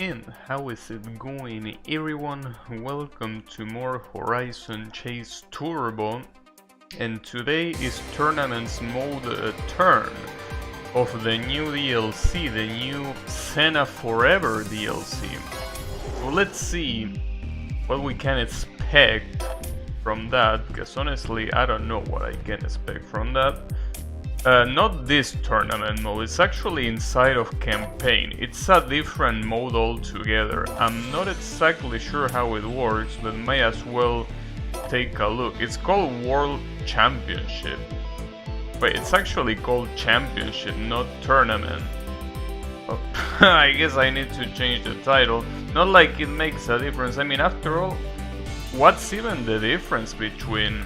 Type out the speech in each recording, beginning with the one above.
And how is it going, everyone? Welcome to more Horizon Chase Turbo, and today is Tournaments Mode Turn of the new DLC, the new Senna Forever DLC. So let's see what we can expect from that, because honestly I don't know what I can expect from that. Not this tournament mode, it's actually inside of campaign. It's a different mode altogether. I'm not exactly sure how it works, but may as well take a look. It's called World Championship. Wait, it's actually called Championship, not Tournament. Oh, I guess I need to change the title. Not like it makes a difference. I mean, after all, what's even the difference between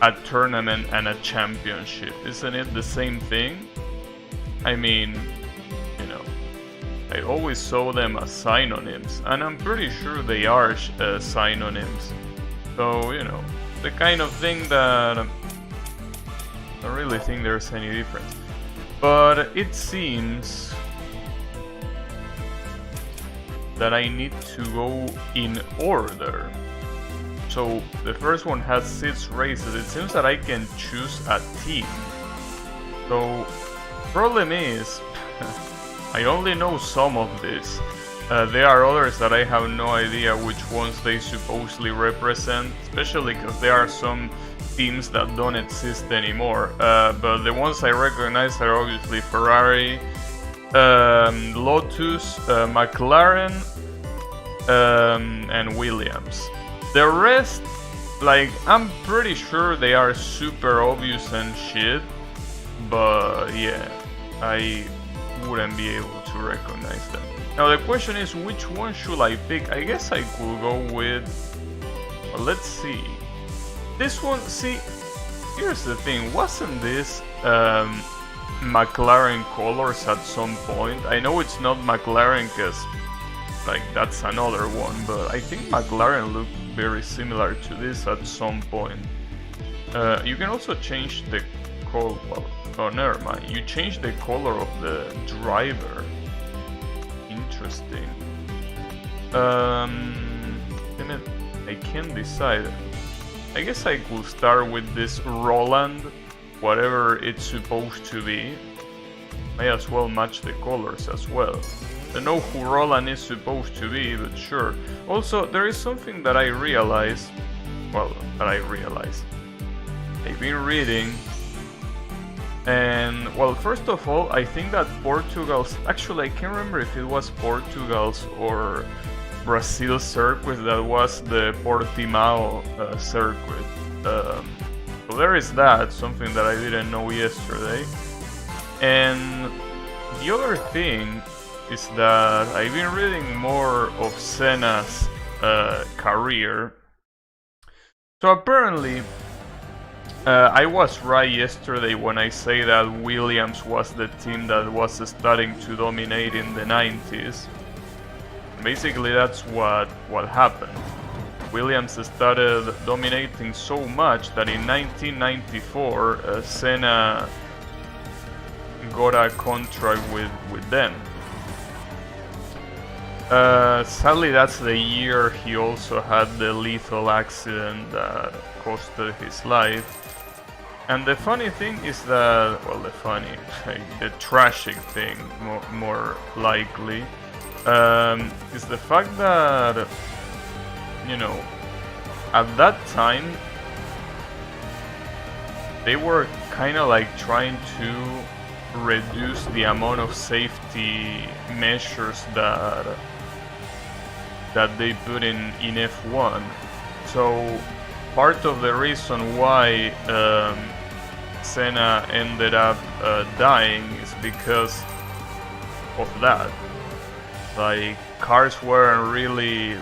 a tournament and a championship? Isn't it the same thing? I mean, you know, I always saw them as synonyms, and I'm pretty sure they are synonyms. So, you know, the kind of thing that I don't really think there's any difference. But it seems that I need to go in order. So the first one has 6 races. It seems that I can choose a team. So problem is, I only know some of this. There are others that I have no idea which ones they supposedly represent, especially because there are some teams that don't exist anymore. But the ones I recognize are obviously Ferrari, Lotus, McLaren, and Williams. The rest, like, I'm pretty sure they are super obvious and shit, but yeah, I wouldn't be able to recognize them. Now the question is, which one should I pick? I guess I could go with, well, let's see. This one, see, here's the thing, wasn't this McLaren colors at some point? I know it's not McLaren because, like, that's another one, but I think McLaren looked very similar to this at some point. You can also change the color. Well, oh, never mind. You change the color of the driver. Interesting. Damn it, I can't decide. I guess I could start with this Roland, whatever it's supposed to be. May as well match the colors as well. I don't know who Roland is supposed to be, but sure. Also, there is something that I realized. Well, I've been reading. And, well, first of all, I think that Portugal's... Actually, I can't remember if it was Portugal's or Brazil's circuit that was the Portimao circuit. So there is that, something that I didn't know yesterday. And the other thing is that I've been reading more of Senna's career. So apparently, I was right yesterday when I say that Williams was the team that was starting to dominate in the 90s. Basically, that's what happened. Williams started dominating so much that in 1994, Senna got a contract with them. Sadly, that's the year he also had the lethal accident that costed his life. And the funny thing is that, well, the tragic thing, more likely, is the fact that, you know, at that time, they were kind of like trying to reduce the amount of safety measures that they put in F1. So part of the reason why Senna ended up dying is because of that. Like, cars weren't really,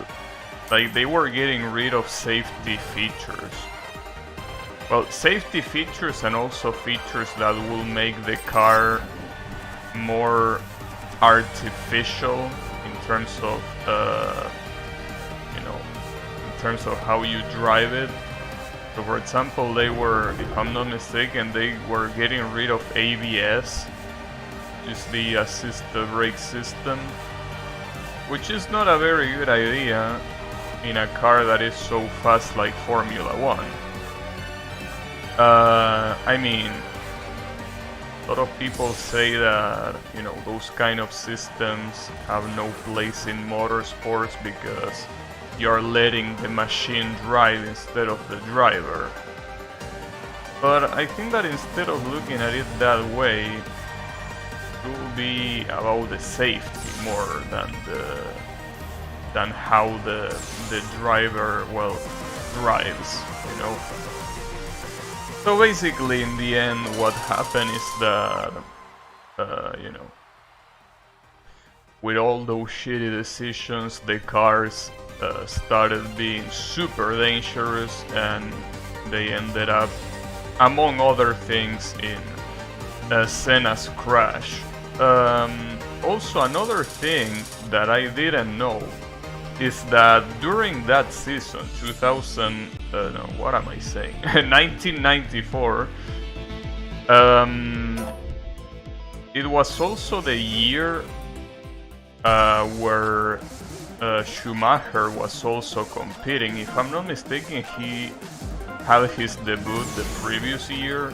like, they were getting rid of safety features. Well, safety features and also features that will make the car more artificial in terms of, you know, in terms of how you drive it. So for example, they were, if I'm not mistaken, they were getting rid of ABS, which is the assisted brake system. which is not a very good idea in a car that is so fast like Formula 1. I mean, a lot of people say that, you know, those kind of systems have no place in motorsports because you're letting the machine drive instead of the driver. But I think that instead of looking at it that way, it will be about the safety more than how the driver, well, drives, you know. So basically, in the end, what happened is that, you know, with all those shitty decisions, the cars started being super dangerous, and they ended up, among other things, in Senna's crash. Also, another thing that I didn't know is that during that season, 1994, it was also the year where Schumacher was also competing. If I'm not mistaken, he had his debut the previous year.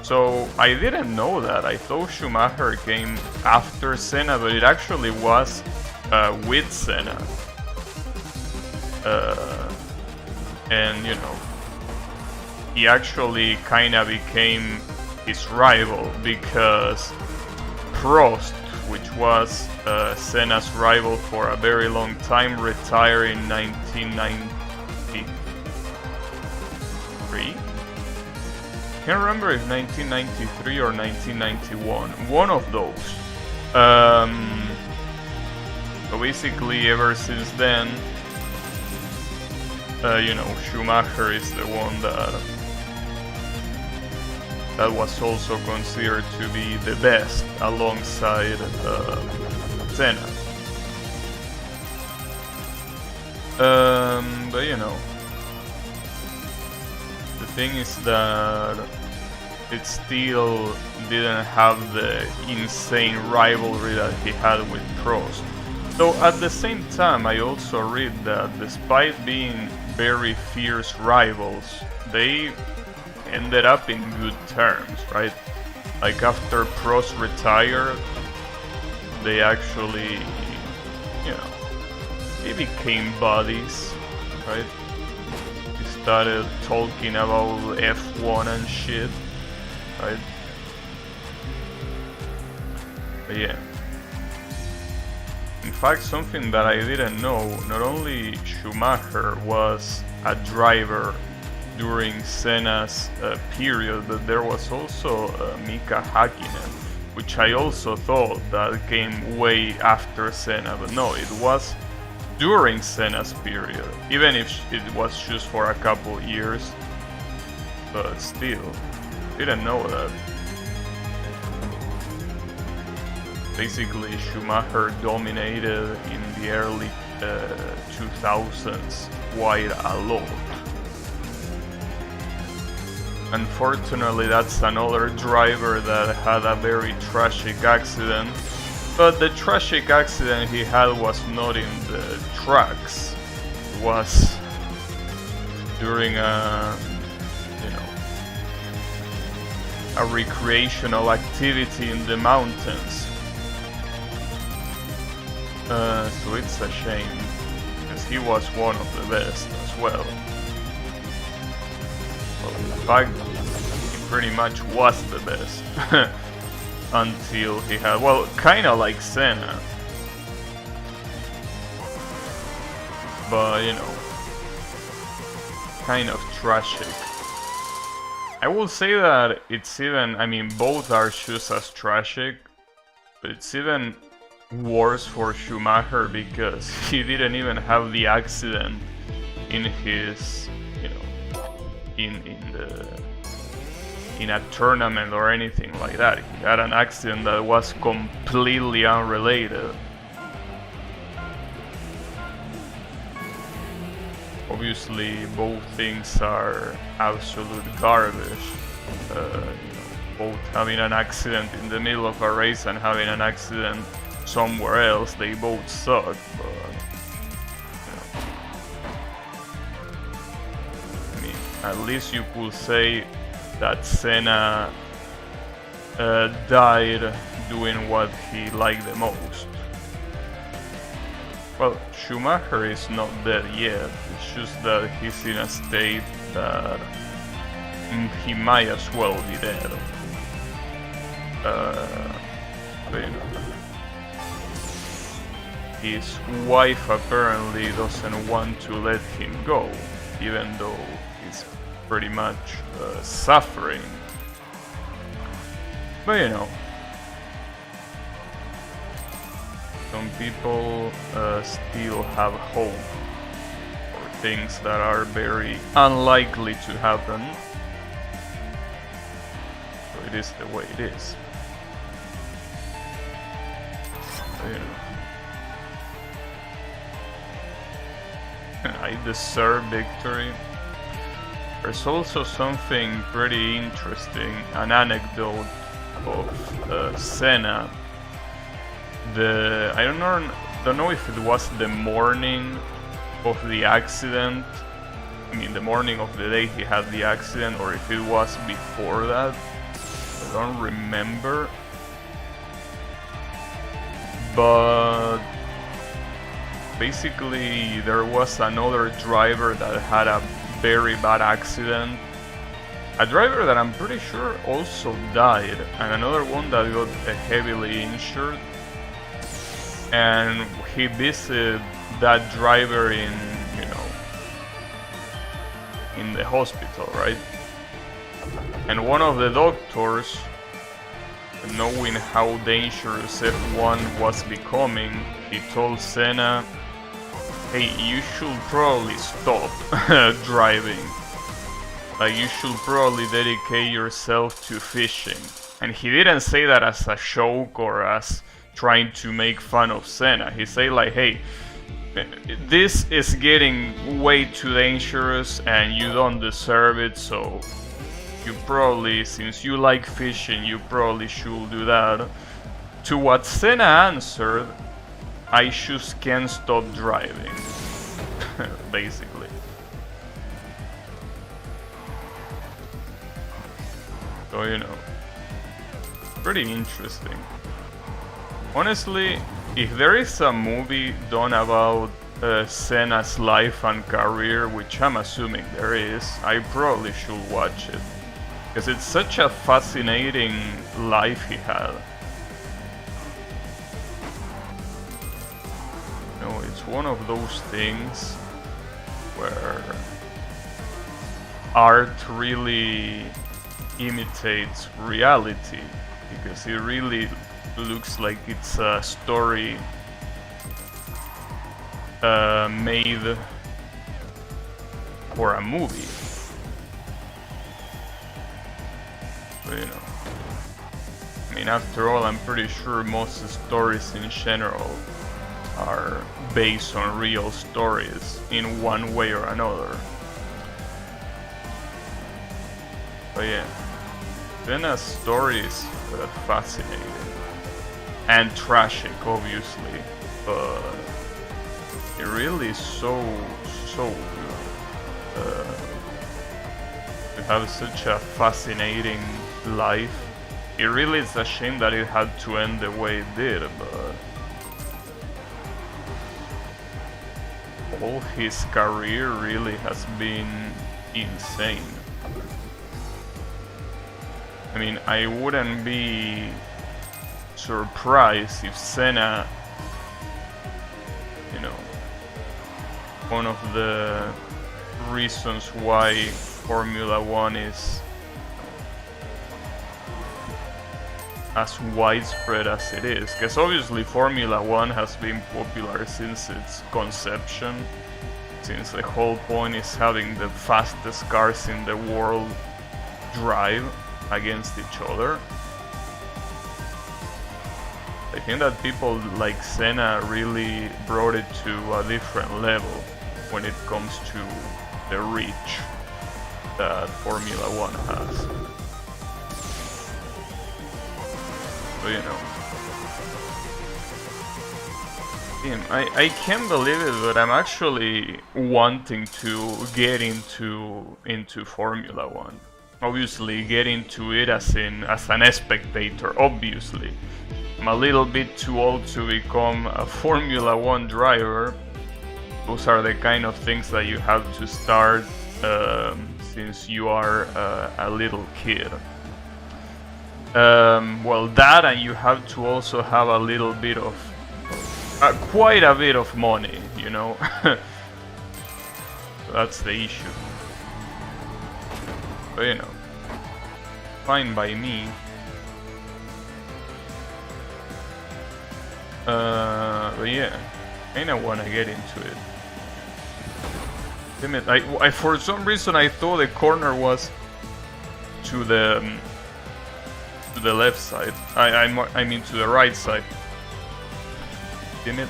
So I didn't know that. I thought Schumacher came after Senna, but it actually was with Senna. And you know, he actually kinda became his rival because Prost, which was Senna's rival for a very long time, retired in 1993. Can't remember if 1993 or 1991. One of those. So basically, ever since then, you know, Schumacher is the one that was also considered to be the best alongside Senna. But you know, the thing is that it still didn't have the insane rivalry that he had with Prost. So at the same time, I also read that despite being very fierce rivals, they ended up in good terms, right? Like after Prost retired, they actually, you know, they became buddies, right? They started talking about F1 and shit, right? But yeah. In fact, something that I didn't know, not only Schumacher was a driver during Senna's period, but there was also Mika Hakkinen, which I also thought that came way after Senna, but no, it was during Senna's period, even if it was just for a couple years, but still, didn't know that. Basically, Schumacher dominated in the early 2000s quite a lot. Unfortunately, that's another driver that had a very tragic accident, but the tragic accident he had was not in the tracks. It was during a, you know, a recreational activity in the mountains. So it's a shame, because he was one of the best as well. Well, in fact, he pretty much was the best. Until he had, well, kinda like Senna. But, you know, kind of tragic. I will say that it's even, I mean, both are just as tragic, but it's even worse for Schumacher because he didn't even have the accident in his, you know, in a tournament or anything like that. He had an accident that was completely unrelated. Obviously, both things are absolute garbage. You know, both having an accident in the middle of a race and having an accident somewhere else. They both suck, but I mean, at least you could say that Senna died doing what he liked the most. Well, Schumacher is not dead yet, it's just that he's in a state that he might as well be dead. But, you know, his wife apparently doesn't want to let him go, even though he's pretty much suffering. But you know, some people still have hope for things that are very unlikely to happen. So it is the way it is. So, you know, I deserve victory. There's also something pretty interesting, an anecdote of Senna. I don't know if it was the morning of the accident. I mean, the morning of the day he had the accident, or if it was before that. I don't remember. But basically, there was another driver that had a very bad accident. A driver that I'm pretty sure also died, and another one that got heavily injured. And he visited that driver in, you know, in the hospital, right? And one of the doctors, knowing how dangerous F1 was becoming, he told Senna, hey, you should probably stop driving. Like, you should probably dedicate yourself to fishing. And he didn't say that as a joke or as trying to make fun of Senna. He said like, hey, this is getting way too dangerous and you don't deserve it, so you probably, since you like fishing, you probably should do that. To what Senna answered, I just can't stop driving. Basically. So, you know, pretty interesting. Honestly, if there is a movie done about Senna's life and career, which I'm assuming there is, I probably should watch it. Because it's such a fascinating life he had. You know, it's one of those things where art really imitates reality, because it really looks like it's a story made for a movie. But, you know, I mean, after all, I'm pretty sure most stories in general are based on real stories in one way or another. But yeah, Senna's story is fascinating and tragic, obviously, but it really is so good to have such a fascinating life. It really is a shame that it had to end the way it did, but all his career really has been insane. I mean, I wouldn't be surprised if Senna, you know, one of the reasons why Formula 1 is as widespread as it is, because obviously Formula 1 has been popular since its conception, since the whole point is having the fastest cars in the world drive against each other. I think that people like Senna really brought it to a different level when it comes to the reach that Formula 1 has. So, you know, Damn, I can't believe it, but I'm actually wanting to get into Formula One. Obviously, get into it as an spectator. Obviously, I'm a little bit too old to become a Formula One driver. Those are the kind of things that you have to start since you are a little kid. Well, that, and you have to also have a little bit of quite a bit of money, you know. That's the issue. But you know, fine by me. But yeah, I kinda wanna get into it. Damn it! I for some reason I thought the corner was to the left side. I mean to the right side. Damn it!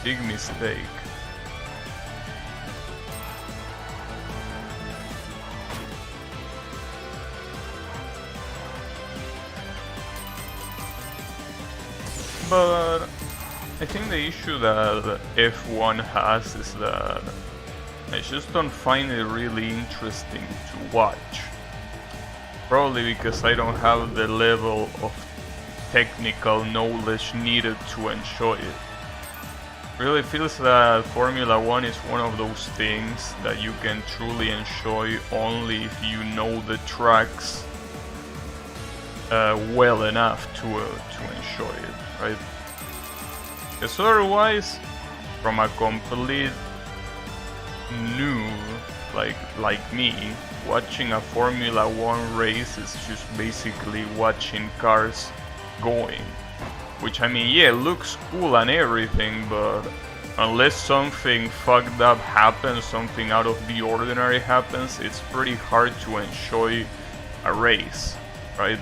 Big mistake. But I think the issue that F1 has is that I just don't find it really interesting to watch. Probably because I don't have the level of technical knowledge needed to enjoy it. Really feels that Formula One is one of those things that you can truly enjoy only if you know the tracks well enough to enjoy it, right? Because otherwise, from a complete noob like me, watching a Formula One race is just basically watching cars going. Which, I mean, yeah, it looks cool and everything, but unless something fucked up happens, something out of the ordinary happens, it's pretty hard to enjoy a race, right?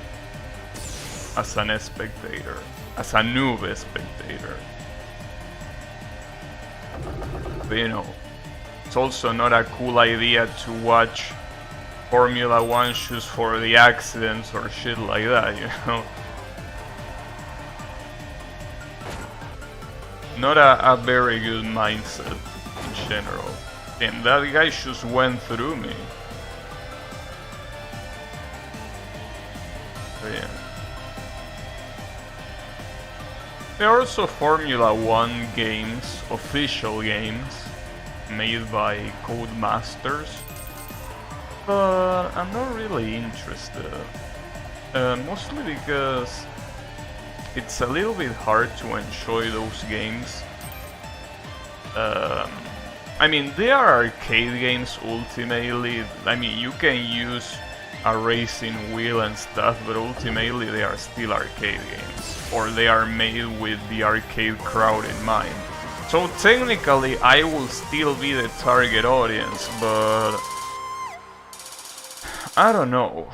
As an spectator, as a noob spectator. But you know, it's also not a cool idea to watch Formula One just for the accidents or shit like that, you know? Not a very good mindset in general. Damn, that guy just went through me. But yeah. There are also Formula One games, official games, made by Codemasters, but I'm not really interested. Mostly because it's a little bit hard to enjoy those games. I mean, they are arcade games ultimately. I mean, you can use a racing wheel and stuff, but ultimately they are still arcade games, or they are made with the arcade crowd in mind. So technically I will still be the target audience, but I don't know.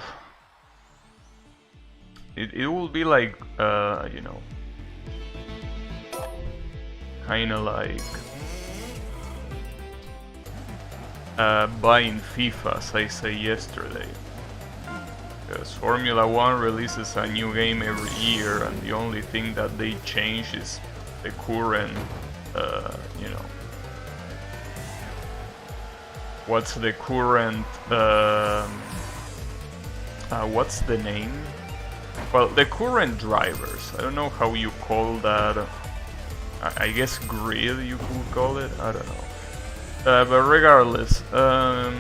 It will be like, you know, kinda like buying FIFA, as I say yesterday. Because Formula One releases a new game every year, and the only thing that they change is the current, you know, what's the current, what's the name? Well, the current drivers. I don't know how you call that. I guess grid you could call it. I don't know. But regardless, I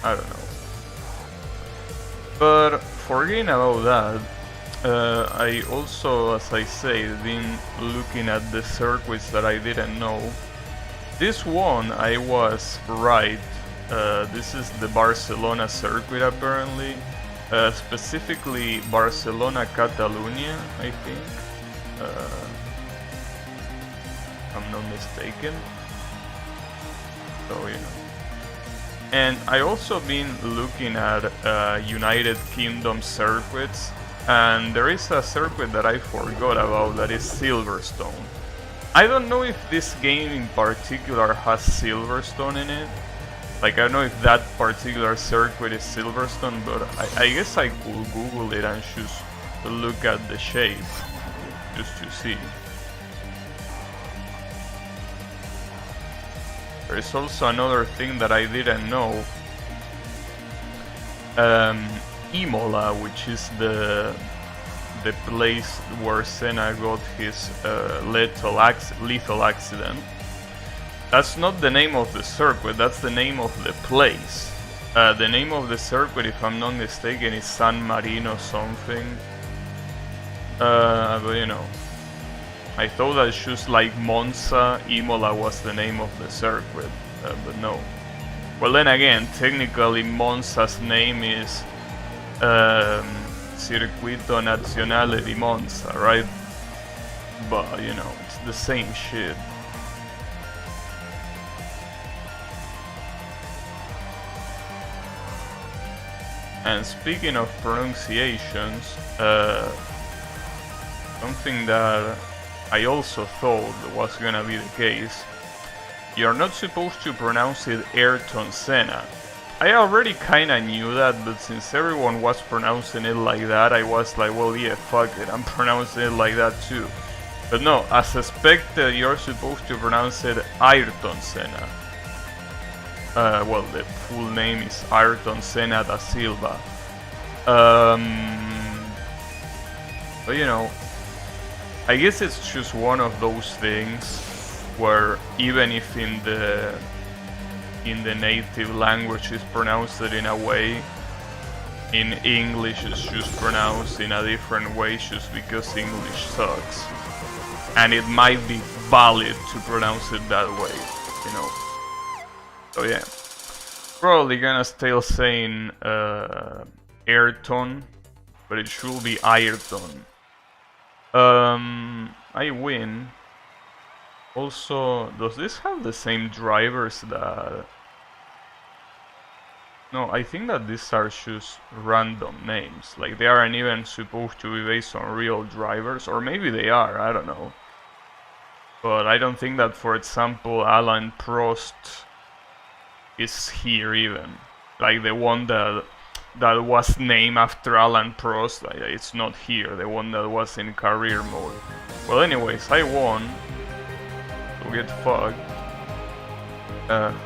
don't know. But forgetting about that, I also, as I say, been looking at the circuits that I didn't know. This one, I was right. This is the Barcelona circuit, apparently. Specifically Barcelona Catalunya, I think. If I'm not mistaken. So, you know. And I also been looking at United Kingdom circuits, and there is a circuit that I forgot about that is Silverstone. I don't know if this game in particular has Silverstone in it. Like, I don't know if that particular circuit is Silverstone, but I guess I could Google it and just look at the shape, just to see. There is also another thing that I didn't know. Imola, which is the place where Senna got his lethal accident. That's not the name of the circuit, that's the name of the place. The name of the circuit, if I'm not mistaken, is San Marino something. But you know, I thought that just like Monza, Imola was the name of the circuit, but no. Well, then again, technically Monza's name is Circuito Nazionale di Monza, right? But you know, it's the same shit. And speaking of pronunciations, something that I also thought was gonna be the case, you're not supposed to pronounce it Ayrton Senna. I already kinda knew that, but since everyone was pronouncing it like that, I was like, well, yeah, fuck it, I'm pronouncing it like that too. But no, as expected, you're supposed to pronounce it Ayrton Senna. Well, the full name is Ayrton Senna da Silva. But you know, I guess it's just one of those things where even if in the native language is pronounced in a way, in English it's just pronounced in a different way just because English sucks. And it might be valid to pronounce it that way, you know. So yeah, probably gonna still saying Ayrton, but it should be Ayrton. I win. Also, does this have the same drivers that... No, I think that these are just random names. Like, they aren't even supposed to be based on real drivers, or maybe they are, I don't know. But I don't think that, for example, Alain Prost is here even. Like, the one that was named after Alain Prost, it's not here, the one that was in career mode. Well, anyways, I won. So get fucked.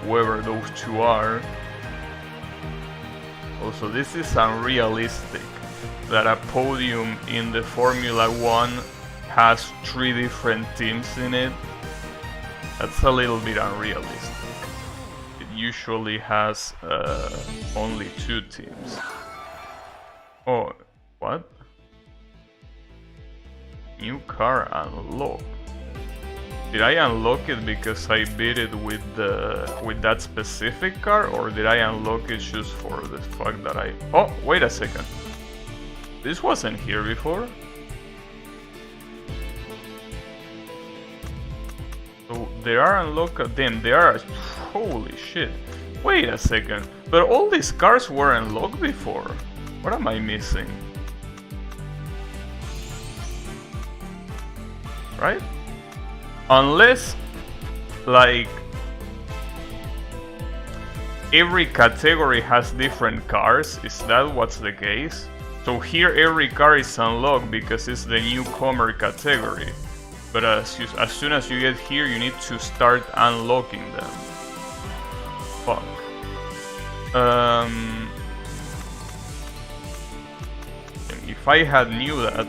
Whoever those two are. Also, this is unrealistic that a podium in the Formula 1 has 3 different teams in it. That's a little bit unrealistic. It usually has only 2 teams. Oh, what? New car unlocked. Did I unlock it because I beat it with that specific car, or did I unlock it just for the fact that I... Oh, wait a second. This wasn't here before. So they are unlocked. Damn, they are... Holy shit. Wait a second. But all these cars were unlocked before. What am I missing? Right? Unless, like, every category has different cars, is that what's the case? So here every car is unlocked because it's the newcomer category. But as soon as you get here, you need to start unlocking them. Fuck. If I had knew that,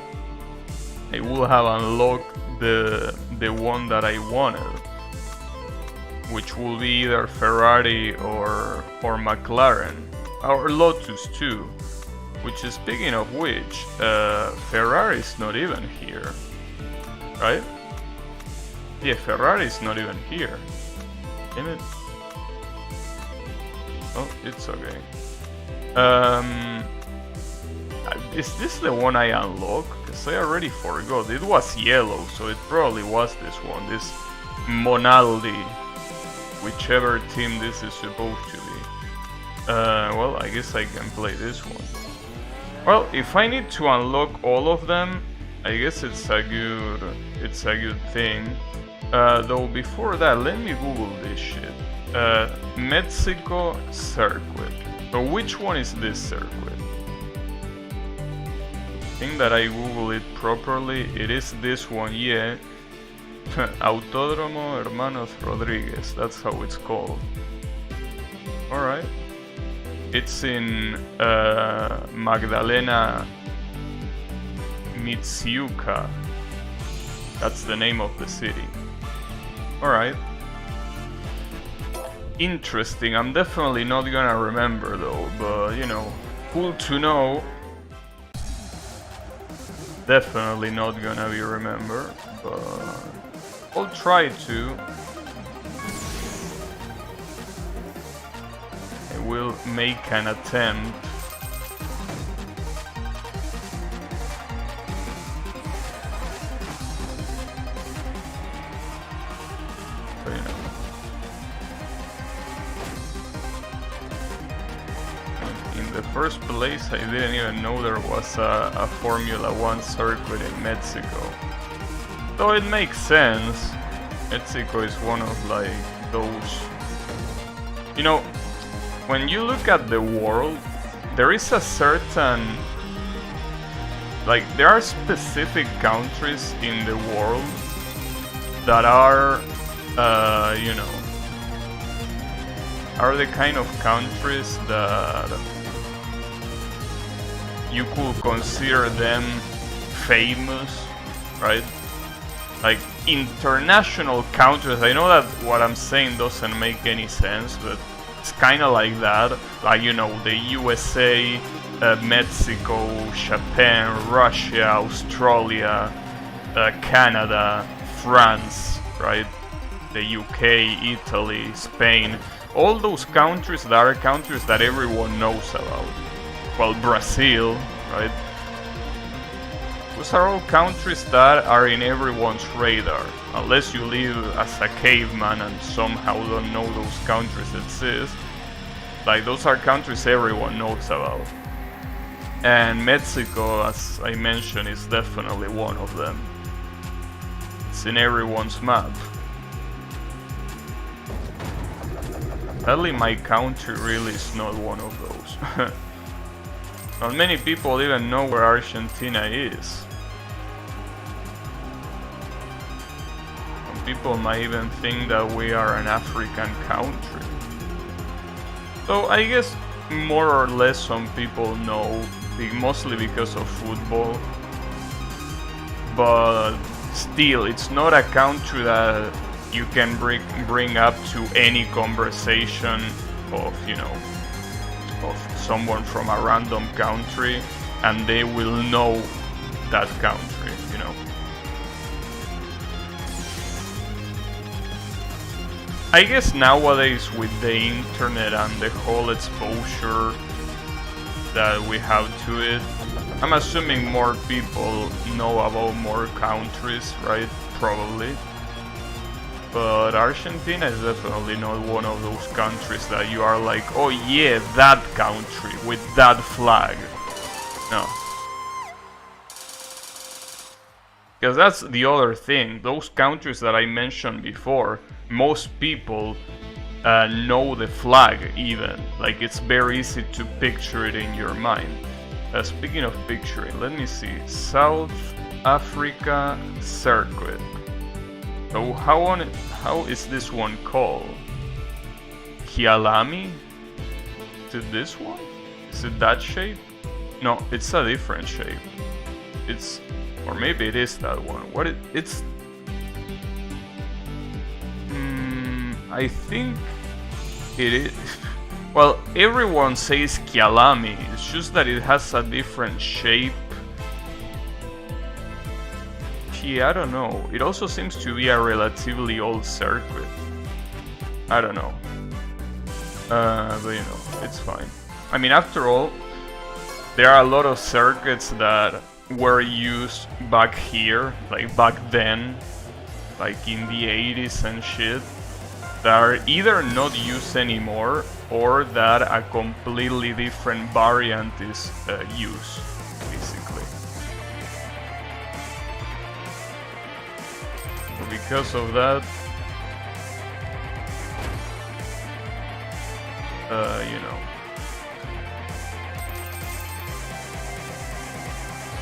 I would have unlocked the one that I wanted, which will be either Ferrari or McLaren, or Lotus too. Which is, speaking of which, Ferrari is not even here, right? Yeah, Ferrari is not even here. Damn it. Oh, it's okay. Is this the one I unlocked? Because I already forgot. It was yellow, so it probably was this one. This Monaldi. Whichever team this is supposed to be. Well, I guess I can play this one. Well, if I need to unlock all of them, I guess it's a good thing. Though before that, let me Google this shit. Mexico circuit. So which one is this circuit? I think that I Google it properly. It is this one, yeah. Autódromo Hermanos Rodriguez, that's how it's called. Alright. It's in Magdalena Mitsuka. That's the name of the city. Alright. Interesting. I'm definitely not gonna remember though, but you know, cool to know. Definitely not gonna be remembered, but I'll try to. I will make an attempt. But, you know. In the first place, I didn't even know there was a Formula 1 circuit in Mexico. So it makes sense. Mexico is one of like those. You know, when you look at the world, there is a certain, like, there are specific countries in the world that are, you know, are the kind of countries that you could consider them famous, right? Like international countries. I know that what I'm saying doesn't make any sense, but it's kind of like that. Like, you know, the USA, Mexico, Japan, Russia, Australia, Canada, France, right? The UK, Italy, Spain. All those countries that are countries that everyone knows about. Well, Brazil, right? Those are all countries that are in everyone's radar. Unless you live as a caveman and somehow don't know those countries exist. Like, those are countries everyone knows about. And Mexico, as I mentioned, is definitely one of them. It's in everyone's map. Sadly, my country really is not one of those. Not many people even know where Argentina is. Some people might even think that we are an African country. So I guess more or less some people know, mostly because of football. But still, it's not a country that you can bring up to any conversation of, you know, of someone from a random country, and they will know that country, you know. I guess nowadays with the internet and the whole exposure that we have to it, I'm assuming more people know about more countries, right? Probably. But Argentina is definitely not one of those countries that you are like, oh yeah, that country with that flag. No. Because that's the other thing. Those countries that I mentioned before, most people know the flag even. Like, it's very easy to picture it in your mind. Speaking of picturing, let me see. South Africa Circuit. So how is this one called? Kialami? Is it this one? Is it that shape? No, it's a different shape. It's, or maybe it is that one. What it's? I think it is. Well, everyone says Kialami. It's just that it has a different shape. I don't know. It also seems to be a relatively old circuit. I don't know. But you know, it's fine. I mean, after all, there are a lot of circuits that were used back here, like back then, like in the 80s and shit, that are either not used anymore or that a completely different variant is used, basically. So because of that, you know,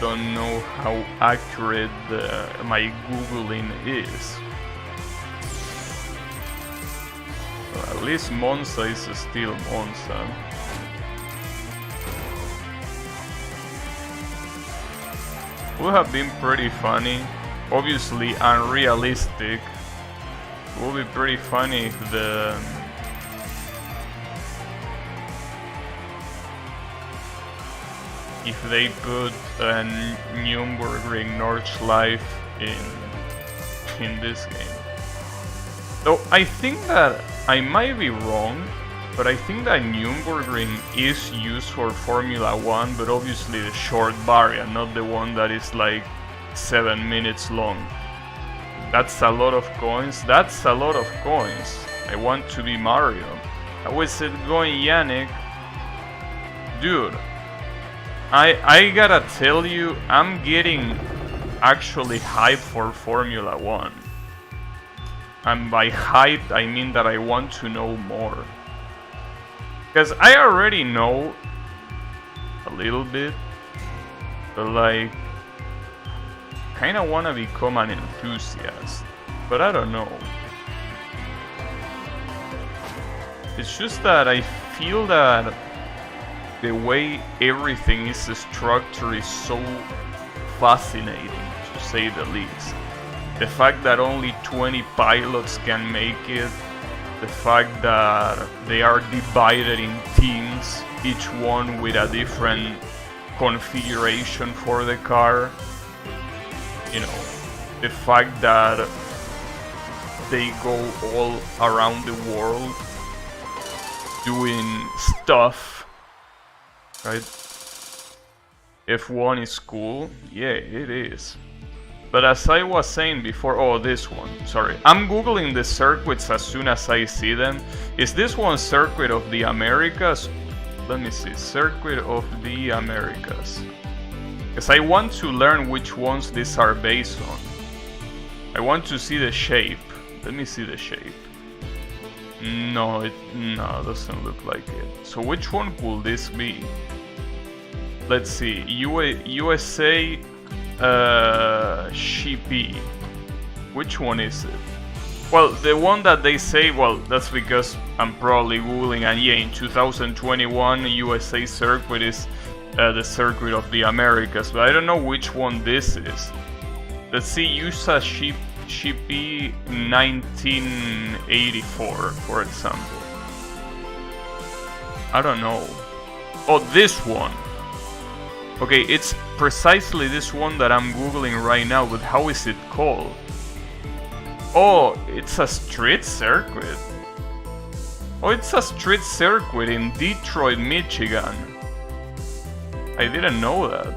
don't know how accurate my Googling is. at least Monza is still Monza. Would have been pretty funny. Obviously unrealistic. It would be pretty funny if they put a Nürburgring Nordschleife in this game. Though I think that I might be wrong, but I think that Nürburgring is used for Formula 1, but obviously the short variant, not the one that is like 7 minutes long. That's a lot of coins. That's a lot of coins. I want to be Mario. I was going Yannick. Dude, I gotta tell you, I'm getting actually hyped for Formula 1. And by hyped, I mean that I want to know more. Because I already know a little bit, but like, kinda wanna become an enthusiast, but I don't know. It's just that I feel that the way everything is structured is so fascinating, to say the least. The fact that only 20 pilots can make it, the fact that they are divided in teams, each one with a different configuration for the car. You know, the fact that they go all around the world doing stuff, right? F1 is cool, yeah, it is. But as I was saying before, oh, this one, sorry. I'm googling the circuits as soon as I see them. Is this one Circuit of the Americas? Let me see, Circuit of the Americas. Because I want to learn which ones these are based on. I want to see the shape. Let me see the shape. No, doesn't look like it. So which one could this be? Let's see, USA GP. Which one is it? Well, the one that they say, well, that's because I'm probably googling, and yeah, in 2021 USA circuit is the Circuit of the Americas, but I don't know which one this is. Let's see, USA GP 1984, for example. I don't know. Oh, this one. Okay, it's precisely this one that I'm googling right now, but how is it called? Oh, it's a street circuit. Oh, it's a street circuit in Detroit, Michigan. I didn't know that.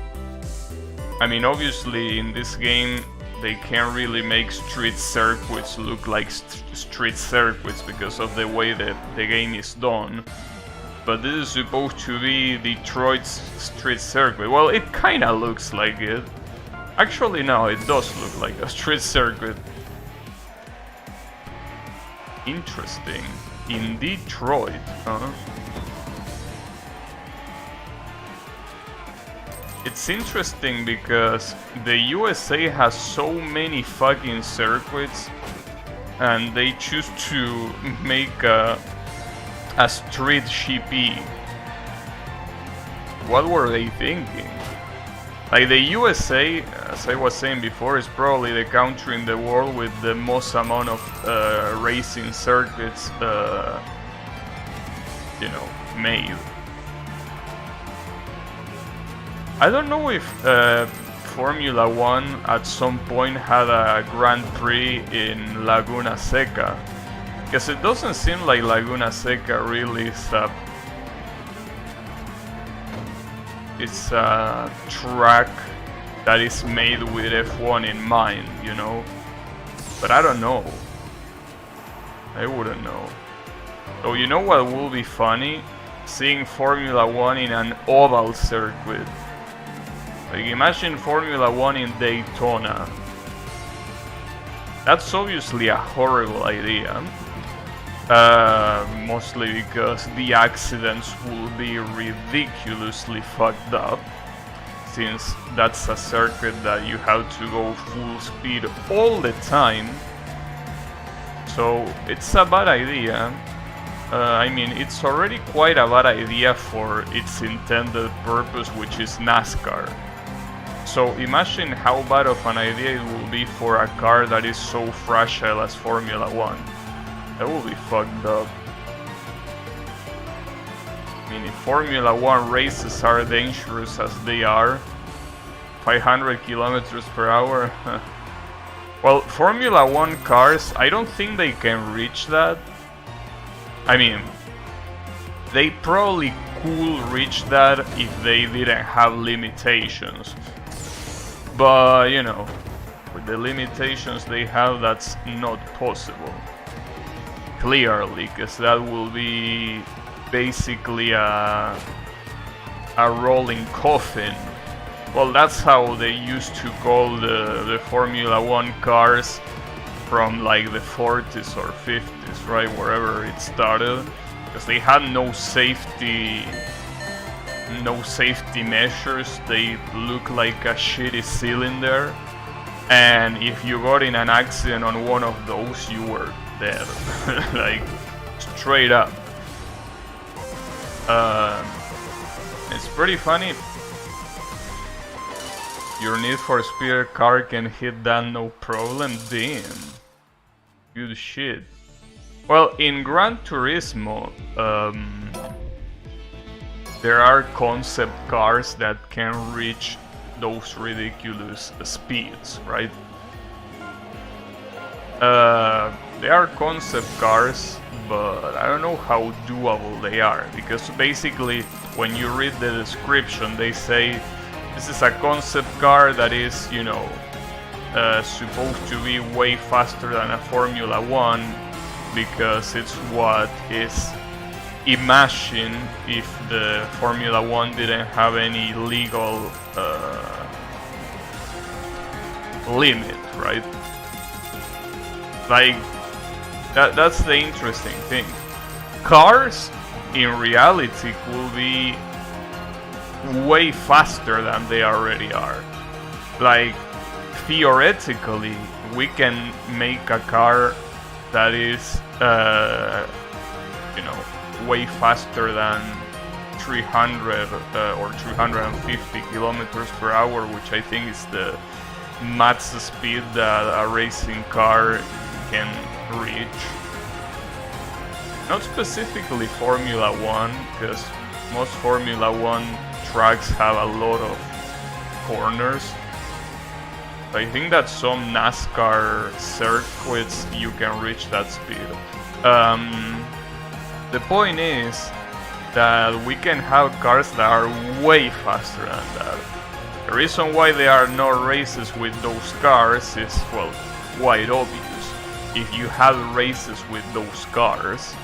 I mean, obviously in this game they can't really make street circuits look like street circuits because of the way that the game is done. But this is supposed to be Detroit's street circuit. Well, it kinda looks like it. Actually, no, it does look like a street circuit. Interesting. In Detroit, huh? It's interesting because the USA has so many fucking circuits and they choose to make a street GP. What were they thinking? Like, the USA, as I was saying before, is probably the country in the world with the most amount of racing circuits, you know, made. I don't know if Formula 1 at some point had a Grand Prix in Laguna Seca, because it doesn't seem like Laguna Seca really is it's a track that is made with F1 in mind, you know? But I don't know. I wouldn't know. So you know what will be funny? Seeing Formula 1 in an oval circuit. Like, imagine Formula 1 in Daytona. That's obviously a horrible idea. Mostly because the accidents will be ridiculously fucked up, since that's a circuit that you have to go full speed all the time. So it's a bad idea. I mean, it's already quite a bad idea for its intended purpose, which is NASCAR. So imagine how bad of an idea it will be for a car that is so fragile as Formula 1. That will be fucked up. I mean, if Formula 1 races are dangerous as they are, 500 kilometers per hour. Well, Formula 1 cars, I don't think they can reach that. I mean, they probably could reach that if they didn't have limitations. But, you know, with the limitations they have, that's not possible. Clearly, because that will be basically a rolling coffin. Well, that's how they used to call the Formula 1 cars from like the 40s or 50s, right? Wherever it started. Because they had no safety measures. They look like a shitty cylinder. And if you got in an accident on one of those, you were dead. Like, straight up. It's pretty funny. Your Need for Speed car can hit that no problem. Damn. Good shit. Well, in Gran Turismo, there are concept cars that can reach those ridiculous speeds, right? They are concept cars, but I don't know how doable they are, because basically when you read the description they say this is a concept car that is, you know, supposed to be way faster than a Formula 1 because it's what is imagined if the Formula 1 didn't have any legal limit, right? Like, that's the interesting thing. Cars, in reality, will be way faster than they already are. Like, theoretically, we can make a car that is, you know, way faster than 300 or 350 kilometers per hour, which I think is the max speed that a racing car can reach. Not specifically Formula 1, because most Formula 1 tracks have a lot of corners. I think that some NASCAR circuits you can reach that speed. The point is that we can have cars that are way faster than that. The reason why there are no races with those cars is, well, quite obvious. If you have races with those cars,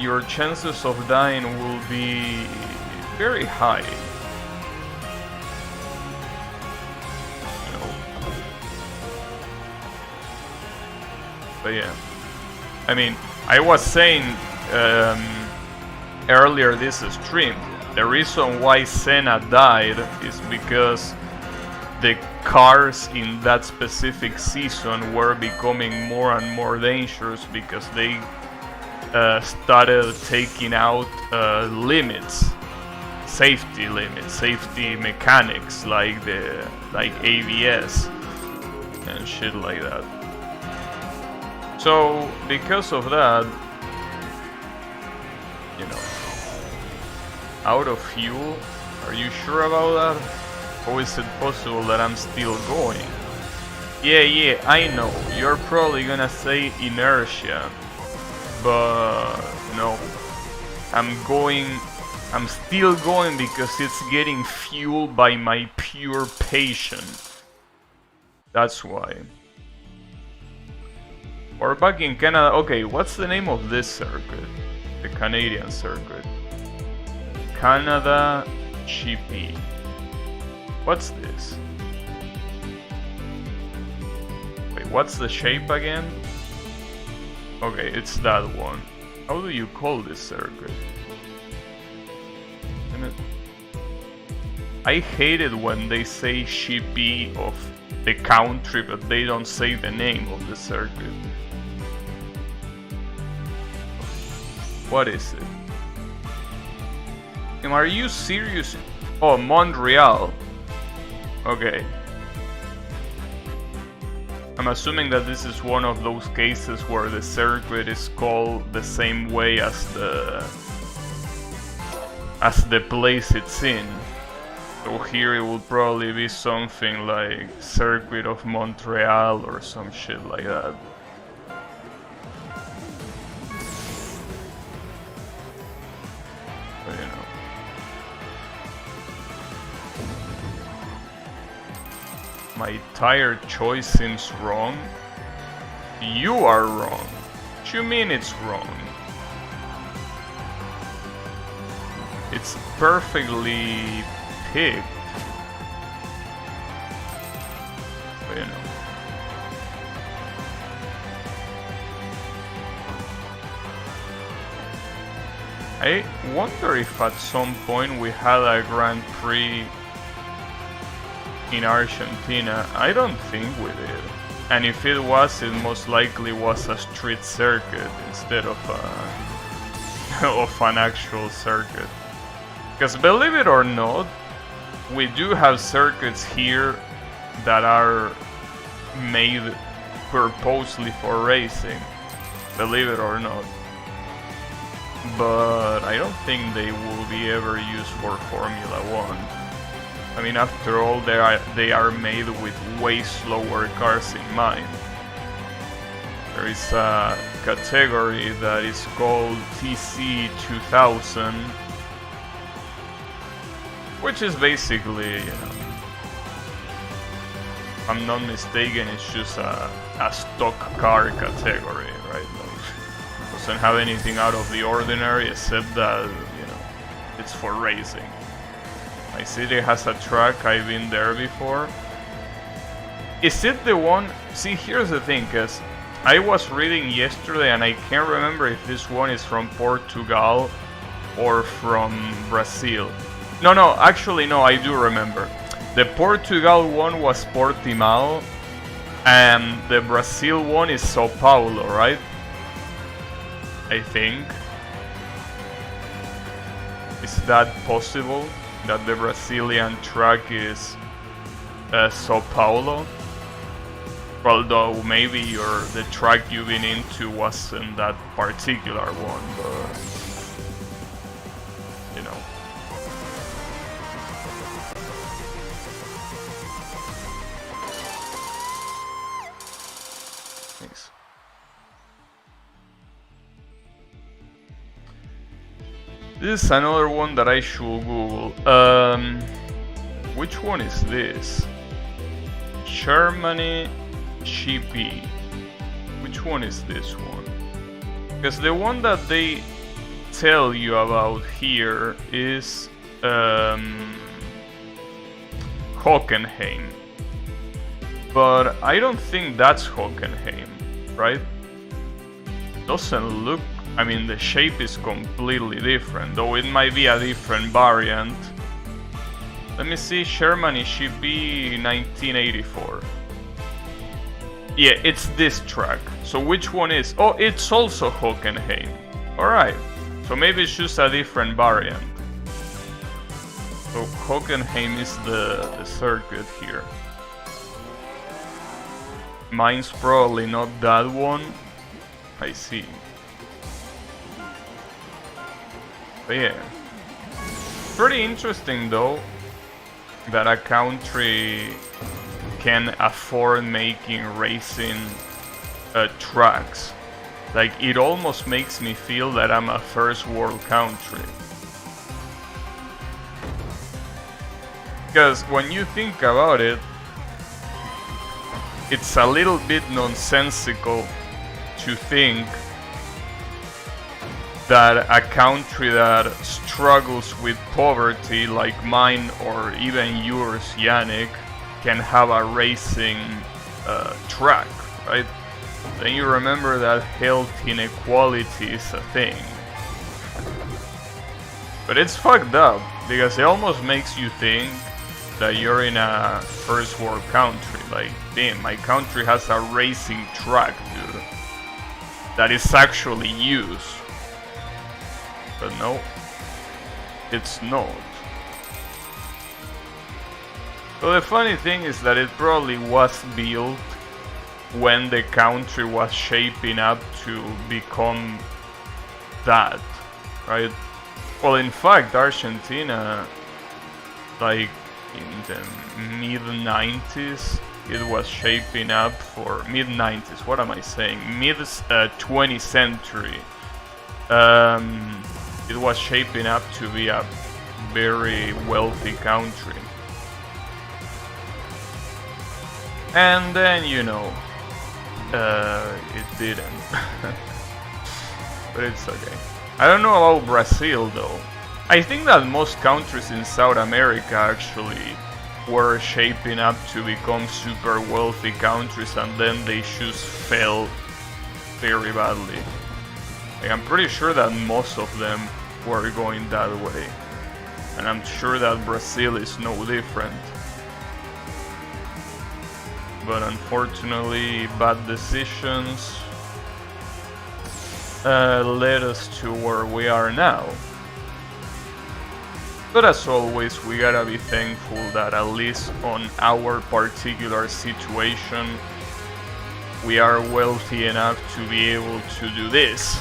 your chances of dying will be very high. You know. But yeah, I mean, I was saying earlier this stream, the reason why Senna died is because the cars in that specific season were becoming more and more dangerous because they started taking out limits, safety mechanics like ABS and shit like that. So because of that, you know, out of fuel, are you sure about that? How is it possible that I'm still going? Yeah, I know, you're probably gonna say inertia, but no, I'm still going because it's getting fueled by my pure passion. That's why. Or back in Canada, okay, what's the name of this circuit? The Canadian circuit. Canada GP. What's this? Wait, what's the shape again? Okay, it's that one. How do you call this circuit? I hate it when they say GP of the country, but they don't say the name of the circuit. What is it? Are you serious? Oh, Montreal. Okay. I'm assuming that this is one of those cases where the circuit is called the same way as the place it's in. So here it will probably be something like Circuit of Montreal or some shit like that. But, you know. My tire choice seems wrong. You are wrong. What do you mean it's wrong? It's perfectly picked. But, you know. I wonder if at some point we had a Grand Prix in Argentina. I don't think we did. And if it was, it most likely was a street circuit instead of of an actual circuit. Because believe it or not, we do have circuits here that are made purposely for racing. Believe it or not. But I don't think they will be ever used for Formula 1. I mean, after all, they are made with way slower cars in mind. There is a category that is called TC 2000, which is basically, you know, if I'm not mistaken, it's just a stock car category, right? Like, doesn't have anything out of the ordinary except that, you know, it's for racing. My city has a track, I've been there before. Is it the one? See, here's the thing, cause I was reading yesterday and I can't remember if this one is from Portugal or from Brazil. No, actually no, I do remember. The Portugal one was Portimao and the Brazil one is Sao Paulo, right? I think. Is that possible? That the Brazilian track is Sao Paulo? Although maybe the track you've been into wasn't that particular one, but you know. Thanks. This is another one that I should Google. Which one is this? Germany GP. Which one is this one? Because the one that they tell you about here is Hockenheim. But I don't think that's Hockenheim, right? Doesn't look, I mean, the shape is completely different, though it might be a different variant. Let me see, Germany should be 1984. Yeah, it's this track. So which one is? Oh, it's also Hockenheim. Alright, so maybe it's just a different variant. So Hockenheim is the circuit here. Mine's probably not that one. I see. But yeah, pretty interesting though that a country can afford making racing tracks. Like, it almost makes me feel that I'm a first world country. Because when you think about it, it's a little bit nonsensical to think that a country that struggles with poverty like mine or even yours, Yannick, can have a racing track, right? Then you remember that health inequality is a thing. But it's fucked up, because it almost makes you think that you're in a first world country. Like, damn, my country has a racing track, dude, that is actually used. But no, it's not. So the funny thing is that it probably was built when the country was shaping up to become that, right? Well, in fact, Argentina, like in the mid-90s, it was shaping up for mid-90s. What am I saying? Mid-20th century. It was shaping up to be a very wealthy country. And then, you know, it didn't. But it's okay. I don't know about Brazil though. I think that most countries in South America actually were shaping up to become super wealthy countries, and then they just fell very badly. Like, I'm pretty sure that most of them were going that way. And I'm sure that Brazil is no different. But unfortunately, bad decisions led us to where we are now. But as always, we gotta be thankful that at least on our particular situation, we are wealthy enough to be able to do this.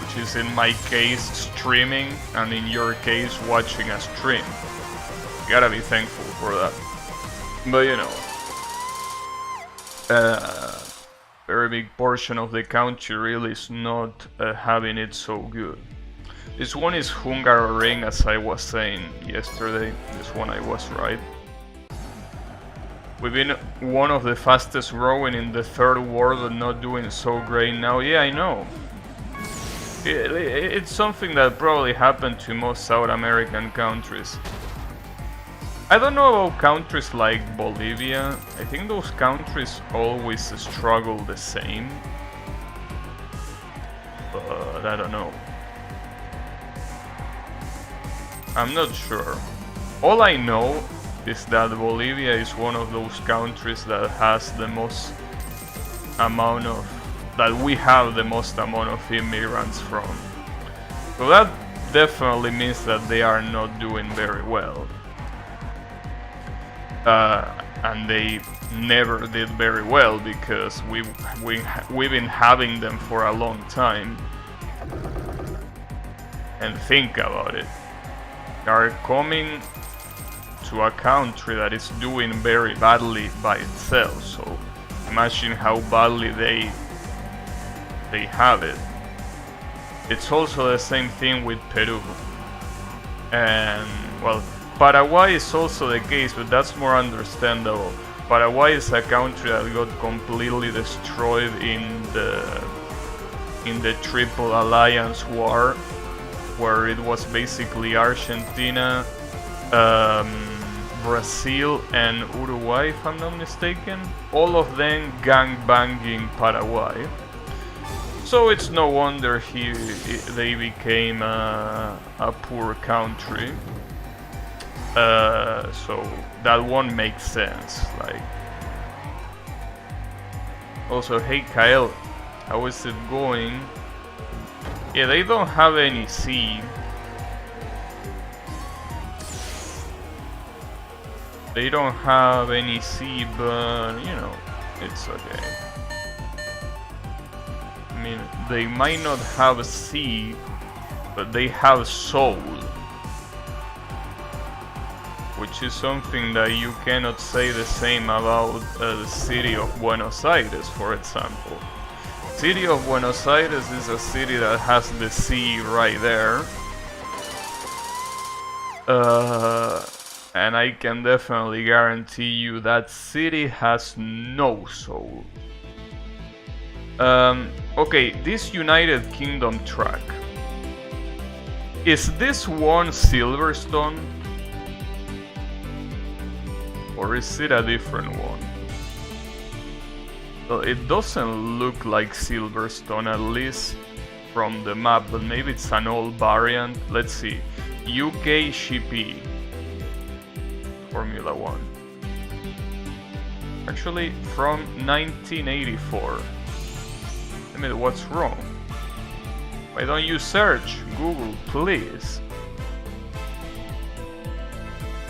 Which is in my case streaming, and in your case watching a stream. You gotta be thankful for that. But you know, very big portion of the country really is not having it so good. This one is Hungaroring, as I was saying yesterday. This one I was right. We've been one of the fastest growing in the third world and not doing so great now. Yeah, I know. It's something that probably happened to most South American countries. I don't know about countries like Bolivia. I think those countries always struggle the same. But I don't know. I'm not sure. All I know is that Bolivia is one of those countries that has the most amount of... that we have the most amount of immigrants from. So that definitely means that they are not doing very well. And they never did very well because we've been having them for a long time. And think about it. They are coming to a country that is doing very badly by itself. So imagine how badly they have it. It's also the same thing with Peru. And well, Paraguay is also the case, but that's more understandable. Paraguay is a country that got completely destroyed in the Triple Alliance War, where it was basically Argentina, Brazil and Uruguay, if I'm not mistaken. All of them gang-banging Paraguay. So it's no wonder they became a poor country. So that one makes sense. Like, also, hey Kyle, how is it going? Yeah, they don't have any sea. They don't have any sea, but you know, it's okay. I mean, they might not have sea, but they have soul. Which is something that you cannot say the same about the city of Buenos Aires, for example. City of Buenos Aires is a city that has the sea right there. And I can definitely guarantee you that city has no soul. Okay, this United Kingdom track. Is this one Silverstone? Or is it a different one? Well, it doesn't look like Silverstone, at least from the map, but maybe it's an old variant. Let's see. UK GP Formula 1. Actually, from 1984. I mean, what's wrong? Why don't you search Google, please?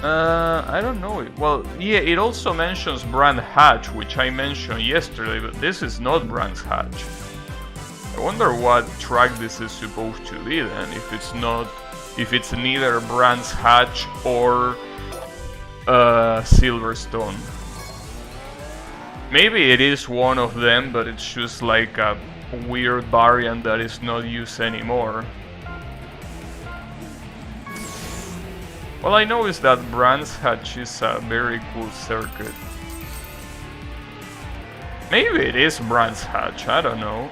I don't know. Well, yeah, it also mentions Brands Hatch, which I mentioned yesterday, but this is not Brands Hatch. I wonder what track this is supposed to be then, if it's neither Brands Hatch or Silverstone. Maybe it is one of them, but it's just like a weird variant that is not used anymore. All I know is that Brands Hatch is a very cool circuit. Maybe it is Brands Hatch, I don't know.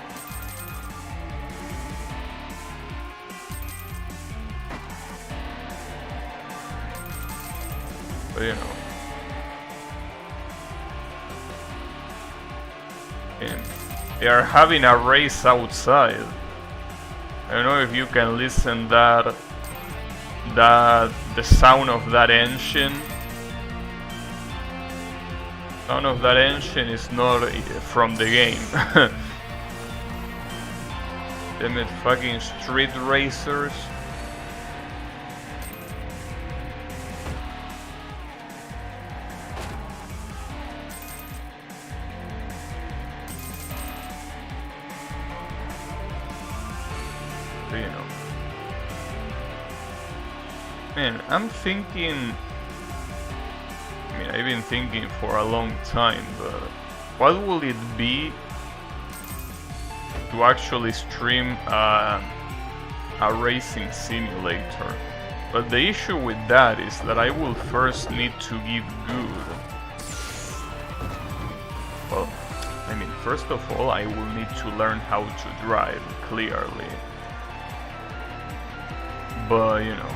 But you know. And they are having a race outside. I don't know if you can listen the sound of that engine. Sound of that engine is not from the game. Damn it, fucking street racers. You know. Man, I'm thinking... I mean, I've been thinking for a long time, but what will it be to actually stream a racing simulator? But the issue with that is that I will first need to give good. Well, I mean, first of all, I will need to learn how to drive, clearly. But, you know,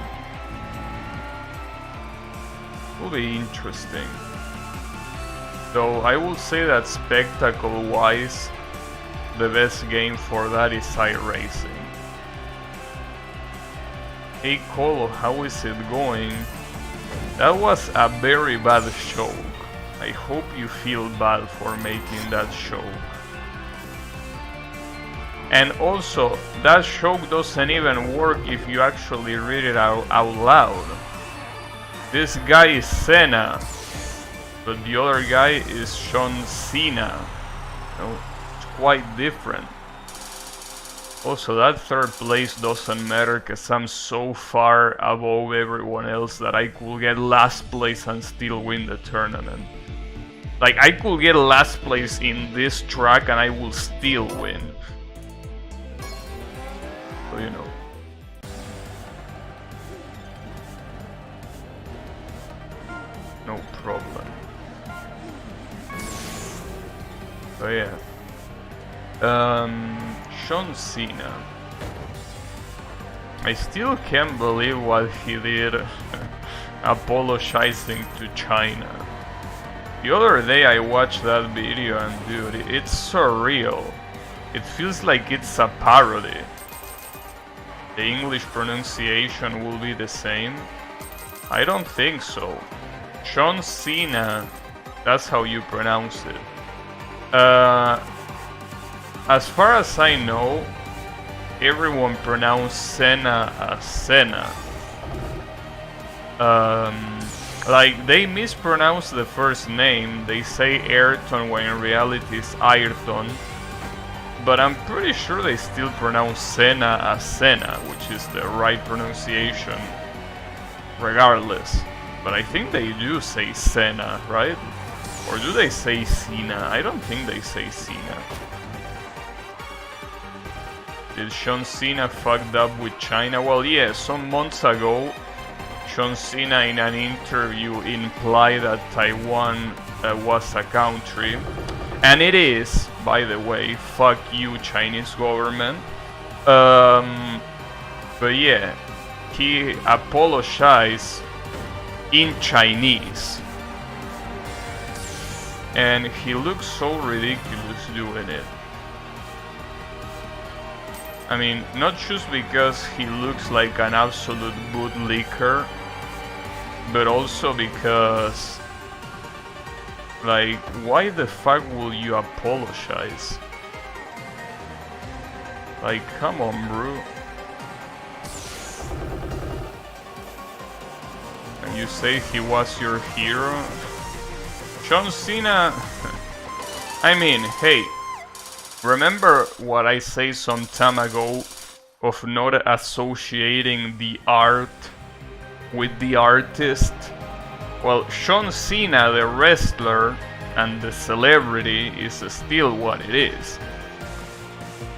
will be interesting. Though I will say that spectacle-wise, the best game for that is iRacing. Hey Colo, how is it going? That was a very bad choke. I hope you feel bad for making that choke. And also, that choke doesn't even work if you actually read it out loud. This guy is Senna, but the other guy is Senna. No, it's quite different. Also, that third place doesn't matter because I'm so far above everyone else that I could get last place and still win the tournament. Like, I could get last place in this track and I will still win. So, you know. No problem. So yeah. Senna. I still can't believe what he did apologizing to China. The other day I watched that video and dude, it's surreal. It feels like it's a parody. The English pronunciation will be the same? I don't think so. Senna, that's how you pronounce it. As far as I know, everyone pronounced Senna as Senna. Like, they mispronounce the first name, they say Ayrton when in reality it's Ayrton. But I'm pretty sure they still pronounce Senna as Senna, which is the right pronunciation, regardless. But I think they do say Senna, right? Or do they say Senna? I don't think they say Senna. Did Senna fucked up with China? Well, yeah, some months ago, Senna in an interview implied that Taiwan was a country. And it is, by the way. Fuck you, Chinese government. But yeah, he apologized in Chinese. And he looks so ridiculous doing it. I mean, not just because he looks like an absolute bootlicker, but also because, like, why the fuck will you apologize? Like, come on, bro. And you say he was your hero? John Cena... I mean, hey, remember what I say some time ago of not associating the art with the artist? Well, John Cena, the wrestler, and the celebrity is still what it is.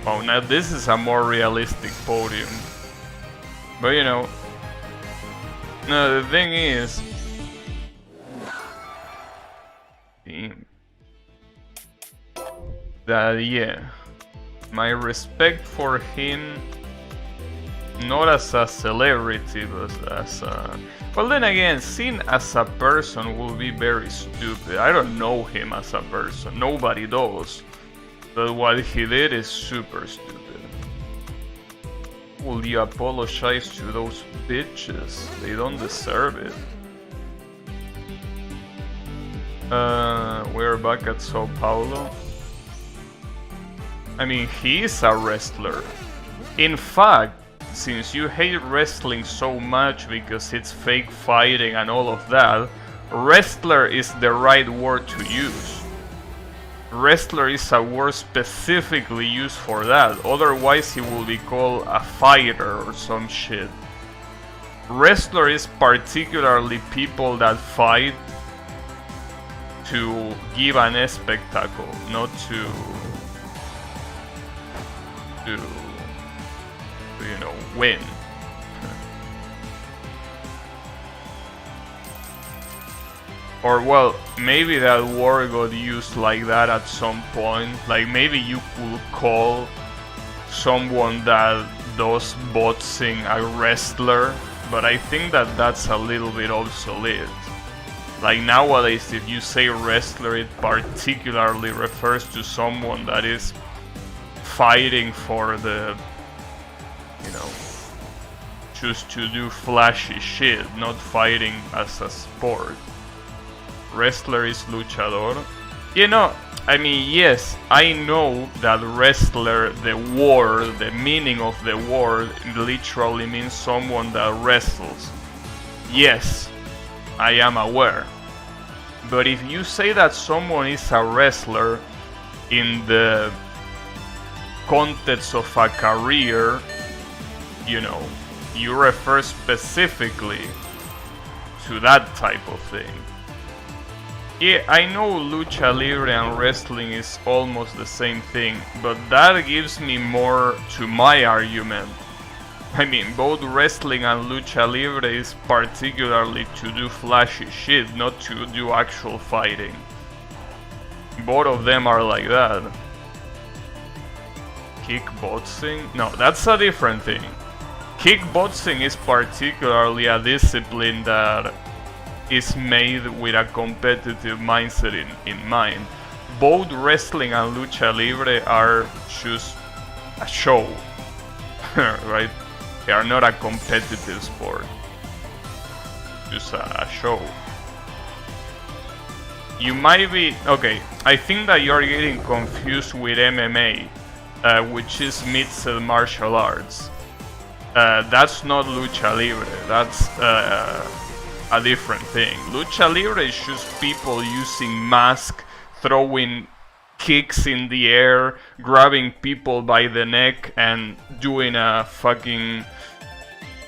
Oh, now this is a more realistic podium. But you know, no, the thing is... that, yeah, my respect for him, not as a celebrity, but as a... Well, then again, seen as a person will be very stupid. I don't know him as a person, nobody does. But what he did is super stupid. Will you apologize to those bitches? They don't deserve it. We're back at Sao Paulo. I mean, he is a wrestler. In fact, since you hate wrestling so much because it's fake fighting and all of that, wrestler is the right word to use. Wrestler is a word specifically used for that, otherwise he will be called a fighter or some shit. Wrestler is particularly people that fight to give an spectacle, not to you know, win. Or well, maybe that word got used like that at some point. Like maybe you could call someone that does boxing a wrestler, but I think that that's a little bit obsolete. Like nowadays, if you say wrestler, it particularly refers to someone that is fighting for the, you know, just to do flashy shit, not fighting as a sport. Wrestler is luchador. You know, I mean, yes, I know that wrestler, the word, the meaning of the word literally means someone that wrestles. Yes, I am aware. But if you say that someone is a wrestler in the context of a career, you know, you refer specifically to that type of thing. Yeah, I know lucha libre and wrestling is almost the same thing, but that gives me more to my argument. I mean, both wrestling and lucha libre is particularly to do flashy shit, not to do actual fighting. Both of them are like that. Kickboxing? No, that's a different thing. Kickboxing is particularly a discipline that is made with a competitive mindset in mind. Both wrestling and lucha libre are just a show, right? They are not a competitive sport, just a show. You might be... okay, I think that you're getting confused with MMA, which is mixed martial arts. That's not lucha libre, that's a different thing. Lucha libre is just people using masks, throwing kicks in the air, grabbing people by the neck and doing a fucking,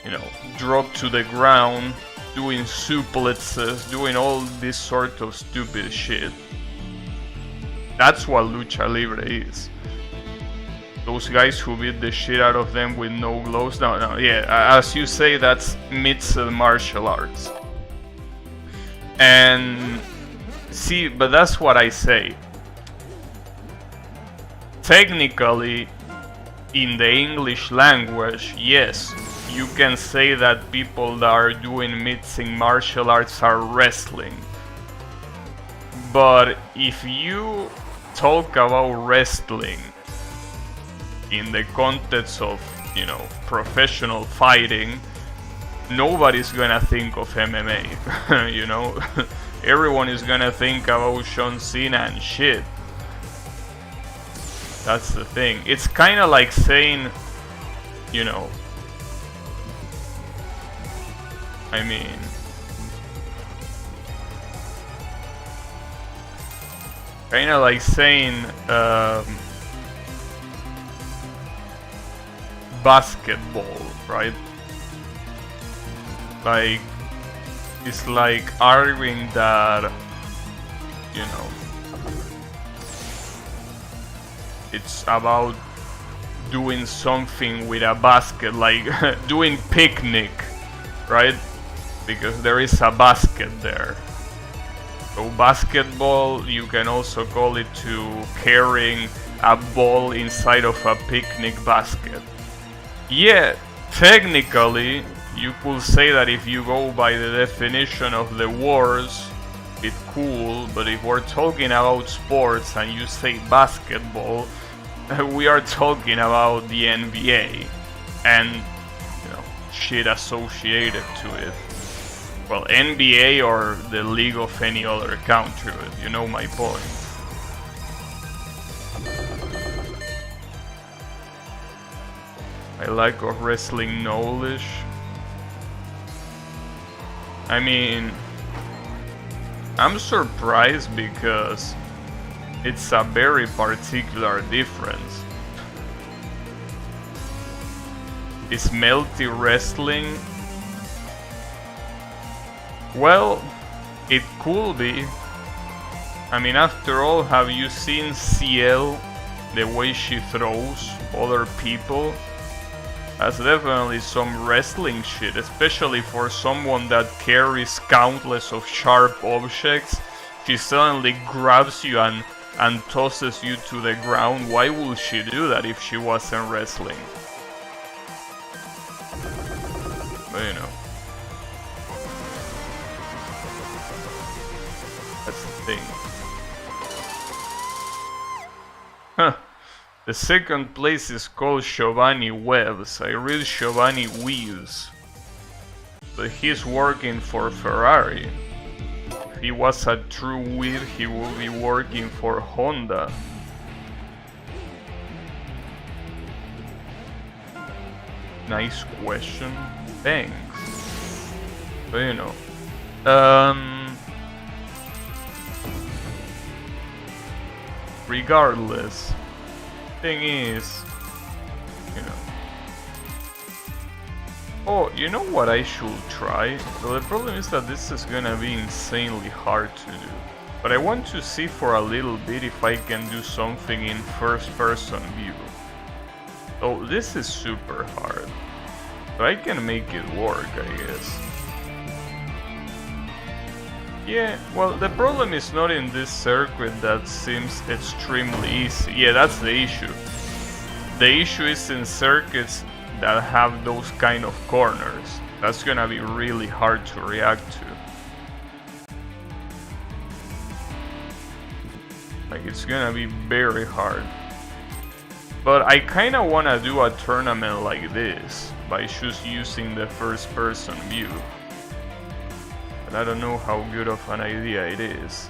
you know, drop to the ground, doing suplexes, doing all this sort of stupid shit. That's what lucha libre is. Those guys who beat the shit out of them with no gloves. No, yeah, as you say, that's mixed martial arts. And see, but that's what I say. Technically, in the English language, yes, you can say that people that are doing mixing martial arts are wrestling. But if you talk about wrestling in the context of, you know, professional fighting, nobody's gonna think of MMA, you know? Everyone is gonna think about John Cena and shit. That's the thing. It's kind of like saying, you know, I mean, kind of like saying basketball, right? Like, it's like arguing that, you know, it's about doing something with a basket, like doing picnic, right? Because there is a basket there. So basketball, you can also call it to carrying a ball inside of a picnic basket. Yeah, technically, you could say that if you go by the definition of the words, it's cool, but if we're talking about sports and you say basketball, we are talking about the NBA and, you know, shit associated to it. Well, NBA or the league of any other country, you know my point. I lack of wrestling knowledge. I mean, I'm surprised because it's a very particular difference. Is multi wrestling? Well, it could be. I mean, after all, have you seen CL, the way she throws other people? That's definitely some wrestling shit, especially for someone that carries countless of sharp objects. She suddenly grabs you and tosses you to the ground. Why would she do that if she wasn't wrestling? But you know, that's the thing. Huh. The second place is called Giovanni Webbs. I read Giovanni Weaves, but he's working for Ferrari. If he was a true weed, he would be working for Honda. Nice question. Thanks. But you know, regardless, thing is, you know. Oh, you know what I should try? Well, the problem is that this is gonna be insanely hard to do. But I want to see for a little bit if I can do something in first-person view. Oh, this is super hard. So I can make it work, I guess. Yeah, well, the problem is not in this circuit that seems extremely easy. Yeah, that's the issue. The issue is in circuits that have those kind of corners. That's gonna be really hard to react to. Like, it's gonna be very hard. But I kinda wanna do a tournament like this, by just using the first person view. But I don't know how good of an idea it is.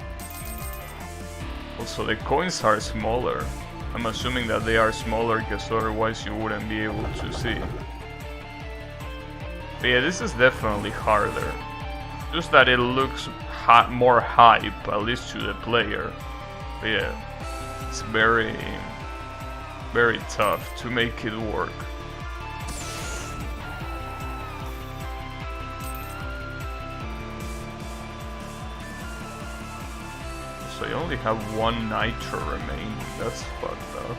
Also, the coins are smaller. I'm assuming that they are smaller because otherwise you wouldn't be able to see. But yeah, this is definitely harder. Just that it looks more hype, at least to the player. But yeah, it's very, very tough to make it work. So I only have one nitro remaining. That's fucked up.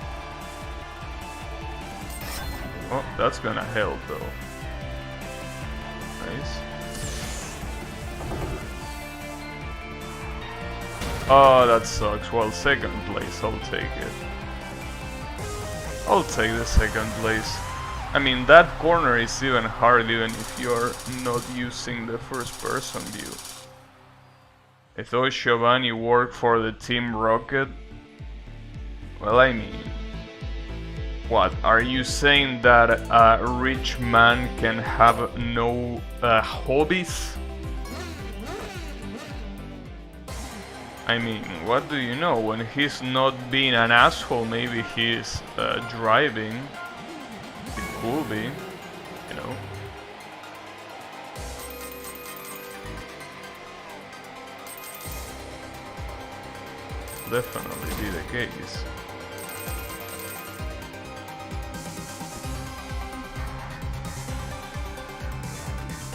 Oh, that's gonna help though. Nice. Oh, that sucks. Well, second place, I'll take it. I'll take the second place. I mean, that corner is even hard even if you're not using the first person view. I thought Giovanni worked for the Team Rocket. Well, I mean, what? Are you saying that a rich man can have no hobbies? I mean, what do you know? When he's not being an asshole, maybe he's driving. It could be, you know. Definitely be the case.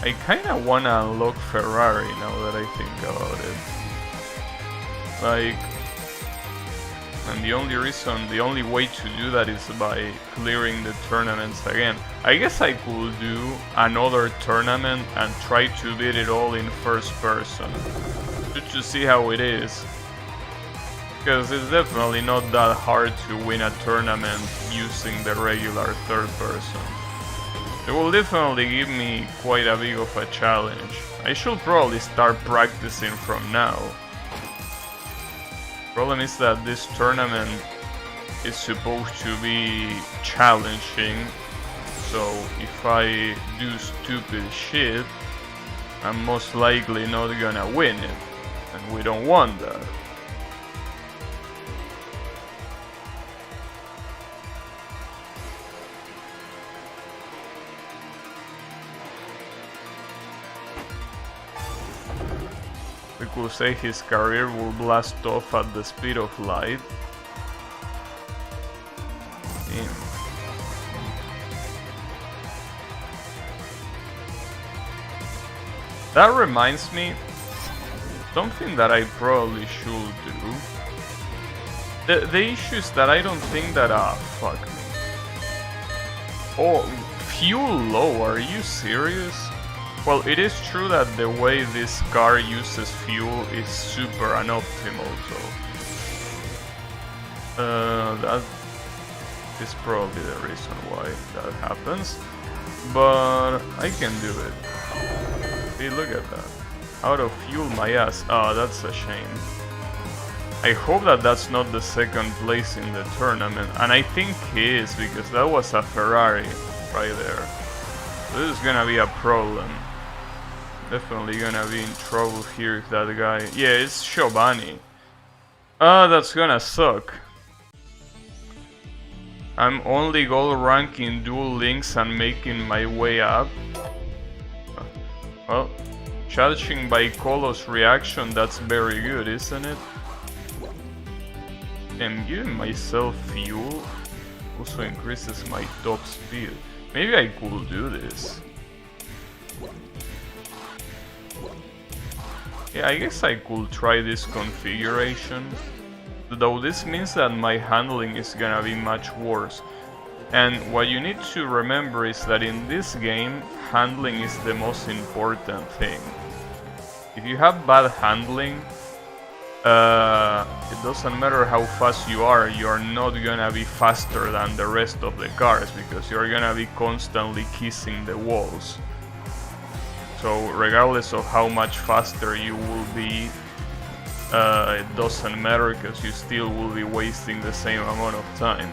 I kinda wanna unlock Ferrari now that I think about it. Like, and the only way to do that is by clearing the tournaments again. I guess I could do another tournament and try to beat it all in first person, just to see how it is. Because it's definitely not that hard to win a tournament using the regular third person. It will definitely give me quite a big of a challenge. I should probably start practicing from now. Problem is that this tournament is supposed to be challenging, so if I do stupid shit, I'm most likely not gonna win it, and we don't want that. We could say his career will blast off at the speed of light. Damn. That reminds me, something that I probably should do. The issue is that I don't think that, fuck me. Oh, fuel low, are you serious? Well, it is true that the way this car uses fuel is super unoptimal, so that is probably the reason why that happens. But I can do it. Hey, look at that. Out of fuel my ass. Oh, that's a shame. I hope that that's not the second place in the tournament, and I think he is, because that was a Ferrari right there. So this is gonna be a problem. Definitely gonna be in trouble here if that guy... Yeah, it's Giovanni. Ah, that's gonna suck. I'm only gold ranking dual links and making my way up. Well, judging by Colo's reaction, that's very good, isn't it? I'm giving myself fuel. Also increases my top speed. Maybe I could do this. Yeah, I guess I could try this configuration, though this means that my handling is gonna be much worse. And what you need to remember is that in this game, handling is the most important thing. If you have bad handling, it doesn't matter how fast you're not gonna be faster than the rest of the cars, because you're gonna be constantly kissing the walls. So regardless of how much faster you will be, it doesn't matter, because you still will be wasting the same amount of time.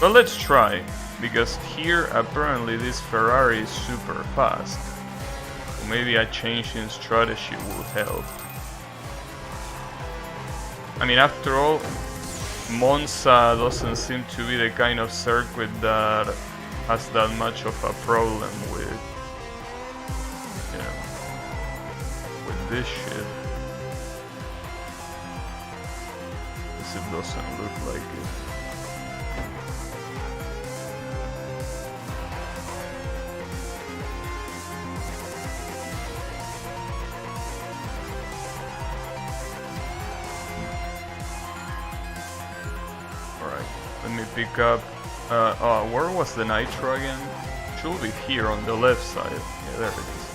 But let's try, because here apparently this Ferrari is super fast. So maybe a change in strategy will help. I mean, after all, Monza doesn't seem to be the kind of circuit that has that much of a problem with, you know, with this shit. Because it doesn't look like it. Let me pick up, where was the nitro again? Should be here on the left side. Yeah, there it is.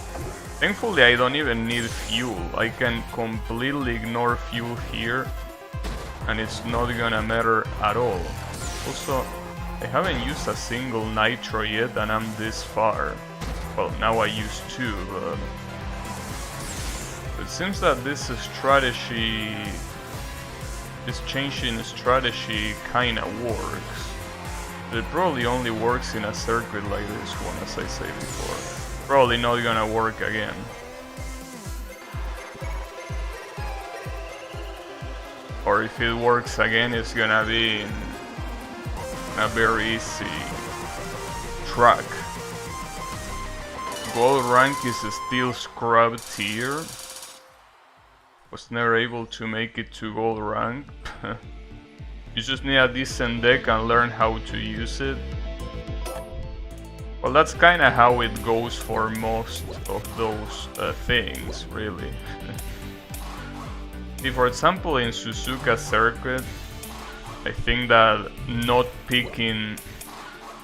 Thankfully I don't even need fuel. I can completely ignore fuel here, and it's not gonna matter at all. Also, I haven't used a single nitro yet, and I'm this far. Well, now I use two, but it seems that this strategy... This change in strategy kinda works. It probably only works in a circuit like this one, as I said before. Probably not gonna work again. or if it works again, it's gonna be in a very easy track. Gold rank is still scrub tier. Was never able to make it to gold rank. You just need a decent deck and learn how to use it. Well, that's kinda how it goes for most of those things, really. See, for example, in Suzuka Circuit, I think that not picking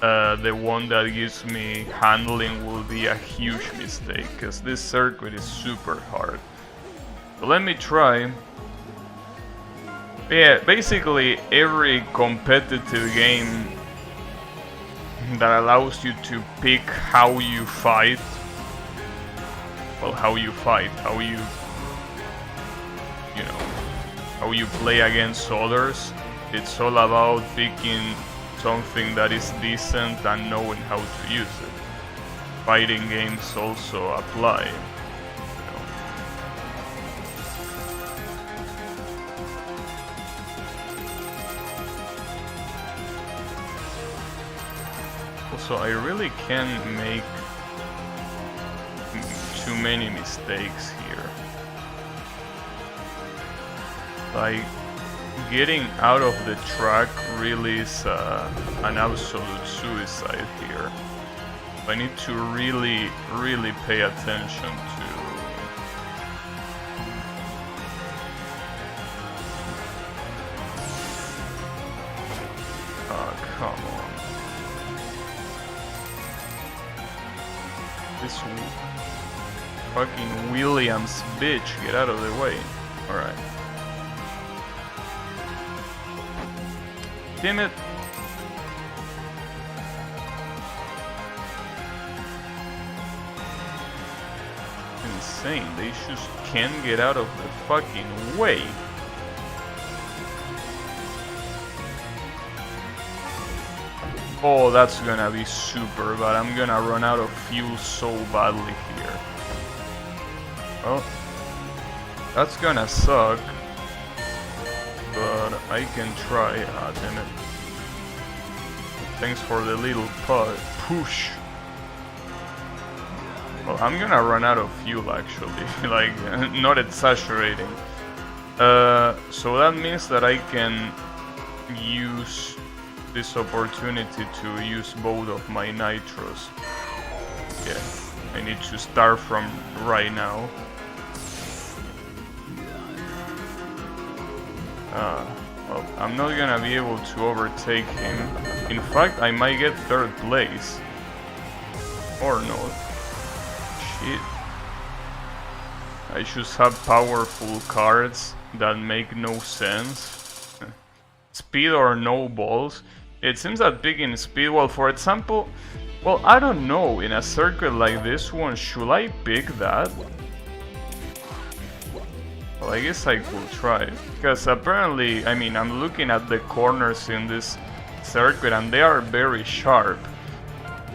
the one that gives me handling will be a huge mistake, because this circuit is super hard. So let me try. Yeah, basically every competitive game that allows you to pick how you fight, well, how you play against others, it's all about picking something that is decent and knowing how to use it. Fighting games also apply. Also, I really can't make too many mistakes here. Like, getting out of the track really is an absolute suicide here. I need to really pay attention to. Oh, come on. This fucking Williams bitch, get out of the way. Alright. Damn it. Insane, they just can't get out of the fucking way. Oh, that's gonna be super bad. I'm gonna run out of fuel so badly here. Oh, that's gonna suck. But I can try. Ah, damn it. Thanks for the little push. Well, I'm gonna run out of fuel actually, like, not exaggerating. So that means that I can use this opportunity to use both of my nitros. Yeah, I need to start from right now. Well, I'm not gonna be able to overtake him. In fact, I might get third place. Or not. Shit. I just have powerful cards that make no sense. Speed or no balls. It seems that picking speed, well, for example, well, I don't know, in a circuit like this one, should I pick that? Well, I guess I could try, because apparently, I mean, I'm looking at the corners in this circuit and they are very sharp.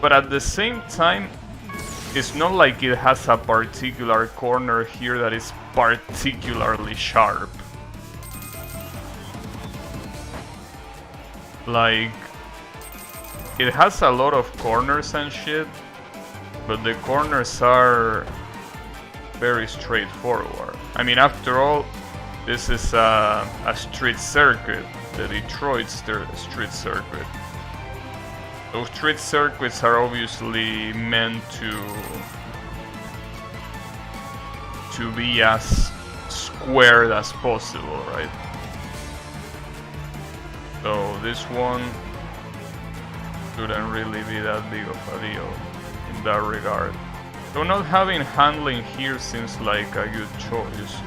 But at the same time, it's not like it has a particular corner here that is particularly sharp. Like, it has a lot of corners and shit, but the corners are very straightforward. I mean, after all, this is a street circuit, the Detroit street circuit. Those street circuits are obviously meant to be as squared as possible, right? So this one shouldn't really be that big of a deal in that regard. So not having handling here seems like a good choice.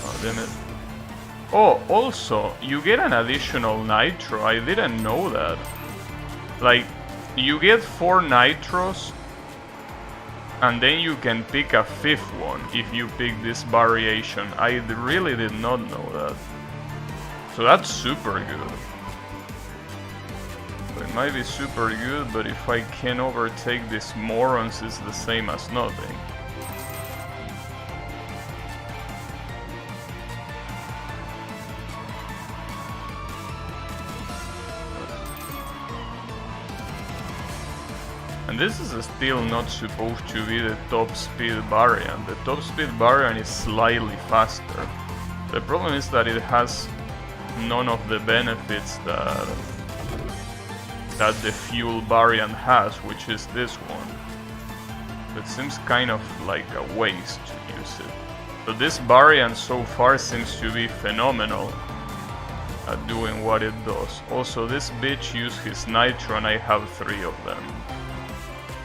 Oh, damn it. Oh, also, you get an additional nitro. I didn't know that. Like, you get 4 nitros, and then you can pick a 5th one if you pick this variation. I really did not know that. So that's super good. It might be super good, but if I can overtake these morons, it's the same as nothing. this is still not supposed to be the top speed variant. The top speed variant is slightly faster. The problem is that it has none of the benefits that the fuel variant has, which is this one. It seems kind of like a waste to use it. So this variant so far seems to be phenomenal at doing what it does. Also, this bitch used his nitro and I have 3 of them.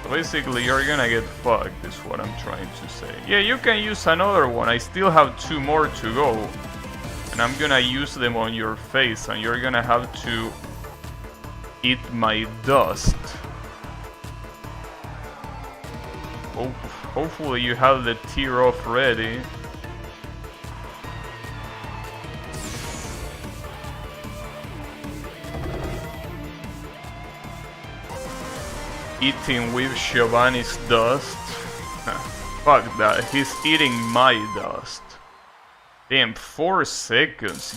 So basically you're gonna get fucked, is what I'm trying to say. Yeah, you can use another one, I still have 2 more to go. And I'm gonna use them on your face and you're gonna have to eat my dust. Oh, hopefully you have the tear off ready. Eating with Giovanni's dust. Fuck that, he's eating my dust. Damn, 4 seconds.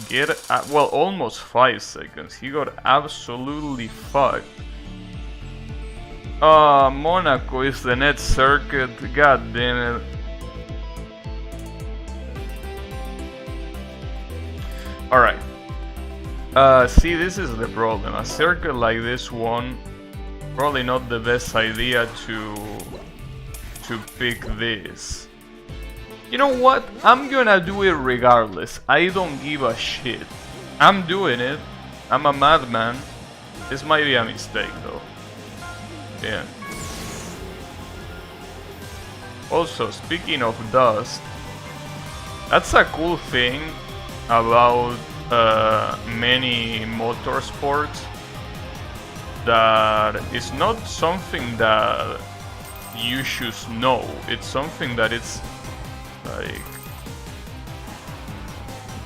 Well, almost 5 seconds. He got absolutely fucked. Monaco is the net circuit. God damn it. Alright. See, this is the problem. A circuit like this one, probably not the best idea to pick this. You know what? I'm gonna do it regardless. I don't give a shit. I'm doing it. I'm a madman. This might be a mistake though. Yeah. Also, speaking of dust, that's a cool thing about many motorsports, that it's not something that you should know. It's something that it's like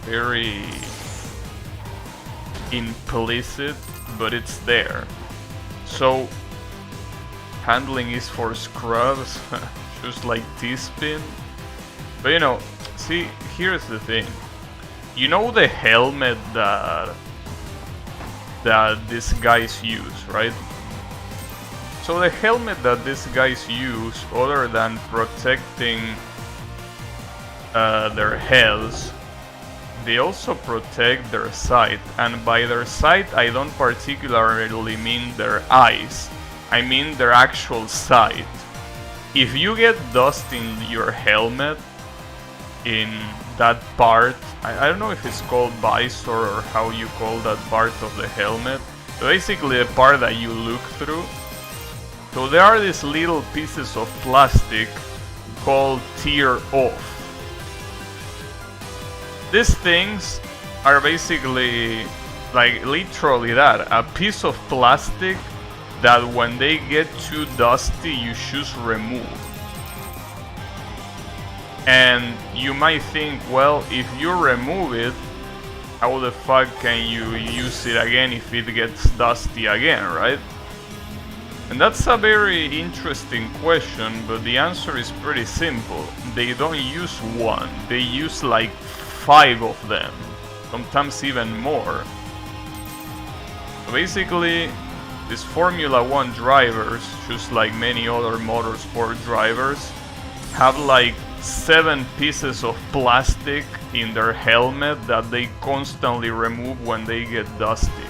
very implicit, but it's there. So handling is for scrubs, just like T-spin. But you know, see, here's the thing. You know the helmet that these guys use, right? So the helmet that these guys use, other than protecting their heads, they also protect their sight. And by their sight, I don't particularly mean their eyes. I mean their actual sight. If you get dust in your helmet, in that part, I don't know if it's called visor or how you call that part of the helmet, but basically the part that you look through. So there are these little pieces of plastic called tear off. These things are basically like literally that, a piece of plastic that when they get too dusty you should remove. And you might think, well, if you remove it, how the fuck can you use it again if it gets dusty again, right? And that's a very interesting question, but the answer is pretty simple. They don't use one, they use like 5 of them, sometimes even more. So basically, these Formula 1 drivers, just like many other motorsport drivers, have like 7 pieces of plastic in their helmet that they constantly remove when they get dusty.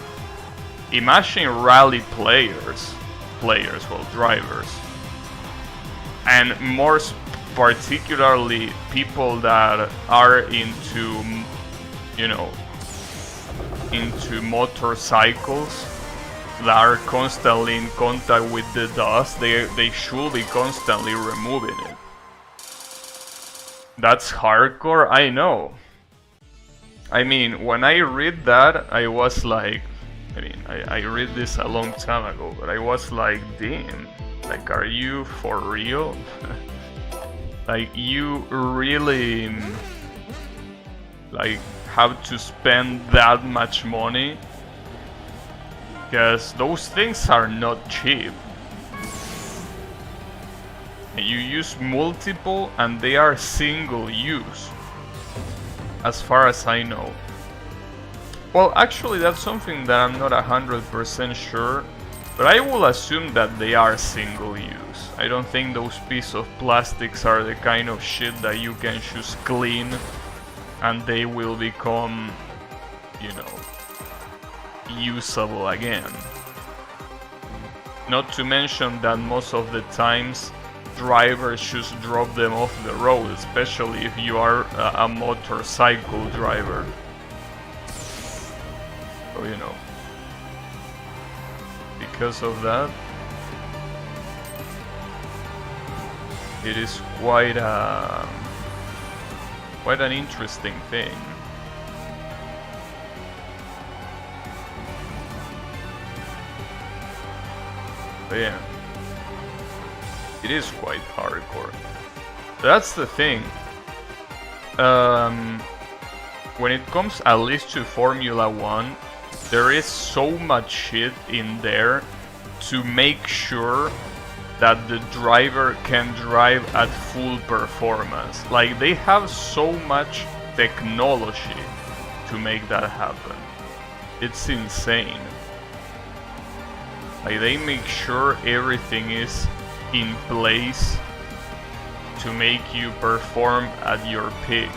Imagine rally players, well, drivers, and more particularly people that are into, you know, into motorcycles that are constantly in contact with the dust. They should be constantly removing it. That's hardcore, I know. I mean, when I read that, I was like, I read this a long time ago, but I was like, damn, like, are you for real? Like, you really, like, have to spend that much money? Because those things are not cheap. You use multiple and they are single use, as far as I know. Well, actually that's something that I'm not 100% sure, But I will assume that they are single use. I don't think those pieces of plastics are the kind of shit that you can just clean and they will become, you know, usable again. Not to mention that most of the times drivers just drop them off the road, especially if you are a motorcycle driver. So, you know, because of that, it is quite an interesting thing. But yeah, it is quite hardcore. That's the thing. When it comes at least to Formula 1, there is so much shit in there to make sure that the driver can drive at full performance. Like, they have so much technology to make that happen. It's insane. Like, they make sure everything is in place to make you perform at your peak.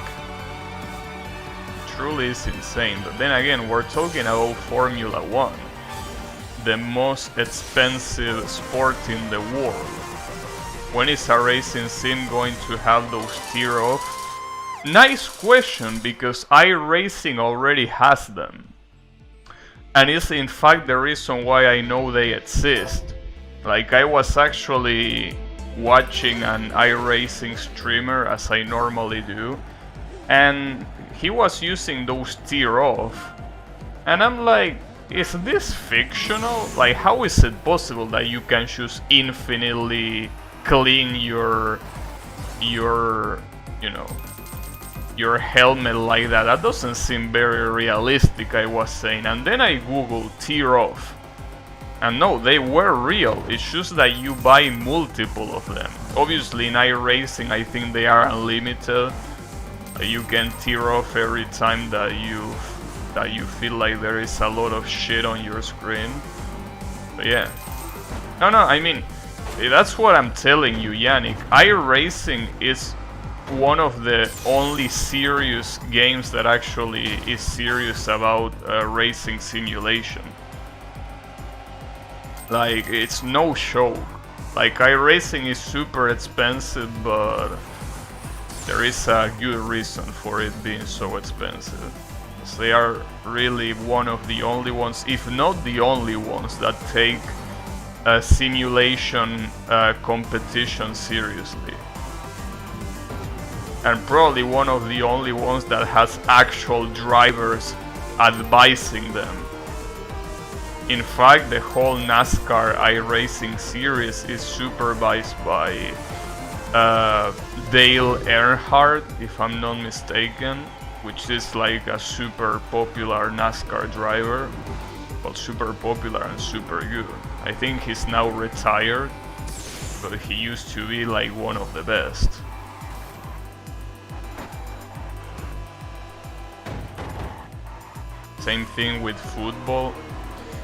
Truly is insane. But then again, we're talking about Formula 1, the most expensive sport in the world. When is a racing sim going to have those tear off? Nice question, because iRacing already has them. And it's in fact the reason why I know they exist. Like, I was actually watching an iRacing streamer, as I normally do, and he was using those tear off, and I'm like, is this fictional? Like, how is it possible that you can just infinitely clean your you know, your helmet like that? That doesn't seem very realistic, I was saying. And then I googled tear off, and no, they were real. It's just that you buy multiple of them. Obviously in iRacing I think they are unlimited. You can tear off every time that you feel like there is a lot of shit on your screen. But yeah. No, I mean, that's what I'm telling you, Yannick. iRacing is one of the only serious games that actually is serious about racing simulation. Like, it's no show. Like, iRacing is super expensive, but there is a good reason for it being so expensive. So they are really one of the only ones, if not the only ones, that take simulation competition seriously. And probably one of the only ones that has actual drivers advising them. In fact, the whole NASCAR iRacing series is supervised by Dale Earnhardt, if I'm not mistaken, which is like a super popular NASCAR driver. Well, super popular and super good. I think he's now retired, but he used to be like one of the best. Same thing with football.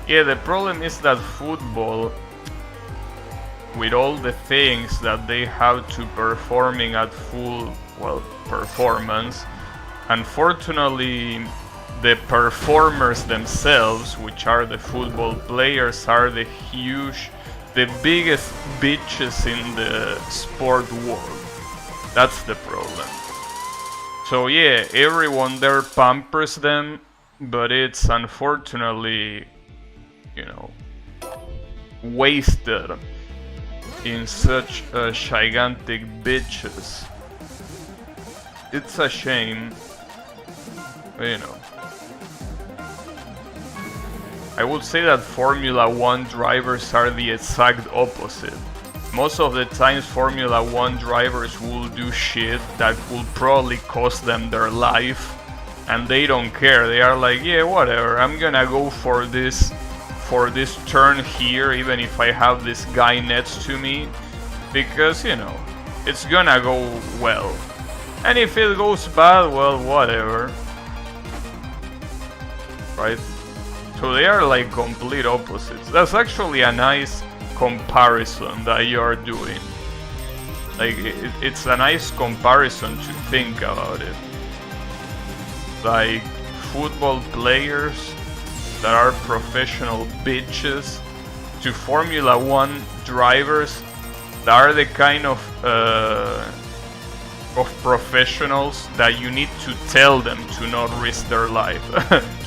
Yeah, the problem is that football, with all the things that they have to performing at full, well, performance, unfortunately the performers themselves, which are the football players, are the biggest bitches in the sport world. That's the problem. So yeah, everyone there pampers them, but it's unfortunately, you know, wasted in such gigantic bitches. It's a shame, but, you know, I would say that Formula 1 drivers are the exact opposite. Most of the times Formula 1 drivers will do shit that will probably cost them their life, and they don't care. They are like, yeah, whatever, I'm gonna go for this turn here, even if I have this guy next to me, because, you know, it's gonna go well. And if it goes bad, well, whatever. Right? So they are like complete opposites. That's actually a nice comparison that you are doing. Like, it's a nice comparison to think about it. Like, football players that are professional bitches to Formula 1 drivers that are the kind of professionals that you need to tell them to not risk their life,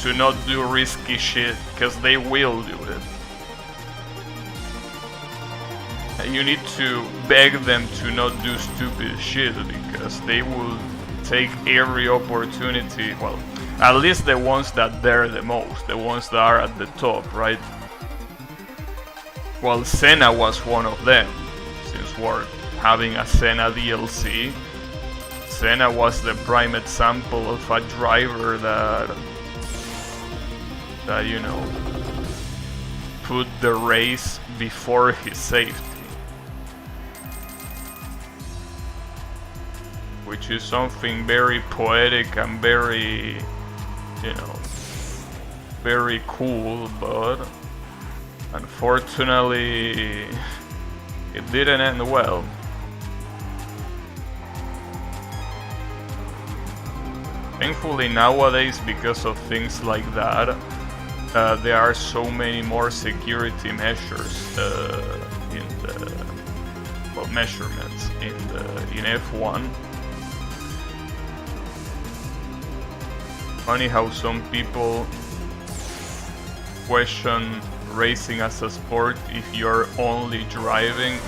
to not do risky shit, because they will do it. You need to beg them to not do stupid shit, because they will take every opportunity, well, at least the ones that dare the most, the ones that are at the top, right? Well, Senna was one of them, since we're having a Senna DLC. Senna was the prime example of a driver that you know, put the race before his safety. Which is something very poetic and very, you know, very cool, but unfortunately it didn't end well. Thankfully nowadays, because of things like that, there are so many more security measures in the, well, measurements in F1. Funny how some people question racing as a sport if you're only driving.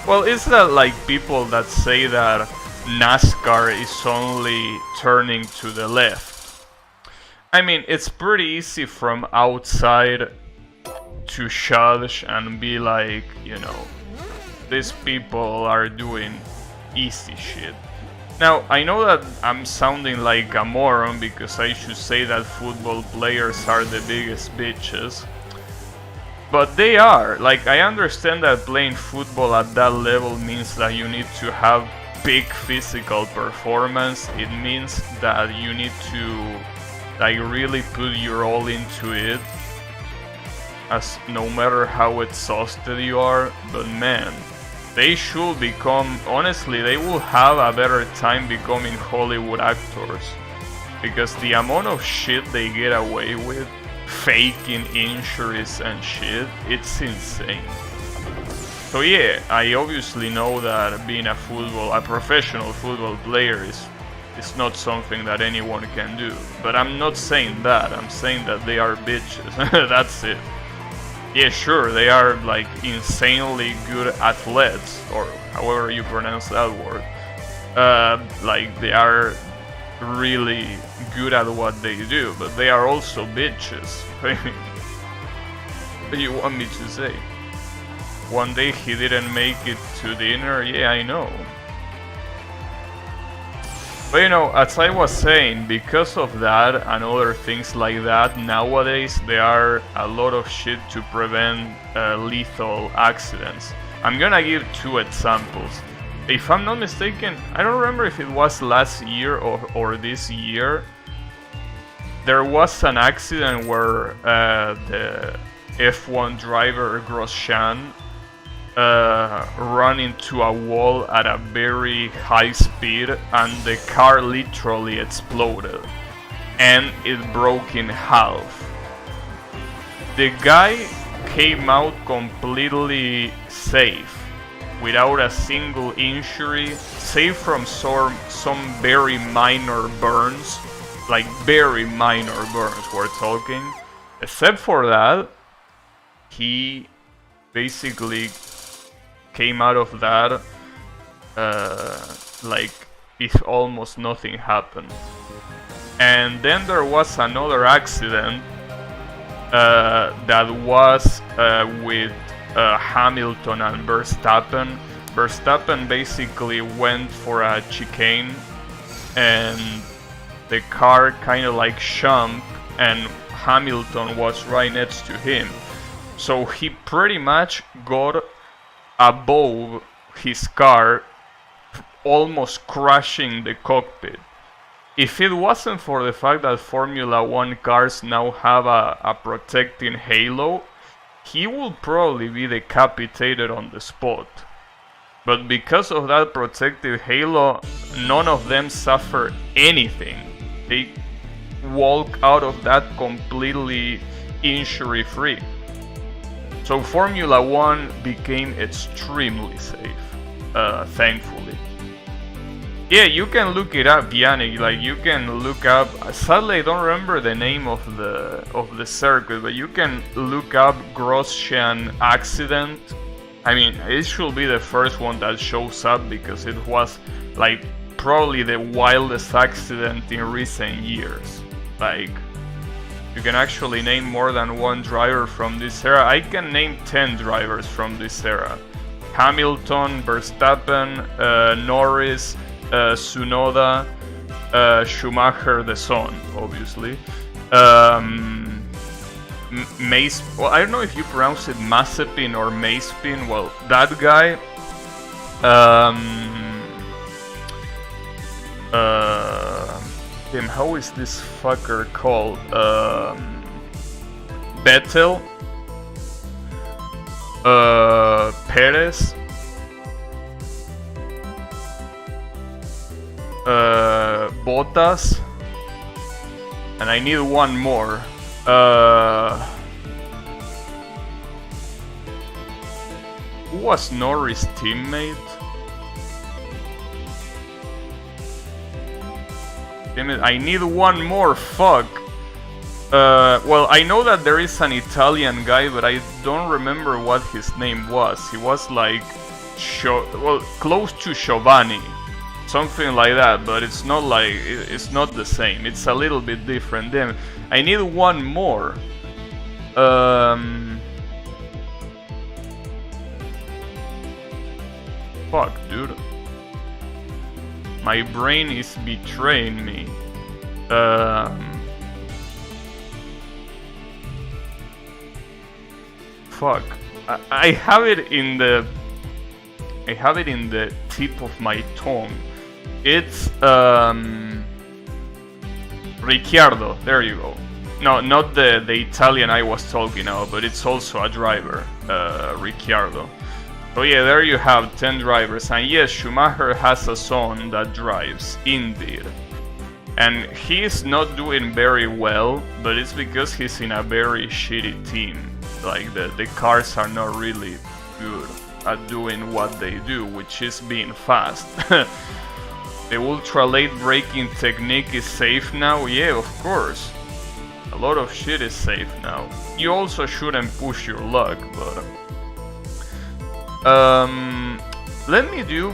Well, it's that like people that say that NASCAR is only turning to the left. I mean, it's pretty easy from outside to judge and be like, you know, these people are doing easy shit. Now, I know that I'm sounding like a moron because I should say that football players are the biggest bitches. But they are. Like, I understand that playing football at that level means that you need to have big physical performance. It means that you need to, like, really put your all into it, as no matter how exhausted you are. But man, they should become, honestly, they will have a better time becoming Hollywood actors, because the amount of shit they get away with, faking injuries and shit, it's insane. So yeah, I obviously know that being a professional football player is not something that anyone can do, but I'm not saying that, I'm saying that they are bitches. That's it. Yeah, sure, they are like insanely good athletes, or however you pronounce that word. Like, they are really good at what they do, but they are also bitches. What do you want me to say? One day he didn't make it to dinner, yeah, I know. But you know, as I was saying, because of that and other things like that, nowadays there are a lot of shit to prevent lethal accidents. I'm gonna give two examples. If I'm not mistaken, I don't remember if it was last year or this year, there was an accident where the F1 driver Grosjean run into a wall at a very high speed, and the car literally exploded and it broke in half. The guy came out completely safe, without a single injury, save from some very minor burns, like very minor burns we're talking. Except for that, he basically came out of that like if almost nothing happened. And then there was another accident that was with Hamilton and Verstappen. Verstappen basically went for a chicane and the car kind of like jumped, and Hamilton was right next to him. So he pretty much got above his car, almost crashing the cockpit. if it wasn't for the fact that Formula 1 cars now have a protecting halo, he will probably be decapitated on the spot. But because of that protective halo, none of them suffer anything. They walk out of that completely injury-free. So Formula 1 became extremely safe, thankfully. Yeah, you can look it up, Yannick. Like, you can look up. Sadly, I don't remember the name of the circuit, but you can look up Grosjean accident. I mean, it should be the first one that shows up because it was like probably the wildest accident in recent years. Like, you can actually name more than one driver from this era. I can name 10 drivers from this era: Hamilton, Verstappen, Norris, Tsunoda, Schumacher, the son, obviously. Well, I don't know if you pronounce it Mazepin or Mazepin. Well, that guy. Damn, how is this fucker called? Vettel. Perez. Bottas, and I need one more. Who was Norris' teammate? Damn it, I need one more, fuck. Well, I know that there is an Italian guy, but I don't remember what his name was. He was like, close to Giovanni. Something like that, but it's not like, it's not the same. It's a little bit different. Then I need one more. Fuck, dude. My brain is betraying me. Fuck. I have it in the tip of my tongue. It's Ricciardo. There you go. No, not the Italian I was talking about, but it's also a driver, Ricciardo. So yeah, there you have 10 drivers, and yes, Schumacher has a son that drives, indeed. And he's not doing very well, but it's because he's in a very shitty team. Like, the cars are not really good at doing what they do, which is being fast. The ultra late braking technique is safe now? Yeah, of course. A lot of shit is safe now. You also shouldn't push your luck, but...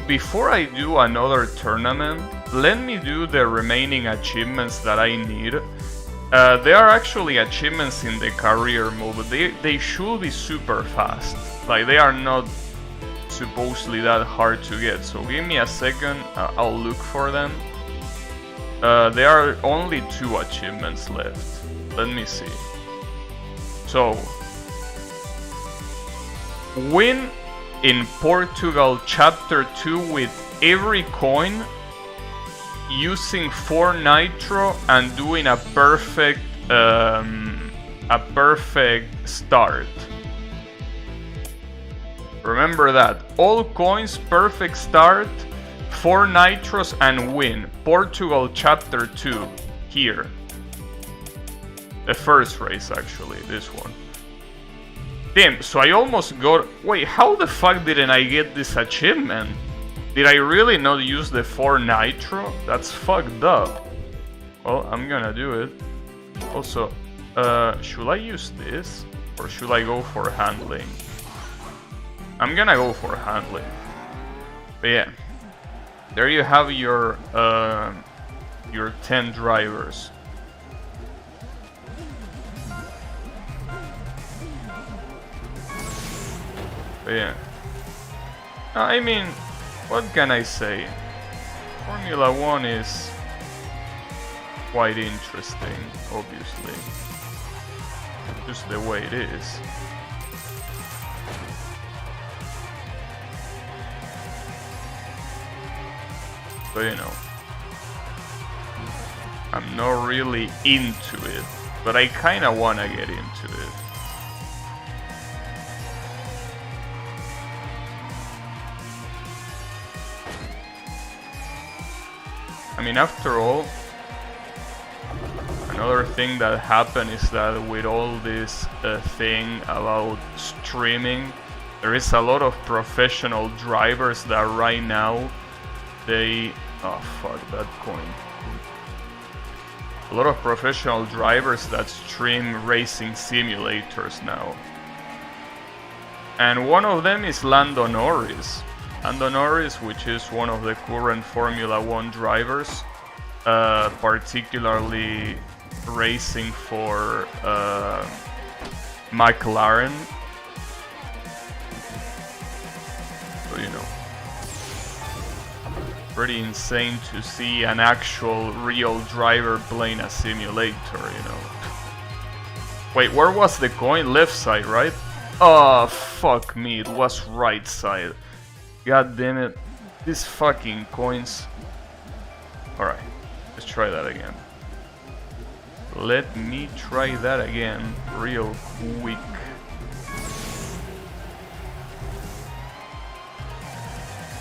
before I do another tournament, let me do the remaining achievements that I need. There are actually achievements in the career mode, but they should be super fast. Like, they are not supposedly that hard to get, so give me a second, I'll look for them. There are only 2 achievements left. Let me see. So, win in Portugal Chapter 2 with every coin, using 4 nitro and doing a perfect start. Remember that. All coins, perfect start, 4 nitros and win. Portugal Chapter 2. Here. The first race, actually, this one. Damn, so I almost got... Wait, how the fuck didn't I get this achievement? Did I really not use the 4 nitro? That's fucked up. Well, I'm gonna do it. Also, should I use this? Or should I go for handling? I'm gonna go for handling. But yeah. There you have your 10 drivers. But yeah. I mean, what can I say? Formula 1 is quite interesting, obviously. Just the way it is. But you know. I'm not really into it, but I kinda wanna get into it. I mean, after all, another thing that happened is that with all this thing about streaming, there is a lot of professional drivers that right now, oh fuck, that coin. A lot of professional drivers that stream racing simulators now. And one of them is Lando Norris. Lando Norris, which is one of the current Formula 1 drivers, particularly racing for McLaren. So, you know, pretty insane to see an actual real driver playing a simulator, you know. Wait, where was the coin? Left side, right? Oh, fuck me, it was right side. God damn it. These fucking coins. Alright, let's try that again. Let me try that again real quick.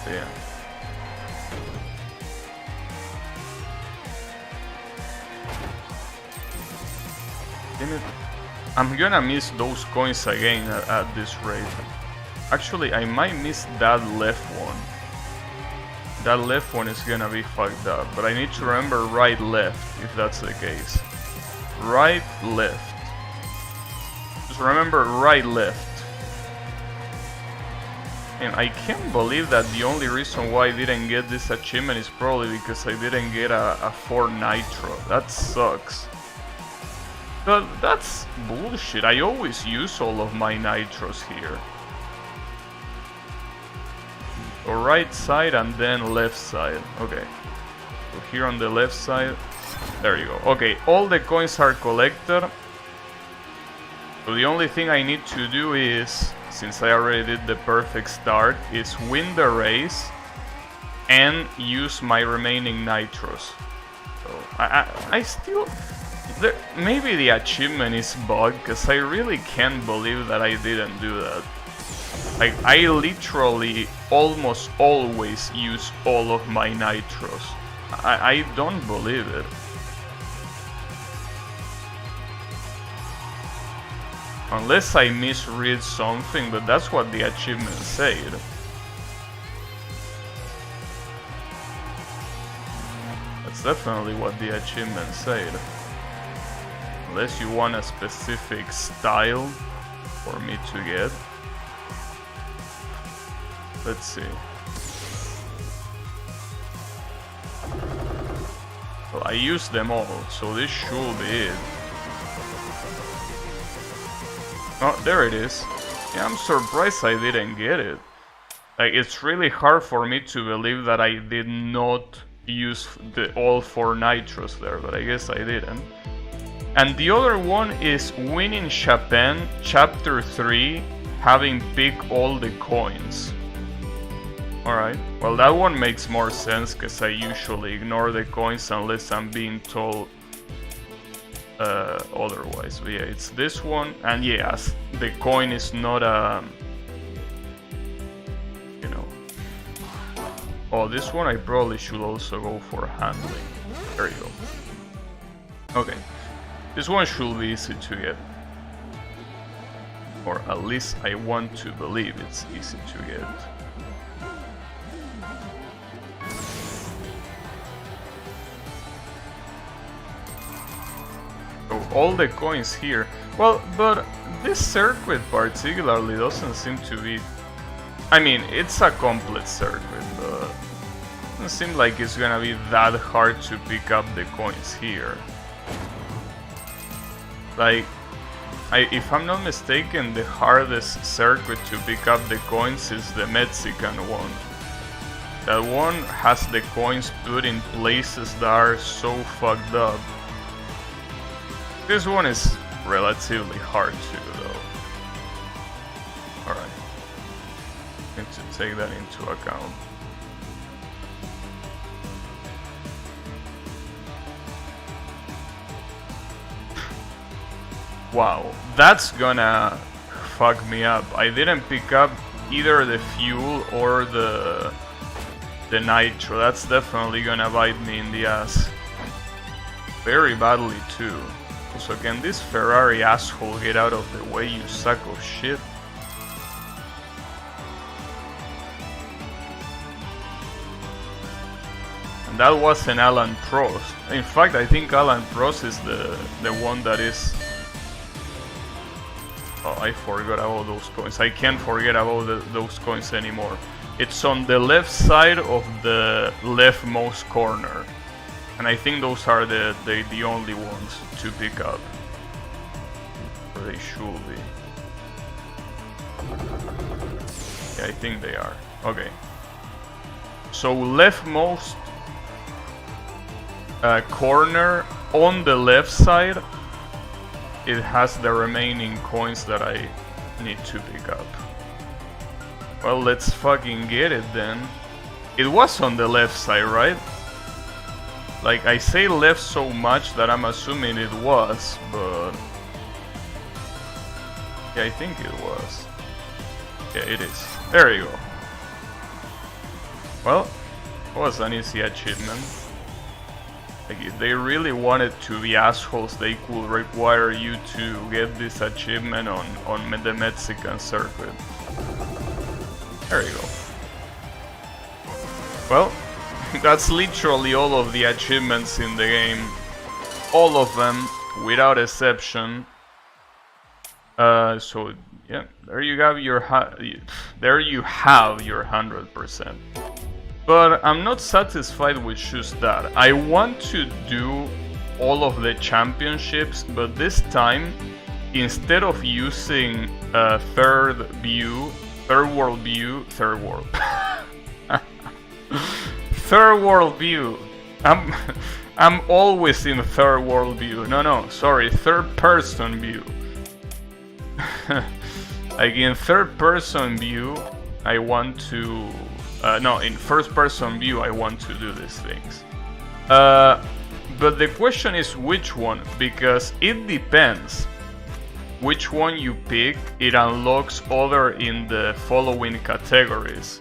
Yeah. Damn it. I'm gonna miss those coins again at this rate. Actually, I might miss that left one. That left one is gonna be fucked up, but I need to remember right left if that's the case. Right left. Just remember right left. And I can't believe that the only reason why I didn't get this achievement is probably because I didn't get a 4 nitro. That sucks. But that's bullshit. I always use all of my nitros here. So right side and then left side. Okay. So here on the left side. There you go. Okay, all the coins are collected. So the only thing I need to do is, since I already did the perfect start, is win the race and use my remaining nitros. So I still... maybe the achievement is bugged, because I really can't believe that I didn't do that. Like, I literally almost always use all of my nitros. I don't believe it. Unless I misread something, but that's what the achievement said. That's definitely what the achievement said. Unless you want a specific style for me to get. Let's see. Well, I used them all, so this should be it. Oh, there it is. Yeah, I'm surprised I didn't get it. Like, it's really hard for me to believe that I did not use all 4 nitros there, but I guess I didn't. And the other one is winning Japan, Chapter 3, having picked all the coins. Alright, well that one makes more sense, because I usually ignore the coins unless I'm being told otherwise. But yeah, it's this one, and yes, the coin is not a... you know... Oh, this one I probably should also go for handling. There you go. Okay. This one should be easy to get. Or at least I want to believe it's easy to get. So all the coins here. Well, but this circuit particularly doesn't seem to be... I mean, it's a complete circuit, but it doesn't seem like it's gonna be that hard to pick up the coins here. Like, if I'm not mistaken, the hardest circuit to pick up the coins is the Mexican one. That one has the coins put in places that are so fucked up. This one is relatively hard too, though. Alright. Need to take that into account. Wow, that's gonna fuck me up. I didn't pick up either the fuel or the nitro. That's definitely gonna bite me in the ass. Very badly too. So can this Ferrari asshole get out of the way, you sack of shit? And that wasn't Alan Prost. In fact, I think Alan Prost is the one that is... Oh, I forgot about those coins. I can't forget about those coins anymore. It's on the left side of the leftmost corner. And I think those are the only ones to pick up. Or they should be. Yeah, I think they are. Okay. So leftmost corner on the left side, it has the remaining coins that I need to pick up. Well, let's fucking get it then. It was on the left side, right? Like, I say left so much that I'm assuming it was, but... Yeah, I think it was. Yeah, it is. There you go. Well, it was an easy achievement. Like, if they really wanted to be assholes, they could require you to get this achievement on the Mexican circuit. There you go. Well, that's literally all of the achievements in the game. All of them, without exception. So yeah, there you have your 100%. But I'm not satisfied with just that. I want to do all of the championships, but this time, instead of using third world view, I'm always in third world view. No, sorry, third person view. Like in third person view, I want to... no, in first person view, I want to do these things. But the question is which one, because it depends. Which one you pick, it unlocks other in the following categories.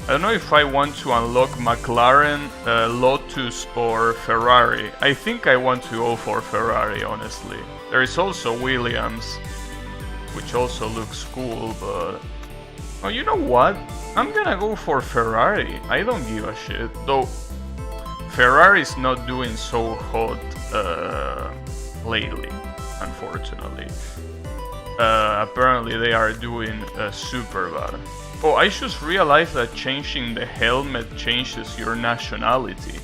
I don't know if I want to unlock McLaren, Lotus or Ferrari. I think I want to go for Ferrari, honestly. There is also Williams, which also looks cool, but... Oh, you know what? I'm gonna go for Ferrari. I don't give a shit. Though, Ferrari's not doing so hot lately, unfortunately. Apparently they are doing super bad. Oh, I just realized that changing the helmet changes your nationality.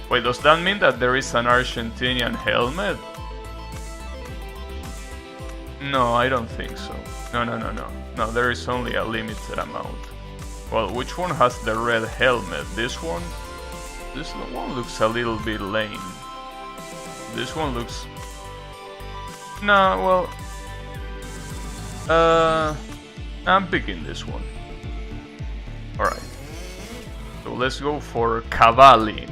Wait, does that mean that there is an Argentinian helmet? No, I don't think so. No. No, there is only a limited amount. Well, which one has the red helmet? This one? This one looks a little bit lame. This one looks... No, well... I'm picking this one. Alright. So let's go for Cavalli.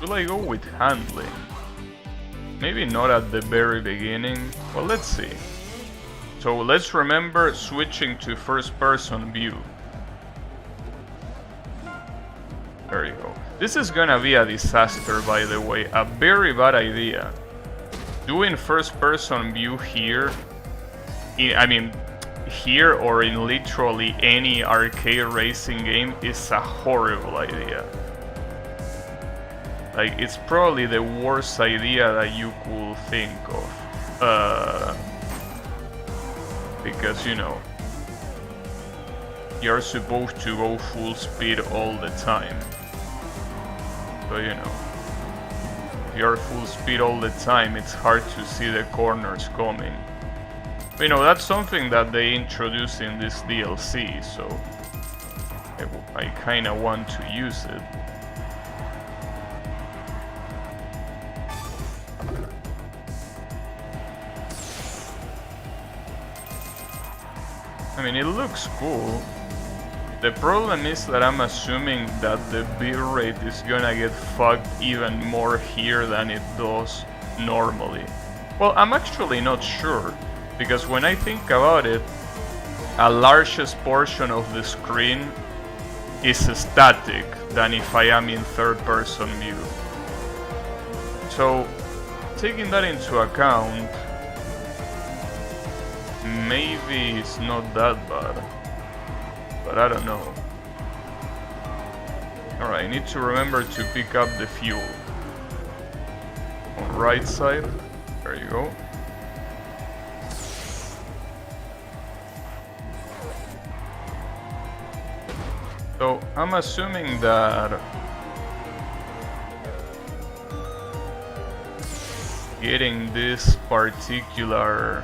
Will I go with handling? Maybe not at the very beginning. Well, let's see. So let's remember switching to first person view. There you go. This is gonna be a disaster, by the way. A very bad idea. Doing first person view here, I mean, here or in literally any arcade racing game is a horrible idea. Like, it's probably the worst idea that you could think of. Because, you know, you're supposed to go full speed all the time. So, you know, if you're full speed all the time, it's hard to see the corners coming. But, you know, that's something that they introduced in this DLC, so I kinda want to use it. I mean, it looks cool. The problem is that I'm assuming that the bitrate is gonna get fucked even more here than it does normally. Well, I'm actually not sure, because when I think about it, a largest portion of the screen is static than if I am in third-person view. So, taking that into account, maybe it's not that bad, but I don't know. Alright, I need to remember to pick up the fuel. On right side, there you go. So, I'm assuming that getting this particular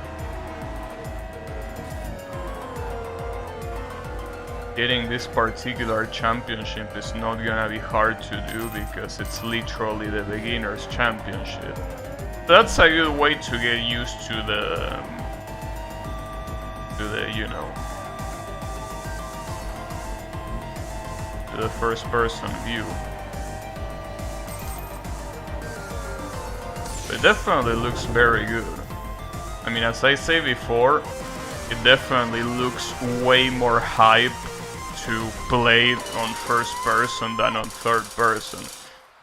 championship is not gonna be hard to do because it's literally the beginner's championship. That's a good way to get used to the you know, to the first person view. It definitely looks very good. I mean, as I say before, it definitely looks way more hype to play it on first person than on third person.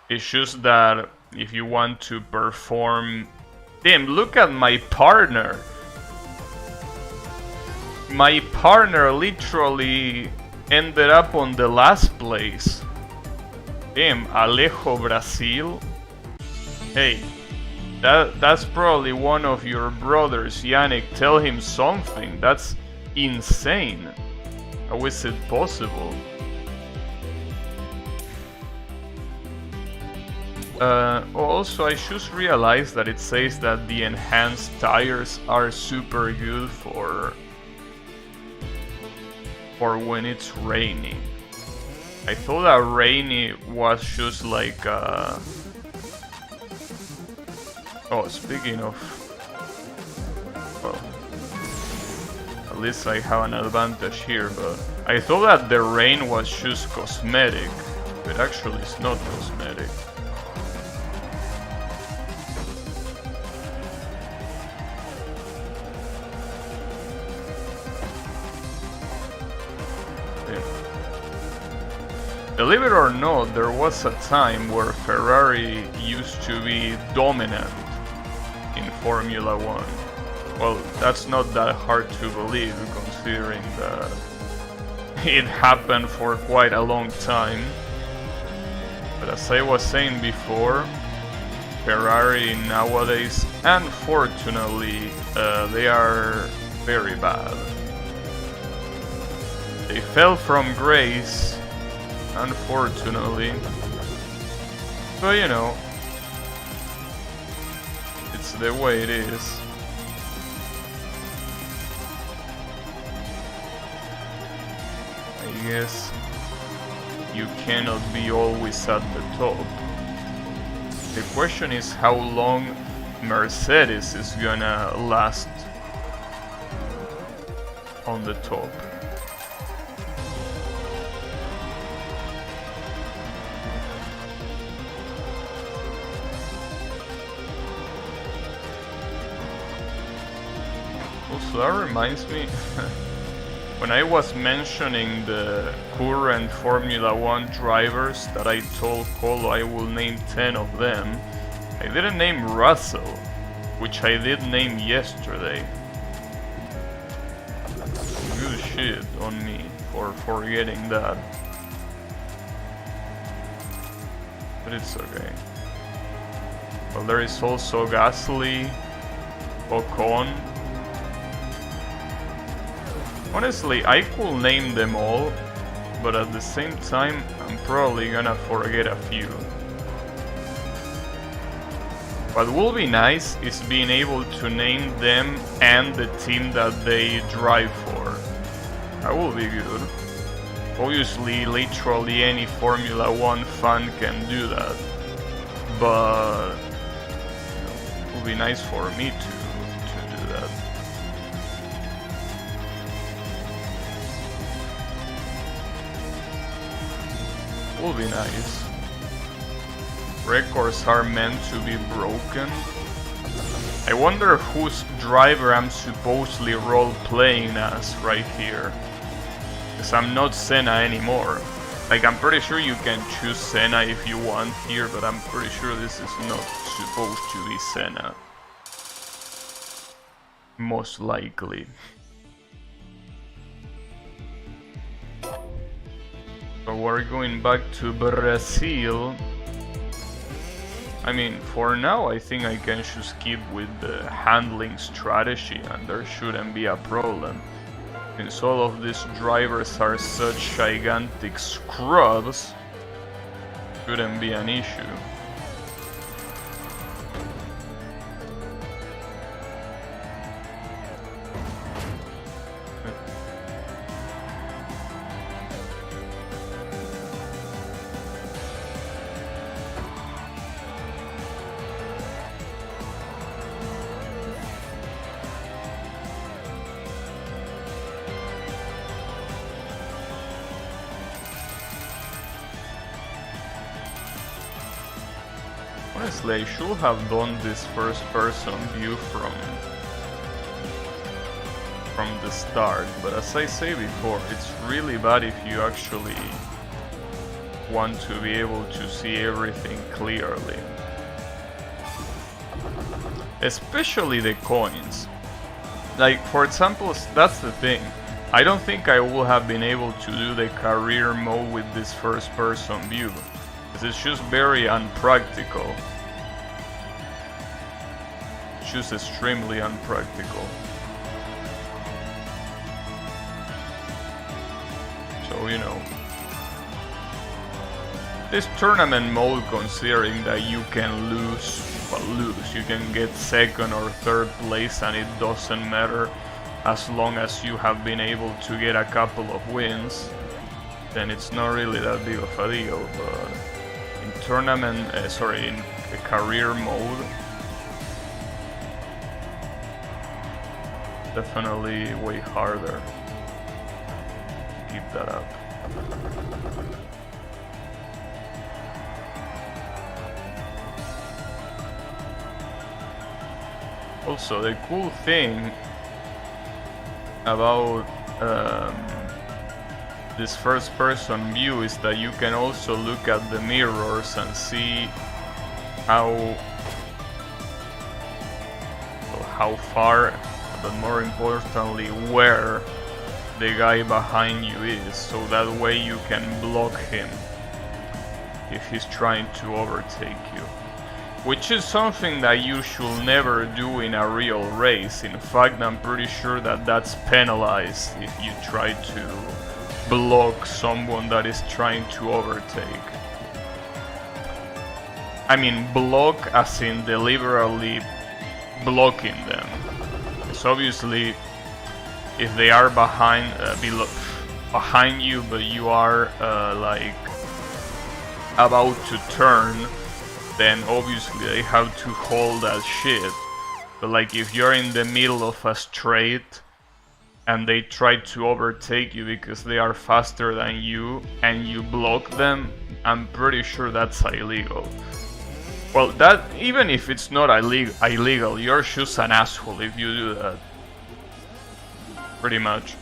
It's just that if you want to perform... Damn, look at my partner! My partner literally ended up on the last place. Damn, Alejo Brasil? Hey, that's probably one of your brothers, Yannick. Tell him something. That's insane. How is it possible? Also, I just realized that it says that the enhanced tires are super good for when it's raining. I thought that rainy was just like Oh, speaking of... Well, at least I have an advantage here, but I thought that the rain was just cosmetic, but actually it's not cosmetic. Believe it or not, there was a time where Ferrari used to be dominant in Formula 1. Well, that's not that hard to believe, considering that it happened for quite a long time. But as I was saying before, Ferrari nowadays, unfortunately, they are very bad. They fell from grace, unfortunately. So, you know, it's the way it is. I guess you cannot be always at the top. The question is how long Mercedes is gonna last on the top. Also, that reminds me, when I was mentioning the current Formula 1 drivers that I told Colo I will name 10 of them, I didn't name Russell, which I did name yesterday. Good shit on me for forgetting that. But it's okay. Well, there is also Gasly, Ocon. Honestly, I could name them all, but at the same time, I'm probably gonna forget a few. What will be nice is being able to name them and the team that they drive for. That will be good. Obviously, literally any Formula 1 fan can do that, but it will be nice for me to do that. Will be nice. Records are meant to be broken. I wonder whose driver I'm supposedly role-playing as right here. Because I'm not Senna anymore. Like, I'm pretty sure you can choose Senna if you want here, but I'm pretty sure this is not supposed to be Senna. Most likely. So we're going back to Brazil. I mean, for now I think I can just keep with the handling strategy and there shouldn't be a problem. Since all of these drivers are such gigantic scrubs, shouldn't be an issue. Honestly, I should have done this first person view from the start, but as I say before, it's really bad if you actually want to be able to see everything clearly. Especially the coins. Like, for example, that's the thing. I don't think I would have been able to do the career mode with this first person view. It's just very unpractical. It's just extremely unpractical. So, you know. This tournament mode, considering that you can you can get second or third place and it doesn't matter as long as you have been able to get a couple of wins, then it's not really that big of a deal, but in tournament, in the career mode, definitely way harder to keep that up. Also, the cool thing about this first person view is that you can also look at the mirrors and see how far, but more importantly where the guy behind you is, so that way you can block him if he's trying to overtake you. Which is something that you should never do in a real race. In fact, I'm pretty sure that that's penalized if you try to block someone that is trying to overtake. I mean, block as in deliberately blocking them. So obviously, if they are behind you, but you are like about to turn, then obviously they have to hold that shit. But like if you're in the middle of a straight and they try to overtake you because they are faster than you and you block them, I'm pretty sure that's illegal. Well, that, even if it's not illegal, you're just an asshole if you do that. Pretty much.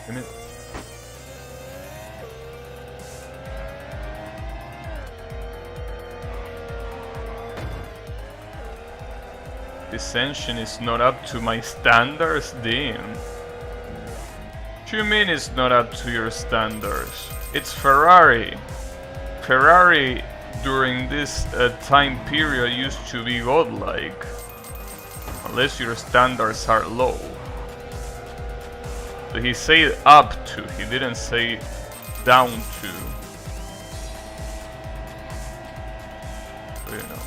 Give me. This engine is not up to my standards, damn. What do you mean it's not up to your standards? It's Ferrari. Ferrari during this time period used to be godlike. Unless your standards are low. So he said up to, he didn't say down to. So, you know.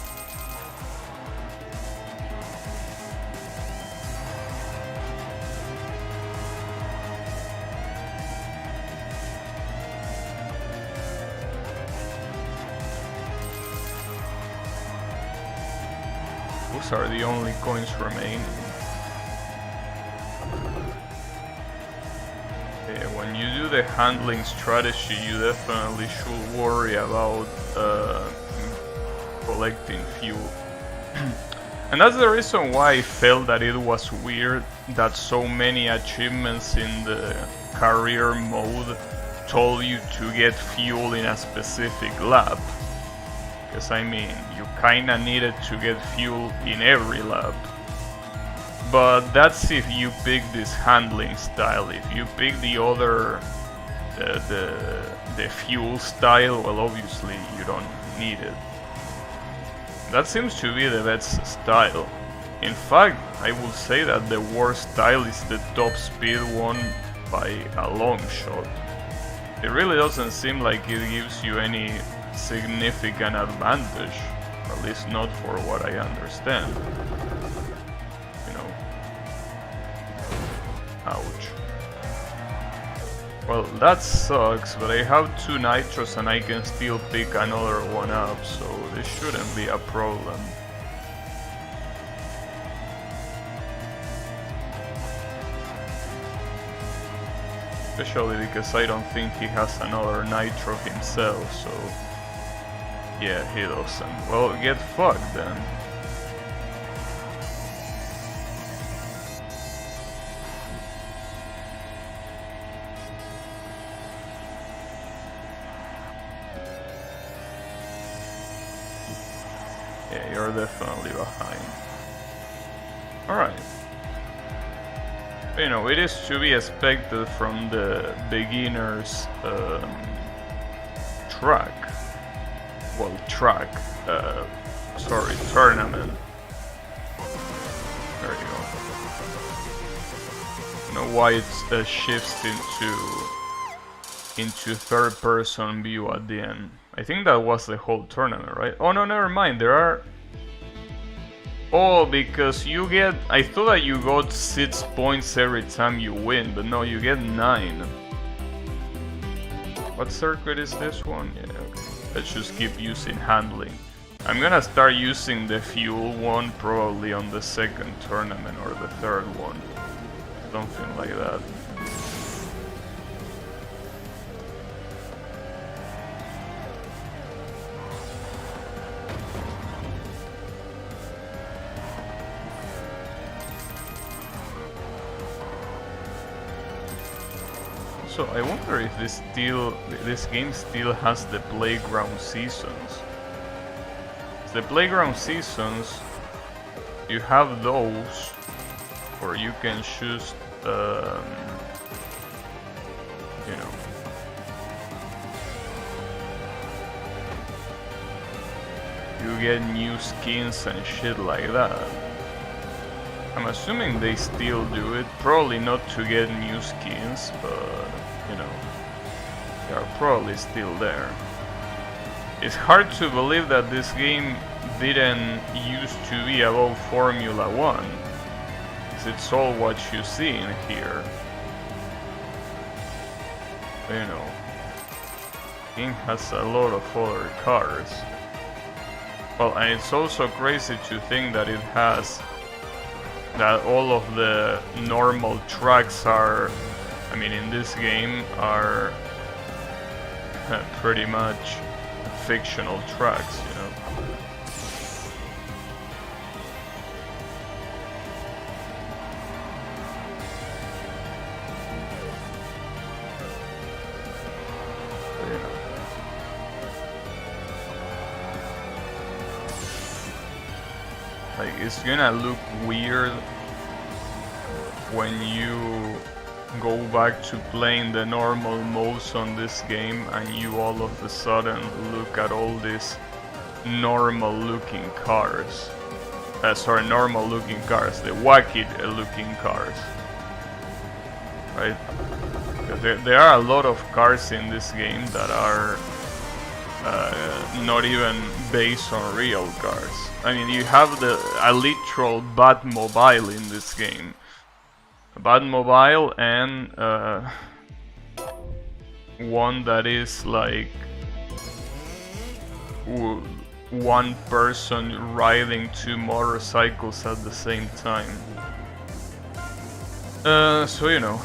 Those are the only coins remaining. When you do the handling strategy, you definitely should worry about collecting fuel. And that's the reason why I felt that it was weird that so many achievements in the career mode told you to get fuel in a specific lab. Because I mean, you kinda needed to get fuel in every lab. But that's if you pick this handling style. If you pick the other, the fuel style, well, obviously you don't need it. That seems to be the best style. In fact, I would say that the worst style is the top speed one by a long shot. It really doesn't seem like it gives you any significant advantage, or at least not for what I understand. You know. Ouch. Well, that sucks, but I have 2 nitros and I can still pick another one up, so this shouldn't be a problem. Especially because I don't think he has another nitro himself, so... yeah, he doesn't. Well, get fucked then. Yeah, you're definitely behind. Alright. You know, it is to be expected from the beginner's tournament. There you go. You know why it shifts into third-person view at the end. I think that was the whole tournament, right? Oh no, never mind. There are. Oh, because you get. I thought that you got 6 points every time you win, but no, you get 9. What circuit is this one? Yeah, okay. Let's just keep using handling. I'm gonna start using the fuel one probably on the second tournament or the third one. Something like that. So I wonder if this game still has the playground seasons. The playground seasons, you have those, or you can choose, you know, you get new skins and shit like that. I'm assuming they still do it, probably not to get new skins, but, you know, they are probably still there. It's hard to believe that this game didn't used to be about Formula 1, because it's all what you see in here. You know, the game has a lot of other cars. Well, and it's also crazy to think that it has that all of the normal tracks are, I mean, in this game are pretty much fictional tracks, you know. But, you know. Like, it's gonna look weird when you go back to playing the normal modes on this game and you all of a sudden look at all these normal looking cars. Sorry, normal looking cars, the wacky looking cars. Right? There are a lot of cars in this game that are not even based on real cars. I mean, you have a literal Batmobile in this game. A Batmobile and one that is like one person riding 2 motorcycles at the same time. So you know,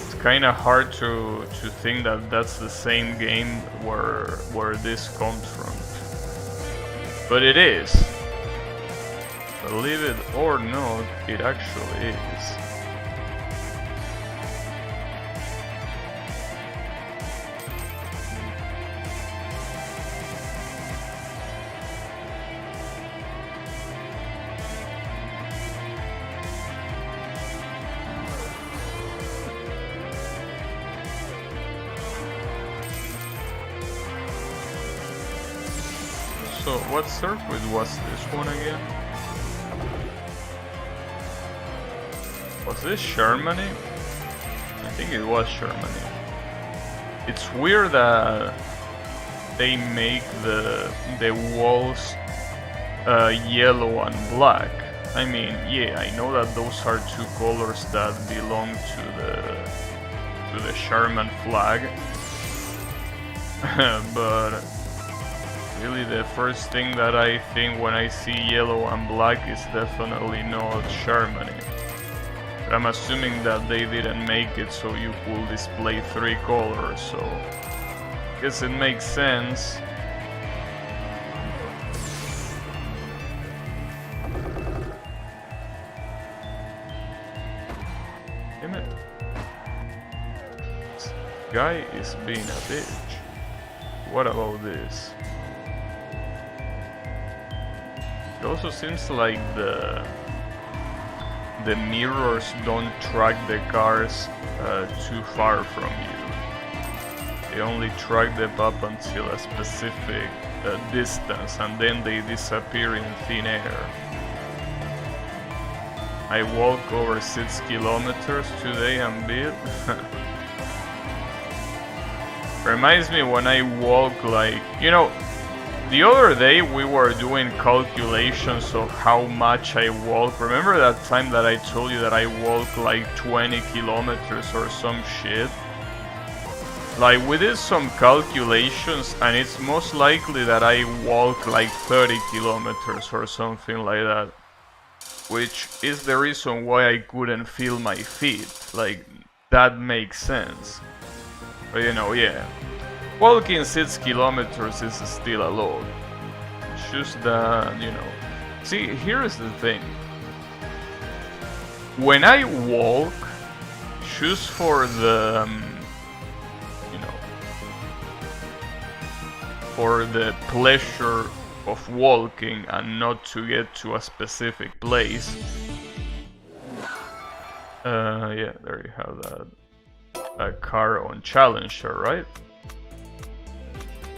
it's kind of hard to think that that's the same game where this comes from. But it is. Believe it or not, it actually is. So, what circuit was this one again? Was this Germany? I think it was Germany. It's weird that they make the walls yellow and black. I mean, yeah, I know that those are two colors that belong to the German flag, but really the first thing that I think when I see yellow and black is definitely not Germany. But I'm assuming that they didn't make it so you could display three colors, so I guess it makes sense. Damn it. This guy is being a bitch. What about this? It also seems like the mirrors don't track the cars too far from you. They only track them up until a specific distance, and then they disappear in thin air. I walk over 6 kilometers today and beat. Reminds me when I walk, like, you know, the other day we were doing calculations of how much I walk. Remember that time that I told you that I walk like 20 kilometers or some shit? Like, we did some calculations and it's most likely that I walk like 30 kilometers or something like that. Which is the reason why I couldn't feel my feet. Like, that makes sense. But you know, yeah. Walking 6 kilometers is still a lot. It's just that, you know. See, here's the thing. When I walk, just for the, you know, for the pleasure of walking and not to get to a specific place. Yeah, there you have that. A car on Challenger, right?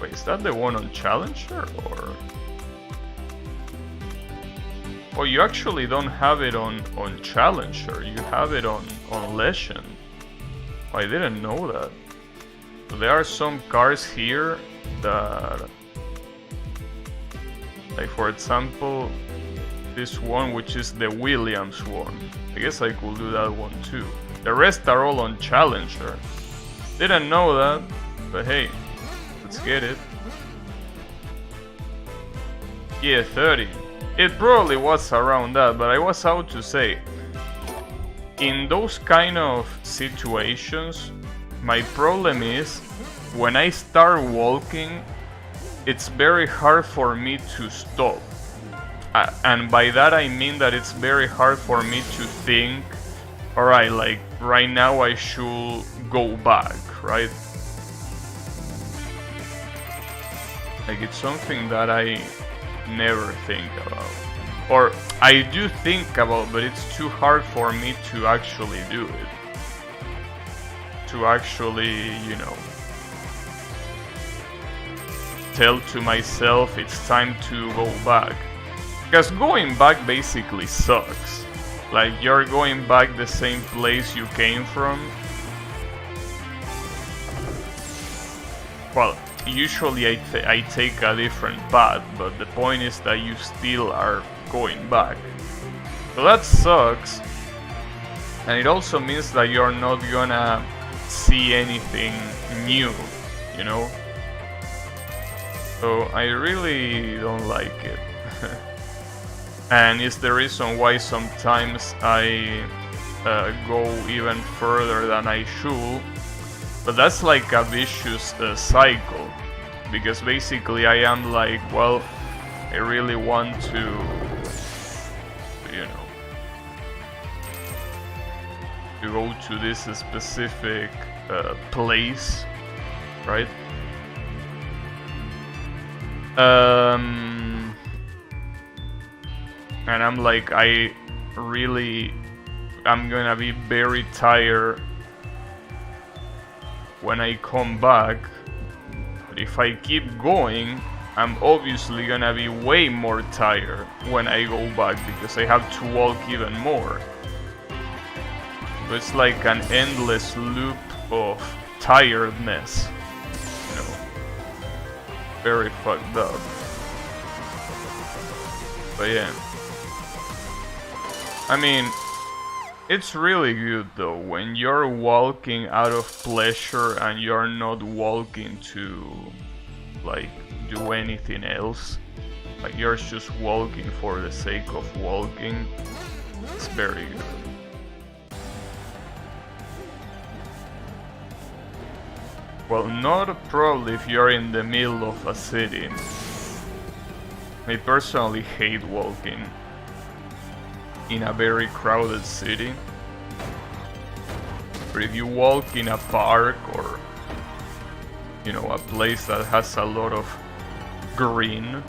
Wait, is that the one on Challenger, or? Oh, you actually don't have it on Challenger, you have it on Legend. I didn't know that. So there are some cars here that, like for example, this one, which is the Williams one. I guess I could do that one too. The rest are all on Challenger. Didn't know that, but hey. Let's get it. Yeah, 30. It probably was around that, but I was out to say, in those kind of situations, my problem is, when I start walking, it's very hard for me to stop. And by that I mean that it's very hard for me to think, alright, like, right now I should go back, right? Like, it's something that I never think about. Or I do think about, but it's too hard for me to actually do it. To actually, you know, tell to myself it's time to go back. Because going back basically sucks. Like, you're going back the same place you came from. Well, usually I take a different path, but the point is that you still are going back. So that sucks. And it also means that you're not gonna see anything new, you know? So I really don't like it. And it's the reason why sometimes I go even further than I should. But that's like a vicious cycle, because basically I am like, well, I really want to, you know, to go to this specific place, right? And I'm like, I'm gonna be very tired when I come back. But if I keep going, I'm obviously gonna be way more tired when I go back, because I have to walk even more. So it's like an endless loop of tiredness, you know. Very fucked up. But yeah, I mean, it's really good though when you're walking out of pleasure and you're not walking to like do anything else. Like you're just walking for the sake of walking. It's very good. Well, not probably if you're in the middle of a city. I personally hate walking in a very crowded city. But if you walk in a park or, you know, a place that has a lot of green,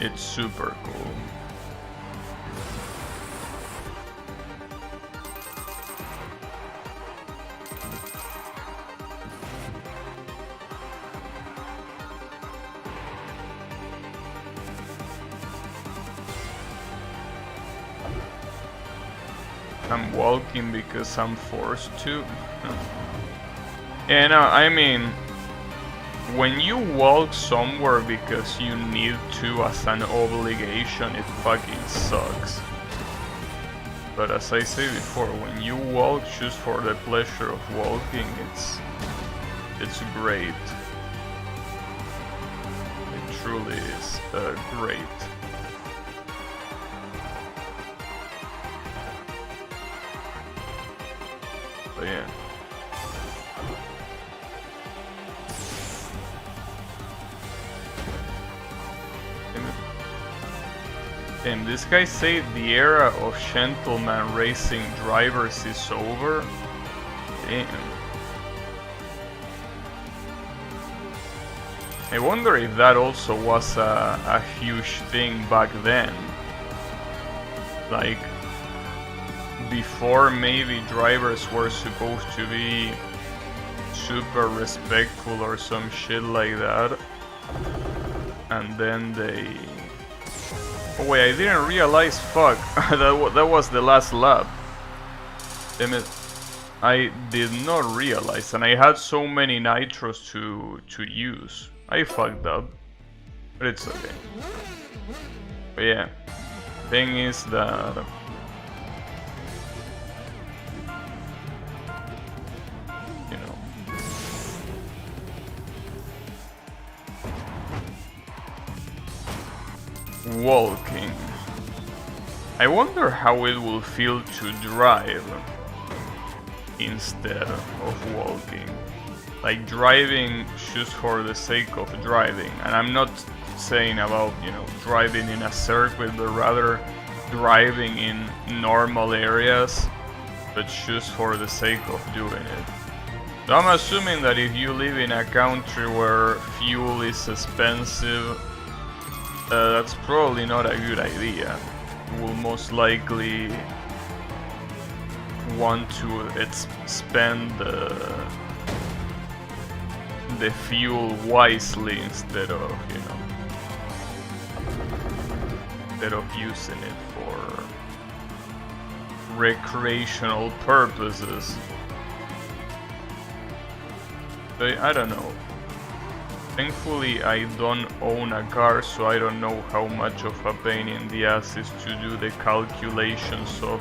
it's super cool. I'm walking because I'm forced to. And I mean, when you walk somewhere because you need to as an obligation, it fucking sucks. But as I say before, when you walk just for the pleasure of walking, it's great. It truly is great. But yeah. Damn, this guy said the era of gentleman racing drivers is over. Damn. I wonder if that also was a huge thing back then. Like, before maybe drivers were supposed to be super respectful or some shit like that. And then they... Oh wait, I didn't realize, fuck, that was the last lap. Damn it. I did not realize, and I had so many nitros to use. I fucked up, but it's okay. But yeah, thing is that you know, walking. I wonder how it will feel to drive instead of walking. Like driving just for the sake of driving. And I'm not saying about, you know, driving in a circuit, but rather driving in normal areas, but just for the sake of doing it. So I'm assuming that if you live in a country where fuel is expensive, that's probably not a good idea. You will most likely want to spend the fuel wisely instead of, you know, instead of using it for recreational purposes. But I don't know. Thankfully I don't own a car, so I don't know how much of a pain in the ass is to do the calculations of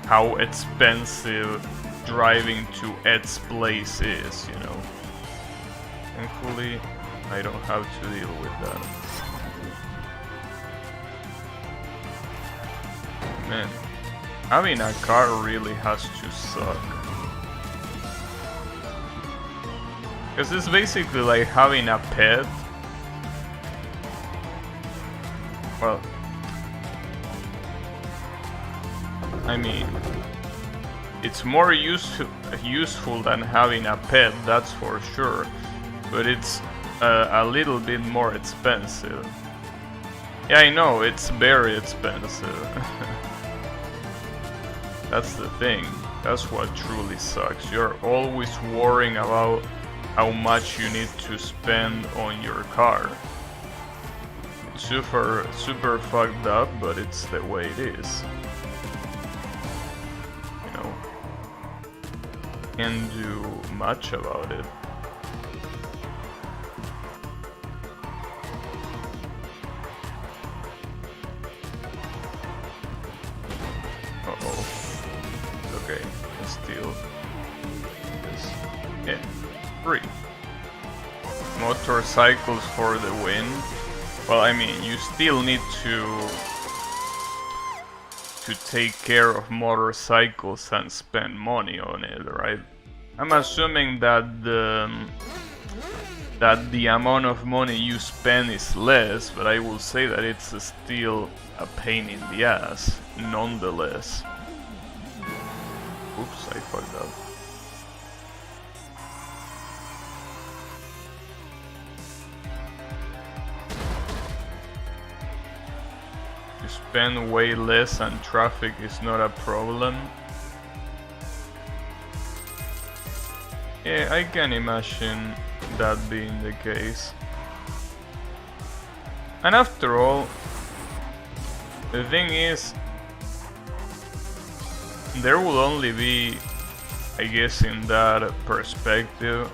how expensive driving to Ed's place is, you know. Thankfully, I don't have to deal with that. Man, Having a car really has to suck. Because it's basically like having a pet. Well, I mean, it's more useful than having a pet, that's for sure. But it's a little bit more expensive. Yeah, I know, it's very expensive. That's the thing. That's what truly sucks. You're always worrying about how much you need to spend on your car. It's super fucked up, but it's the way it is. You know, can't do much about it. Okay, still yes. Yeah, 3 motorcycles for the win. Well, I mean, you still need to take care of motorcycles and spend money on it, right? I'm assuming that the amount of money you spend is less, but I will say that it's still a pain in the ass, nonetheless. Oops, I fucked up. You spend way less and traffic is not a problem. Yeah, I can imagine that being the case. And after all, the thing is, there will only be, I guess in that perspective,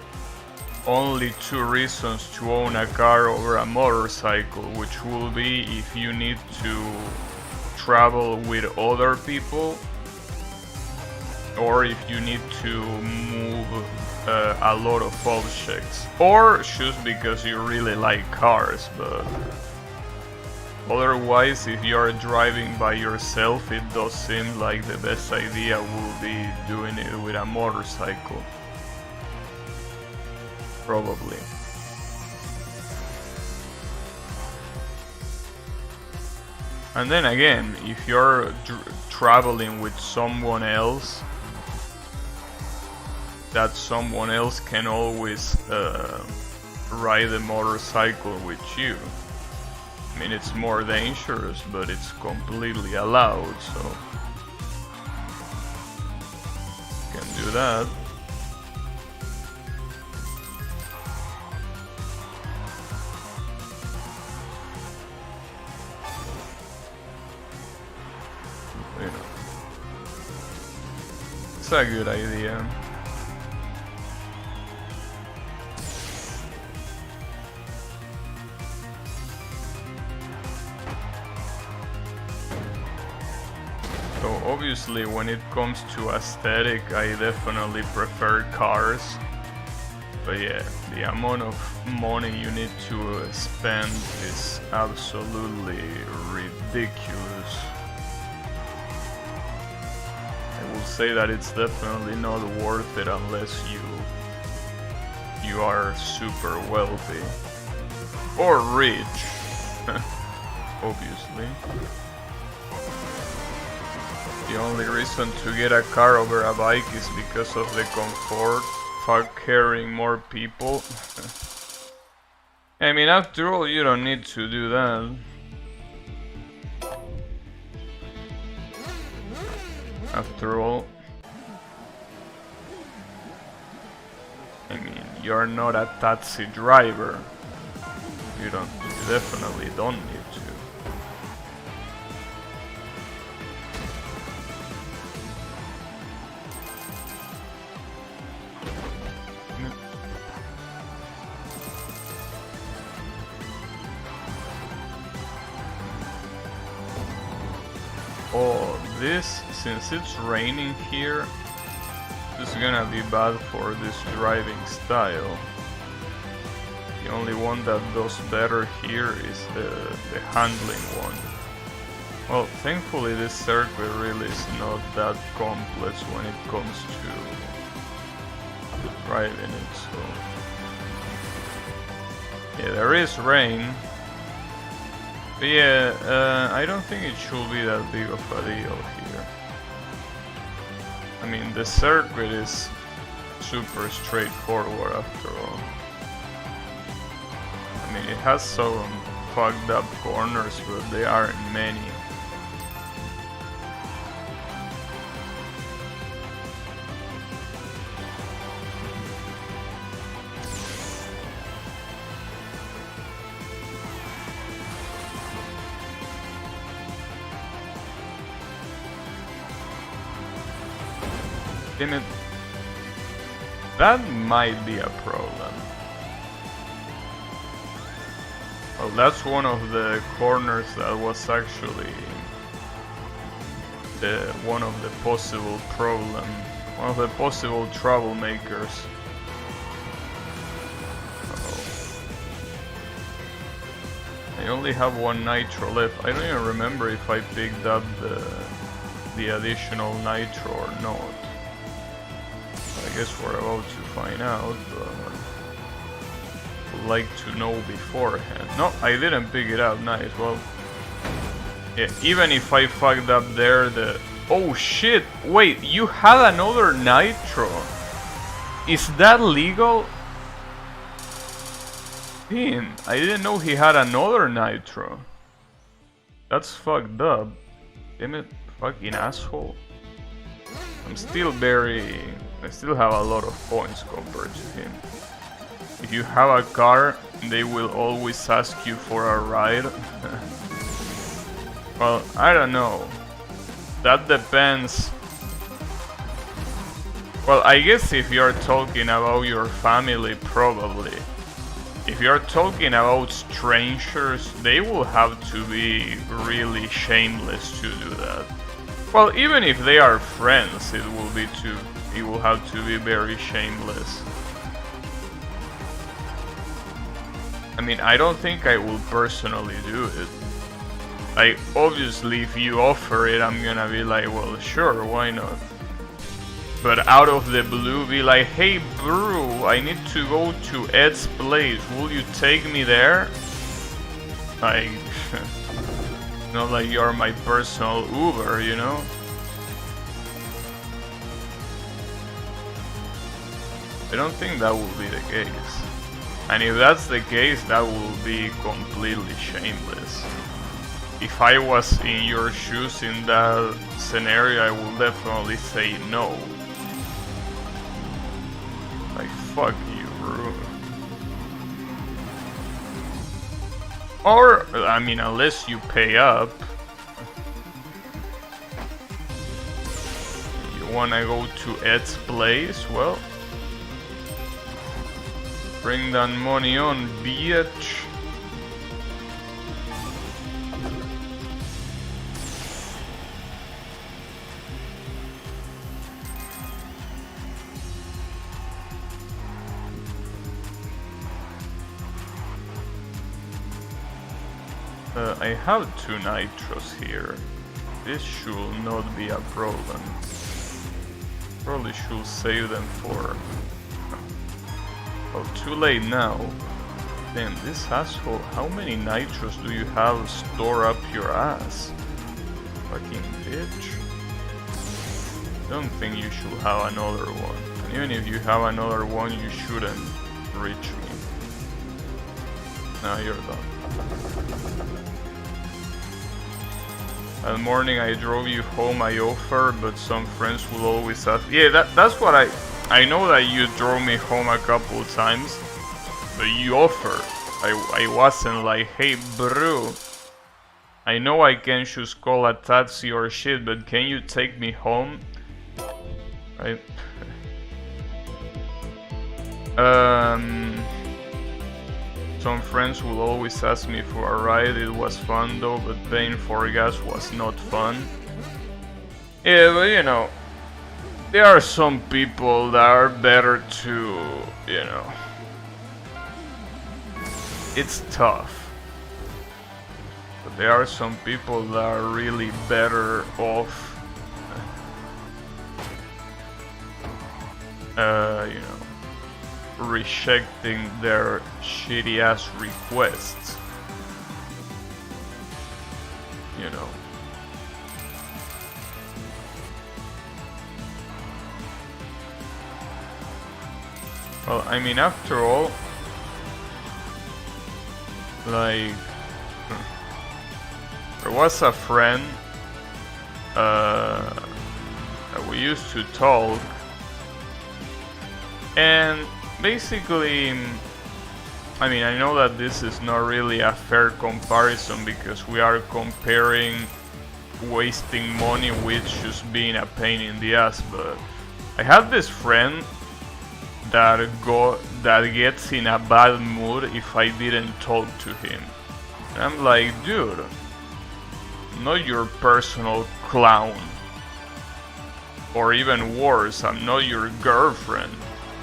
only 2 reasons to own a car over a motorcycle, which will be if you need to travel with other people, or if you need to move a lot of objects, or just because you really like cars. But otherwise, if you are driving by yourself, it does seem like the best idea will be doing it with a motorcycle. Probably. And then again, if you're traveling with someone else, that someone else can always ride a motorcycle with you. I mean, it's more dangerous, but it's completely allowed, so you can do that. You know, it's a good idea. So obviously, when it comes to aesthetic, I definitely prefer cars. But yeah, the amount of money you need to spend is absolutely ridiculous. I will say that it's definitely not worth it unless you are super wealthy or rich, obviously. The only reason to get a car over a bike is because of the comfort. Fuck carrying more people. I mean, after all, you don't need to do that. After all, I mean, you're not a taxi driver. You definitely don't need to. Oh, this, since it's raining here, this is gonna be bad for this driving style. The only one that does better here is the handling one. Well, thankfully this circuit really is not that complex when it comes to driving it, so... Yeah, there is rain. But yeah, I don't think it should be that big of a deal here. I mean, the circuit is super straightforward after all. I mean, it has some fucked up corners, but they aren't many. Damn it. That might be a problem. Well, that's one of the corners that was actually one of the possible one of the possible troublemakers. I only have one nitro left. I don't even remember if I picked up the additional nitro or not. I guess we're about to find out, but I'd like to know beforehand. No, I didn't pick it up. Nice. Well, yeah, even if I fucked up there, oh shit! Wait, you had another nitro? Is that legal? Damn, I didn't know he had another nitro. That's fucked up. Damn it, fucking asshole. I still have a lot of points compared to him. If you have a car, they will always ask you for a ride. Well, I don't know. That depends. Well, I guess if you're talking about your family, probably. If you're talking about strangers, they will have to be really shameless to do that. Well, even if they are friends, it will have to be very shameless. I mean, I don't think I will personally do it. Like, obviously, if you offer it, I'm gonna be like, well, sure, why not? But out of the blue, be like, hey, bro, I need to go to Ed's place. Will you take me there? Like, not like you're my personal Uber, you know? I don't think that will be the case. And if that's the case, that will be completely shameless. If I was in your shoes in that scenario, I will definitely say no. Like, fuck you, bro. Or, I mean, unless you pay up. You wanna go to Ed's place? Well, bring that money on, bitch. I have 2 nitros here. This should not be a problem. Probably should save them for... Oh, too late now. Damn, this asshole, how many nitros do you have stored up your ass? Fucking bitch. Don't think you should have another one. And even if you have another one, you shouldn't reach me. Now you're done. That morning I drove you home, I offered, but some friends will always ask. Yeah, that's what I know that you drove me home a couple of times, but you offered. I wasn't like, hey bro, I know I can just call a taxi or shit, but can you take me home? Right? Some friends will always ask me for a ride. It was fun though, but paying for gas was not fun. Yeah, but you know, there are some people that are better to, you know, it's tough. But there are some people that are really better off, you know, rejecting their shitty ass requests. You know. Well, I mean, after all, like, there was a friend that we used to talk, and basically, I mean, I know that this is not really a fair comparison because we are comparing wasting money with just being a pain in the ass, but I have this friend that gets in a bad mood if I didn't talk to him. And I'm like, dude, I'm not your personal clown. Or even worse, I'm not your girlfriend.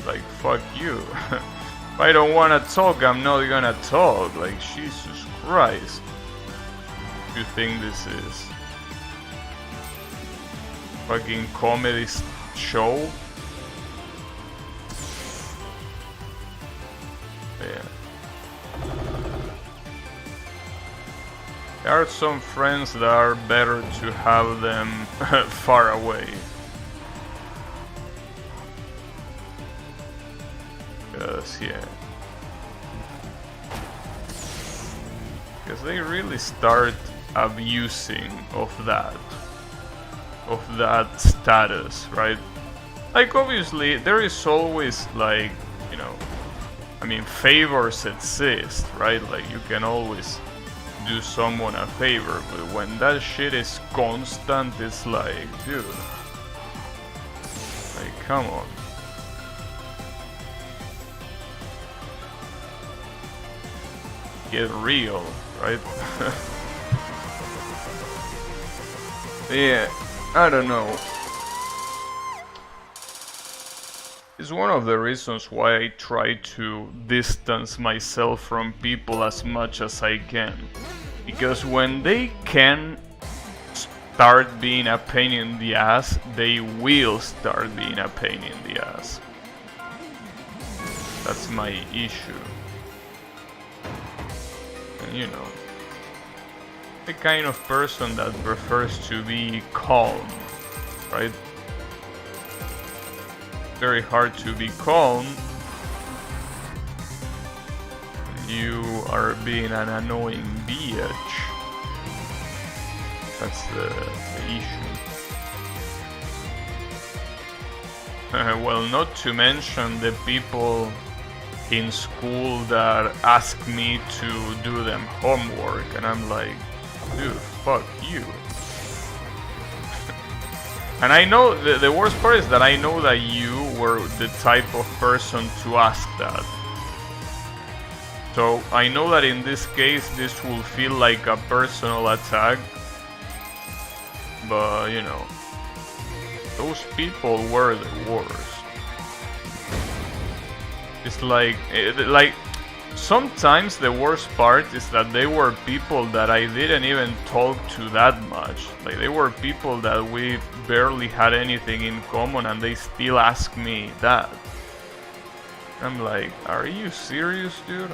Like, fuck you. If I don't wanna talk, I'm not gonna talk. Like, Jesus Christ. What do you think this is? Fucking comedy show? Yeah. There are some friends that are better to have them far away. Yeah. Because they really start abusing of that status, right? Like, obviously there is always, like, you know, I mean, favors exist, right? Like, you can always do someone a favor, but when that shit is constant, it's like, dude, like, come on. Get real, right? Yeah, I don't know. It's one of the reasons why I try to distance myself from people as much as I can. Because when they can start being a pain in the ass, they will start being a pain in the ass. That's my issue. And you know, the kind of person that prefers to be calm, right? Very hard to be calm. You are being an annoying bitch. That's the issue. Well, not to mention the people in school that ask me to do them homework, and I'm like, dude, fuck you. And I know, the worst part is that I know that you were the type of person to ask that. So I know that in this case this will feel like a personal attack, but you know, those people were the worst. It's like sometimes the worst part is that they were people that I didn't even talk to that much. Like, they were people that we barely had anything in common, and they still ask me that. I'm like, are you serious, dude?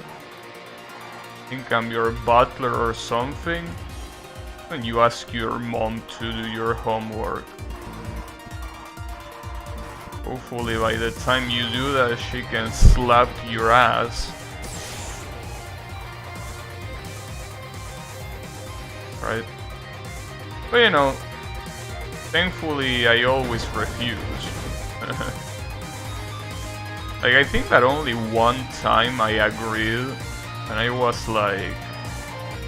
Think I'm your butler or something? And you ask your mom to do your homework. Hopefully by the time you do that, she can slap your ass. Right? But you know, thankfully I always refuse. Like, I think that only one time I agreed, and I was like,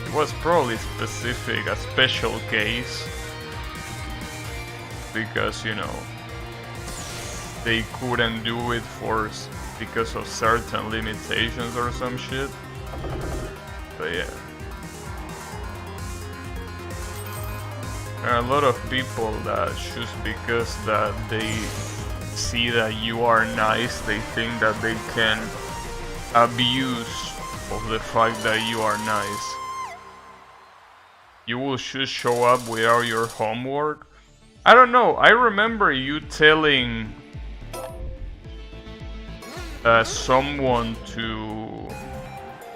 it was probably specific, a special case, because, you know, they couldn't do it because of certain limitations or some shit. But yeah. There are a lot of people that just because that they see that you are nice, they think that they can abuse of the fact that you are nice. You will just show up without your homework? I don't know, I remember you telling someone to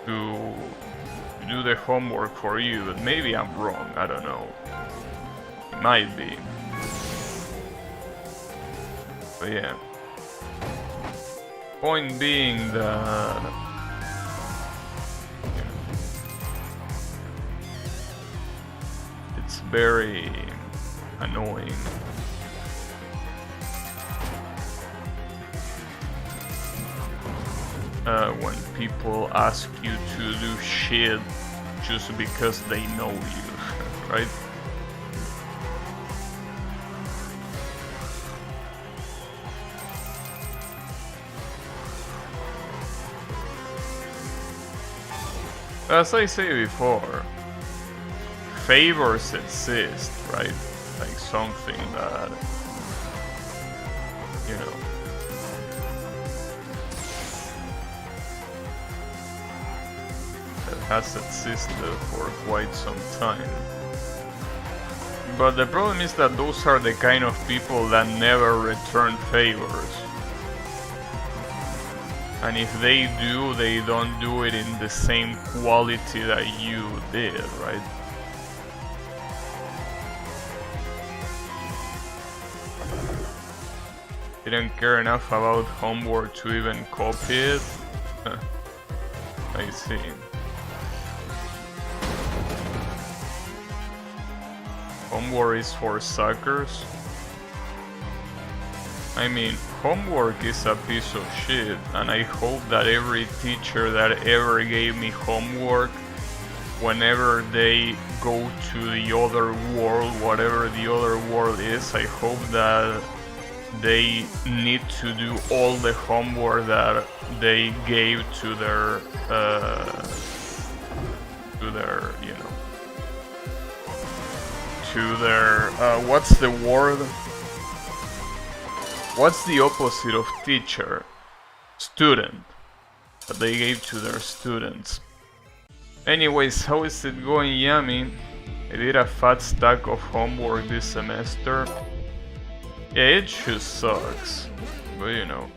do the homework for you, but maybe I'm wrong, I don't know. It might be. But yeah. Point being that it's very annoying. When people ask you to do shit just because they know you, right? As I say before, favors exist, right? Like something that, you know, that has existed for quite some time. But the problem is that those are the kind of people that never return favors. And if they do, they don't do it in the same quality that you did, right? Didn't care enough about homework to even copy it? I see. Homework is for suckers? I mean, homework is a piece of shit, and I hope that every teacher that ever gave me homework, whenever they go to the other world, whatever the other world is, I hope that they need to do all the homework that they gave to their, you know, to their, what's the word? What's the opposite of teacher? Student. That they gave to their students. Anyways, how is it going, Yami? I did a fat stack of homework this semester. Yeah, it just sucks. But you know,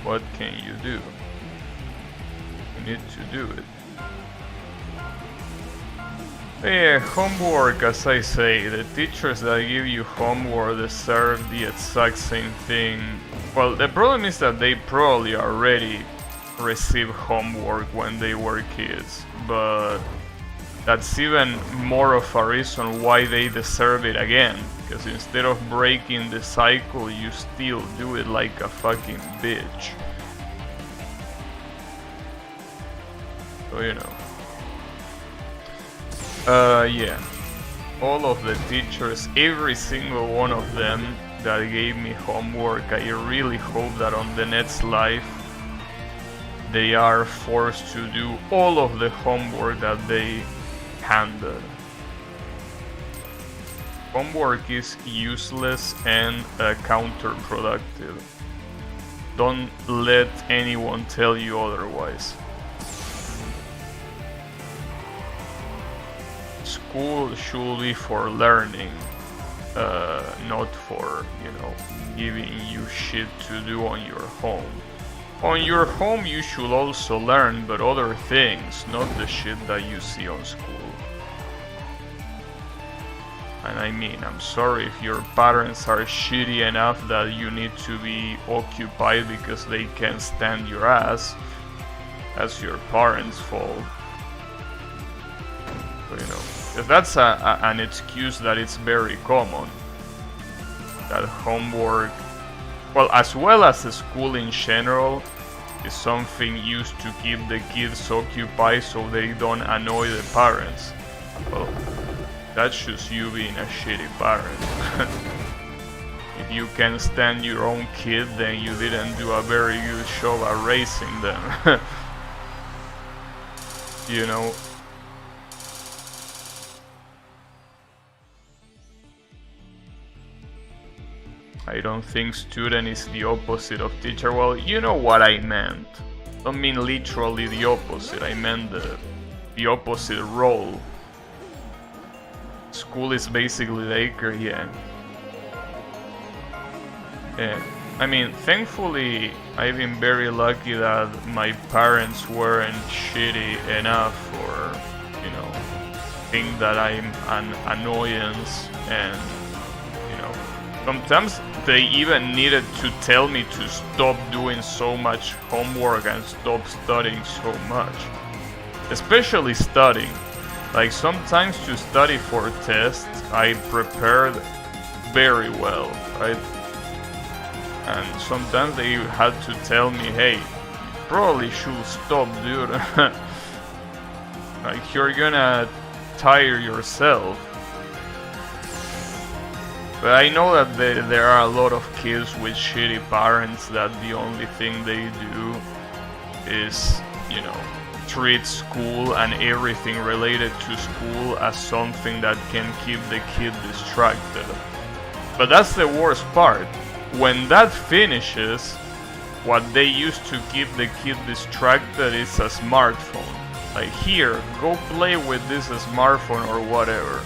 what can you do? You need to do it. Yeah, homework, as I say, the teachers that give you homework deserve the exact same thing. Well, the problem is that they probably already received homework when they were kids, but that's even more of a reason why they deserve it again, because instead of breaking the cycle, you still do it like a fucking bitch. So, you know. Yeah. All of the teachers, every single one of them that gave me homework, I really hope that on the next life they are forced to do all of the homework that they handed. Homework is useless and counterproductive. Don't let anyone tell you otherwise. School should be for learning, not for, you know, giving you shit to do on your home. On your home you should also learn, but other things, not the shit that you see on school. And I mean, I'm sorry if your parents are shitty enough that you need to be occupied because they can't stand your ass. That's your parents' fault. But, you know, if that's an excuse that it's very common. That homework, well, as well as the school in general, is something used to keep the kids occupied so they don't annoy the parents. Well, that's just you being a shitty parent. If you can't stand your own kid, then you didn't do a very good job at raising them. You know? I don't think student is the opposite of teacher. Well, you know what I meant. I don't mean literally the opposite. I meant the opposite role. school is basically daycare, yeah. Yeah. I mean, thankfully, I've been very lucky that my parents weren't shitty enough or, you know, think that I'm an annoyance, and, you know, sometimes they even needed to tell me to stop doing so much homework and stop studying so much. Especially studying. Like, sometimes to study for tests, I prepared very well, right? And sometimes they had to tell me, hey, you probably should stop, dude. Like, you're gonna tire yourself. But I know that there are a lot of kids with shitty parents that the only thing they do is, you know, treat school and everything related to school as something that can keep the kid distracted. But that's the worst part. When that finishes, what they use to keep the kid distracted is a smartphone. Like, here, go play with this smartphone or whatever.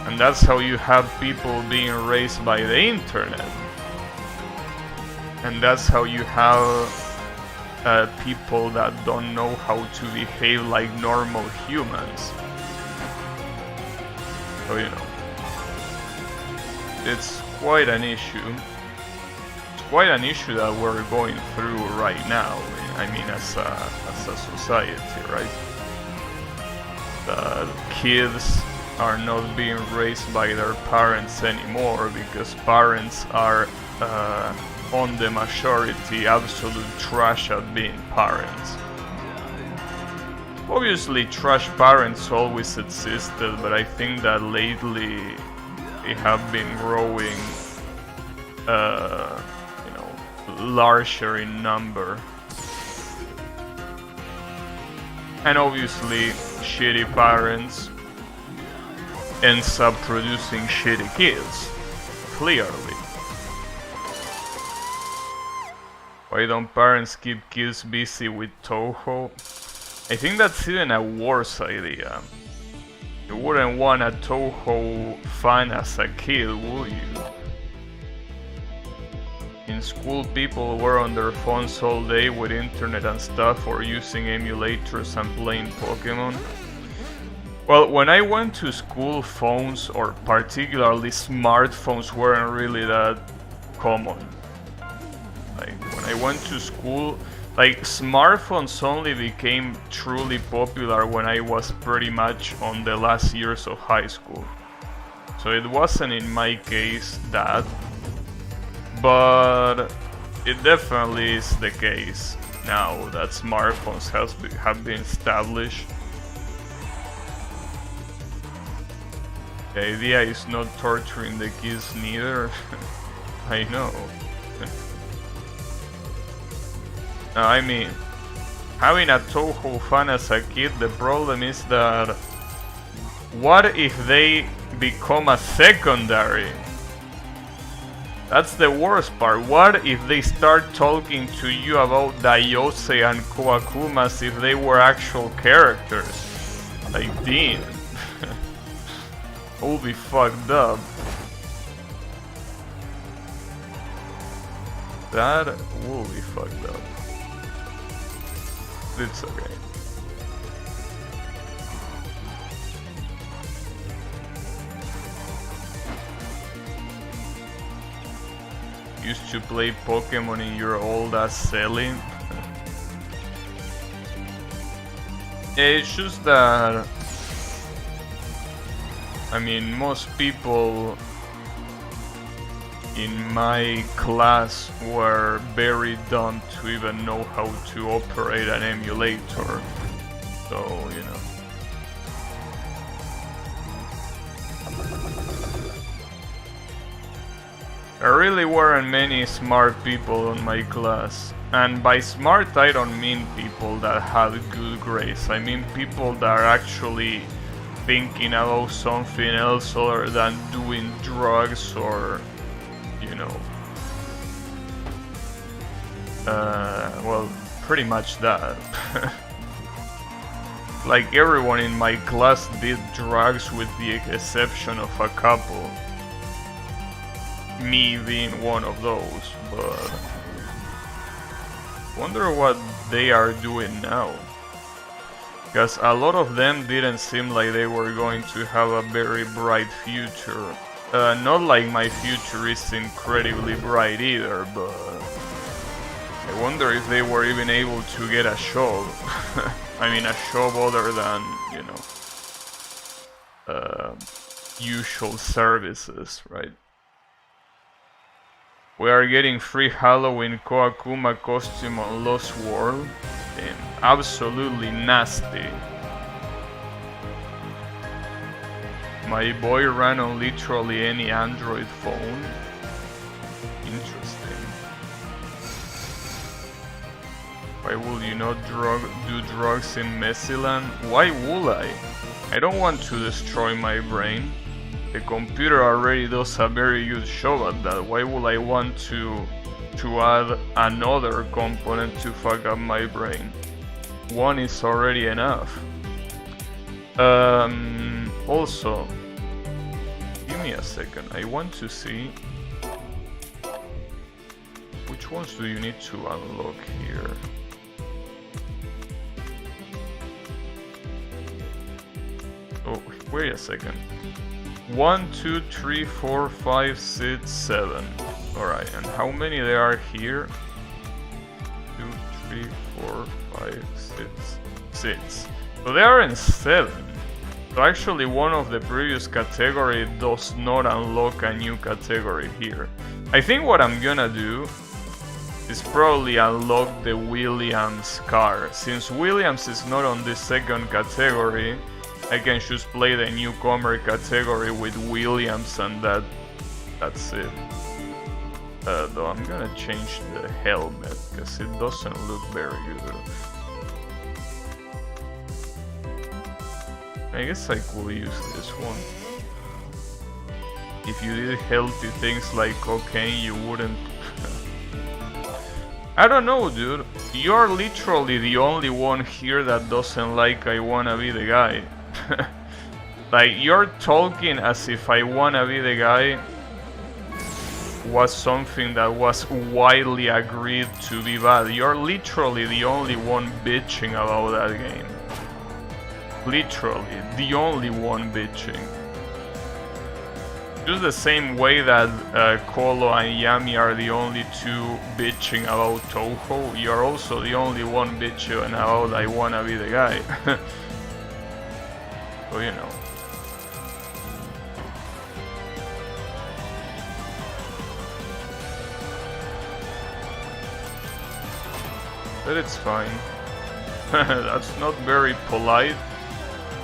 And that's how you have people being raised by the internet. And that's how you have people that don't know how to behave like normal humans. So, you know, it's quite an issue. It's quite an issue that we're going through right now. I mean, as a society, right? The kids are not being raised by their parents anymore because parents are, on the majority, absolute trash at being parents. Obviously, trash parents always existed, but I think that lately they have been growing, you know, larger in number. And obviously, shitty parents ends up producing shitty kids, clearly. Why don't parents keep kids busy with Toho? I think that's even a worse idea. You wouldn't want a Toho fan as a kid, would you? In school, people were on their phones all day with internet and stuff, or using emulators and playing Pokemon. Well, when I went to school, phones, or particularly smartphones, weren't really that common. Like, when I went to school, like, smartphones only became truly popular when I was pretty much on the last years of high school. So it wasn't in my case that, but it definitely is the case now that smartphones have been established. The idea is not torturing the kids neither. I know. No, I mean, having a Toho fan as a kid, the problem is that what if they become a secondary? That's the worst part. What if they start talking to you about Daiose and Koakumas if they were actual characters? Like, Dean. Will be fucked up. That will be fucked up. It's okay. Used to play Pokemon in your old ass selling. It's just that, I mean, most people in my class were very dumb to even know how to operate an emulator. So, you know. There really weren't many smart people in my class. And by smart, I don't mean people that had good grades. I mean people that are actually thinking about something else other than doing drugs or, you know, well, pretty much that. Like everyone in my class did drugs with the exception of a couple. Me being one of those, but wonder what they are doing now. Because a lot of them didn't seem like they were going to have a very bright future. Not like my future is incredibly bright either, but I wonder if they were even able to get a job. I mean, a job other than, you know, usual services, right? We are getting free Halloween Koakuma costume on Lost World. And absolutely nasty. My boy ran on literally any Android phone. Interesting. Why would you not do drugs in Messiland? Why would I? I don't want to destroy my brain. The computer already does a very good job at that. Why would I want to add another component to fuck up my brain? One is already enough. Also, give me a second. I want to see which ones do you need to unlock here. Oh, wait a second. 1, 2, 3, 4, 5, 6, 7. Alright, and how many there are here? 2, 3, 4, 5, 6. So they are in 7. So actually one of the previous category does not unlock a new category here. I think what I'm gonna do is probably unlock the Williams car. Since Williams is not on this second category, I can just play the newcomer category with Williams and that's it. Though I'm gonna change the helmet because it doesn't look very good. I guess I could use this one. If you did healthy things like cocaine, you wouldn't. I don't know, dude. You're literally the only one here that doesn't like I wanna be the guy. Like, you're talking as if I wanna be the guy was something that was widely agreed to be bad. You're literally the only one bitching about that game. Literally, the only one bitching. Just the same way that Kolo and Yami are the only two bitching about Touhou, you're also the only one bitching about I wanna be the guy. So, you know. But it's fine. That's not very polite.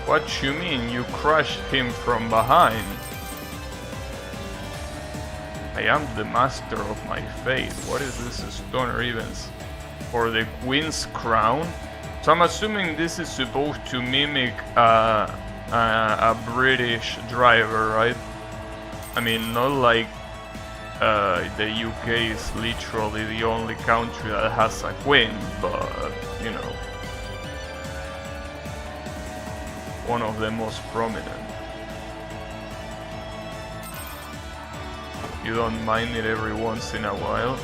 What you mean? You crushed him from behind? I am the master of my fate. What is this stoner events? For the Queen's crown? So I'm assuming this is supposed to mimic a British driver, right? I mean, not like the UK is literally the only country that has a queen, but you know, one of the most prominent. You don't mind it every once in a while?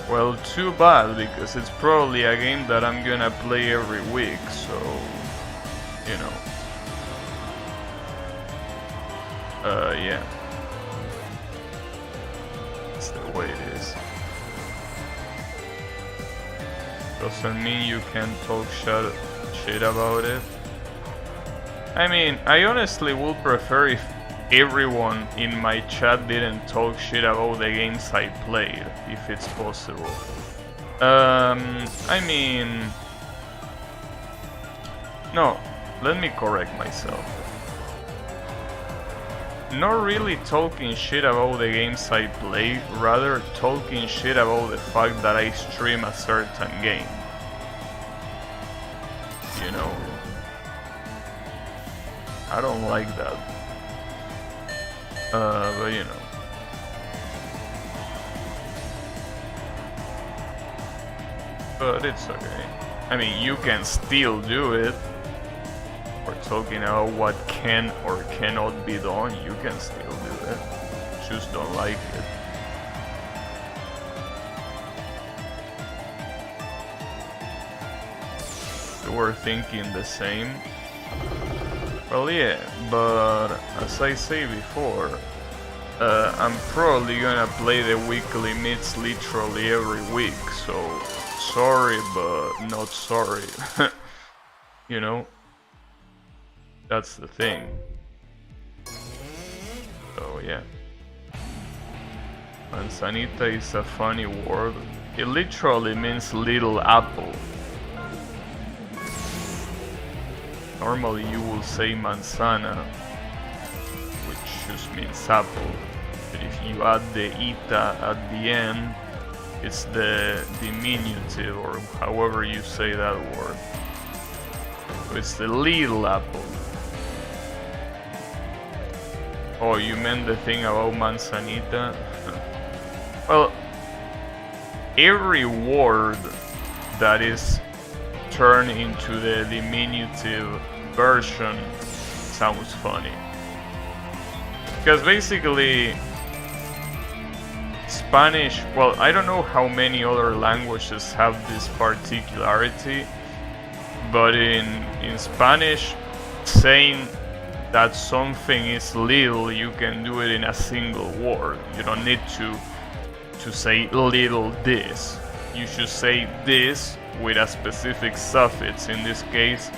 Well, too bad, because it's probably a game that I'm gonna play every week, so, you know. Yeah. That's the way it is. Doesn't mean you can talk shit about it. I mean, I honestly would prefer if everyone in my chat didn't talk shit about the games I played, if it's possible. I mean... No, let me correct myself. Not really talking shit about the games I play, rather talking shit about the fact that I stream a certain game. You know? I don't like that. But you know. But it's okay. I mean, you can still do it. We're talking about what can or cannot be done. You can still do it. Just don't like it. You were thinking the same. Well, yeah, but as I say before, I'm probably gonna play the weekly meets literally every week, so sorry, but not sorry. You know? That's the thing. So, yeah. Manzanita is a funny word. It literally means little apple. Normally you will say manzana, which just means apple. But if you add the ita at the end, it's the diminutive, or however you say that word. So it's the little apple. Oh, you meant the thing about manzanita? Well, every word that is turned into the diminutive version sounds funny. Because basically, Spanish, well, I don't know how many other languages have this particularity, but in Spanish, saying that something is little, you can do it in a single word. You don't need to say little this. You should say this with a specific suffix, in this case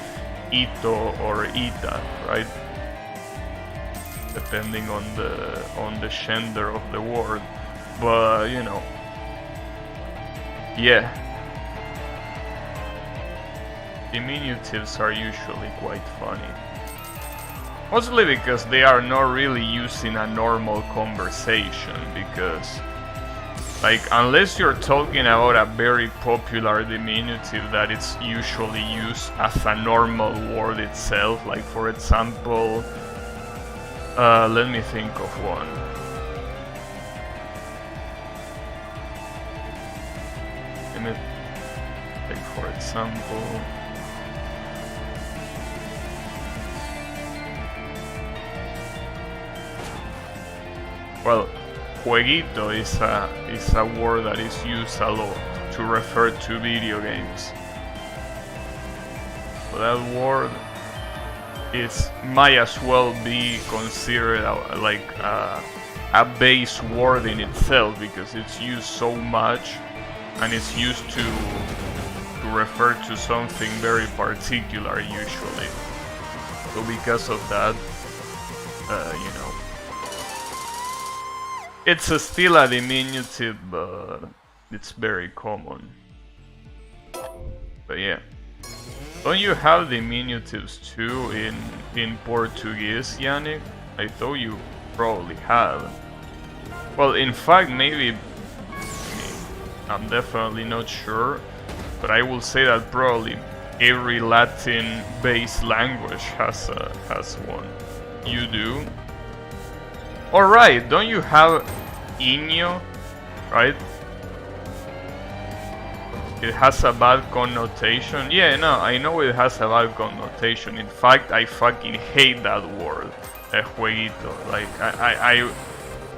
ito or ita, right? Depending on the gender of the word. But you know, yeah, diminutives are usually quite funny. Mostly because they are not really used in a normal conversation, because like, unless you're talking about a very popular diminutive that it's usually used as a normal word itself, like for example, let me think of one. Like for example, well, jueguito is a word that is used a lot to refer to video games. So that word might as well be considered like a base word in itself, because it's used so much and it's used to refer to something very particular usually. So because of that, you know, it's still a diminutive, but it's very common. But yeah. Don't you have diminutives too in Portuguese, Yannick? I thought you probably have. Well, in fact, maybe, I'm definitely not sure, but I will say that probably every Latin-based language has one. You do? Alright, don't you have Iño, right? It has a bad connotation. Yeah, no, I know it has a bad connotation. In fact, I fucking hate that word, jueguito.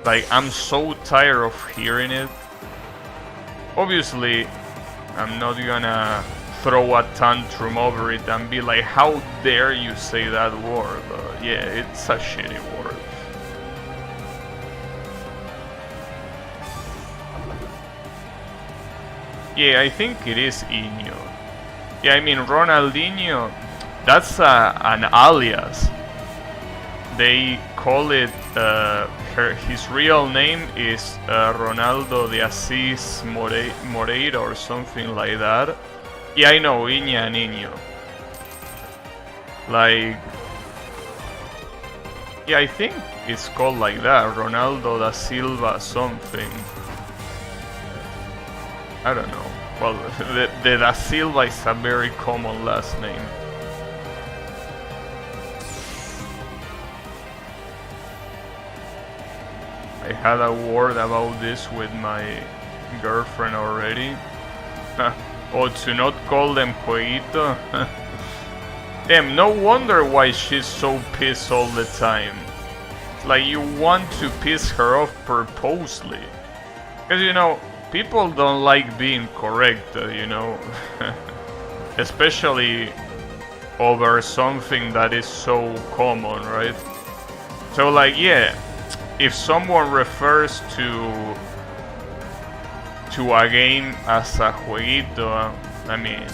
Like, I'm so tired of hearing it. Obviously, I'm not gonna throw a tantrum over it and be like, how dare you say that word? But yeah, it's a shitty word. Yeah, I think it is Iño. Yeah, I mean Ronaldinho, that's an alias. They call it, his real name is Ronaldo de Assis Moreira or something like that. Yeah, I know, Iña and Iño. Like, yeah, I think it's called like that, Ronaldo da Silva something. I don't know. Well, the da Silva is a very common last name. I had a word about this with my girlfriend already. Or to not call them jueguito. Damn, no wonder why she's so pissed all the time. Like, you want to piss her off purposely. Because, you know, people don't like being corrected, you know. Especially over something that is so common, right? So, like, yeah, if someone refers to a game as a jueguito, I mean,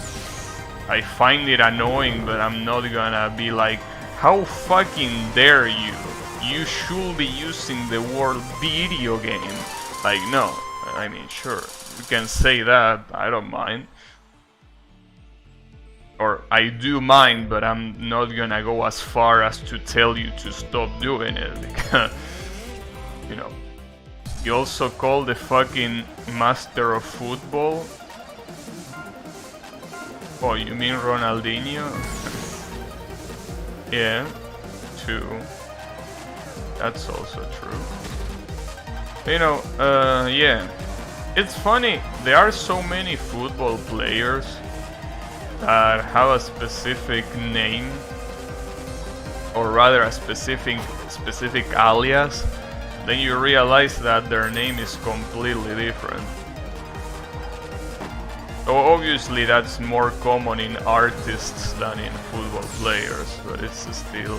I find it annoying, but I'm not gonna be like, how fucking dare you? You should be using the word video game. Like, no. I mean, sure, you can say that, I don't mind. Or I do mind, but I'm not gonna go as far as to tell you to stop doing it, because, you know. You also call the fucking master of football? Oh, you mean Ronaldinho? Yeah, true. That's also true. You know, yeah. It's funny, there are so many football players that have a specific name, or rather a specific alias. Then you realize that their name is completely different. So obviously that's more common in artists than in football players, but it's still...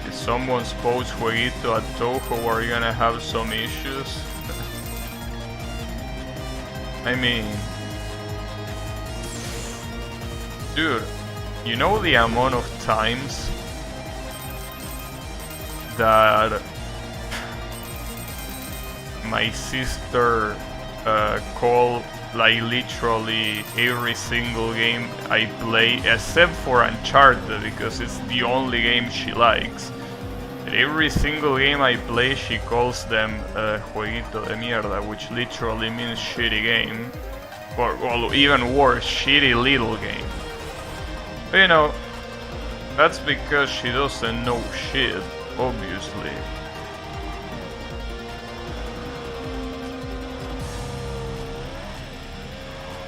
If someone posts jueguito at Toho, are you gonna have some issues? I mean... Dude, you know the amount of times that my sister called like literally every single game I play, except for Uncharted, because it's the only game she likes. Every single game I play, she calls them jueguito de mierda, which literally means shitty game, or well, even worse, shitty little game. But, you know, that's because she doesn't know shit, obviously.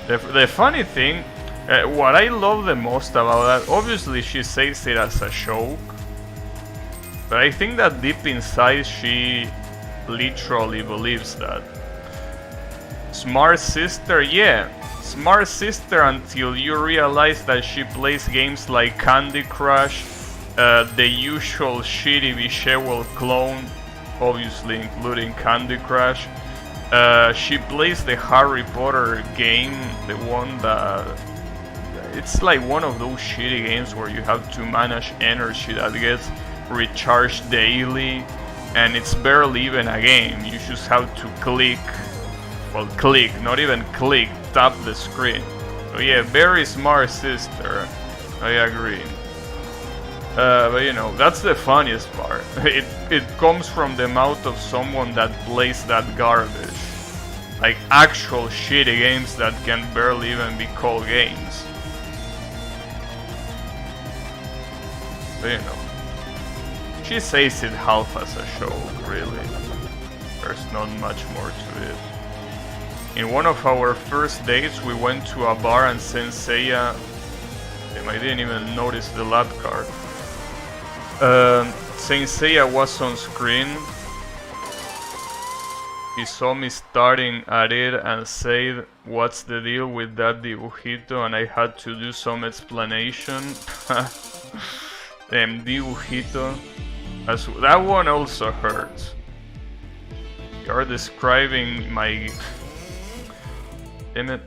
The funny thing, what I love the most about that, obviously she says it as a joke, but I think that deep inside she literally believes that. Smart sister, yeah. Smart sister until you realize that she plays games like Candy Crush, the usual shitty Vishewell clone, obviously including Candy Crush. She plays the Harry Potter game, the one that... It's like one of those shitty games where you have to manage energy that gets recharged daily, and it's barely even a game. You just have to click, well, click, not even click, tap the screen. So yeah, very smart sister, I agree. But you know, that's the funniest part. It comes from the mouth of someone that plays that garbage. Like actual shitty games that can barely even be called games. But you know, she says it half as a show, really. There's not much more to it. In one of our first dates, we went to a bar and Senseiya... Damn, I didn't even notice the lab card. Senseiya was on screen. He saw me starting at it and said, "What's the deal with that dibujito?" And I had to do some explanation. Damn, dibujito. That one also hurts. You're describing my... Damn it.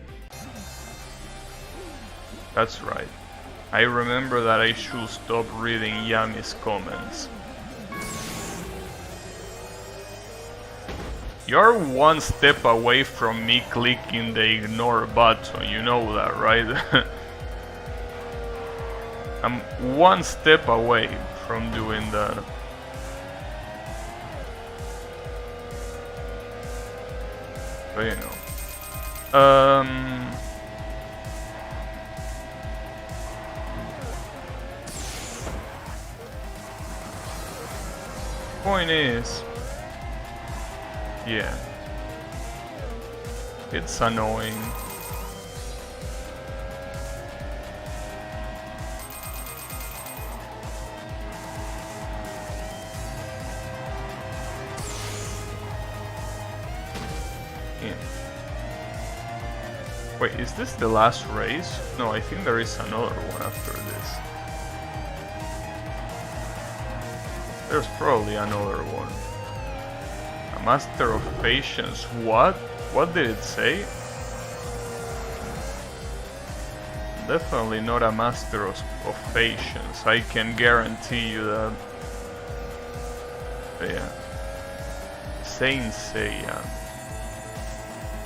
That's right. I remember that I should stop reading Yami's comments. You're one step away from me clicking the ignore button, you know that, right? I'm one step away from doing that. But you know. Point is, yeah. It's annoying. Yeah. Wait, is this the last race? No, I think there is another one after this. There's probably another one. A master of patience. What? What did it say? Definitely not a master of patience. I can guarantee you that. But yeah. Saint Seiya.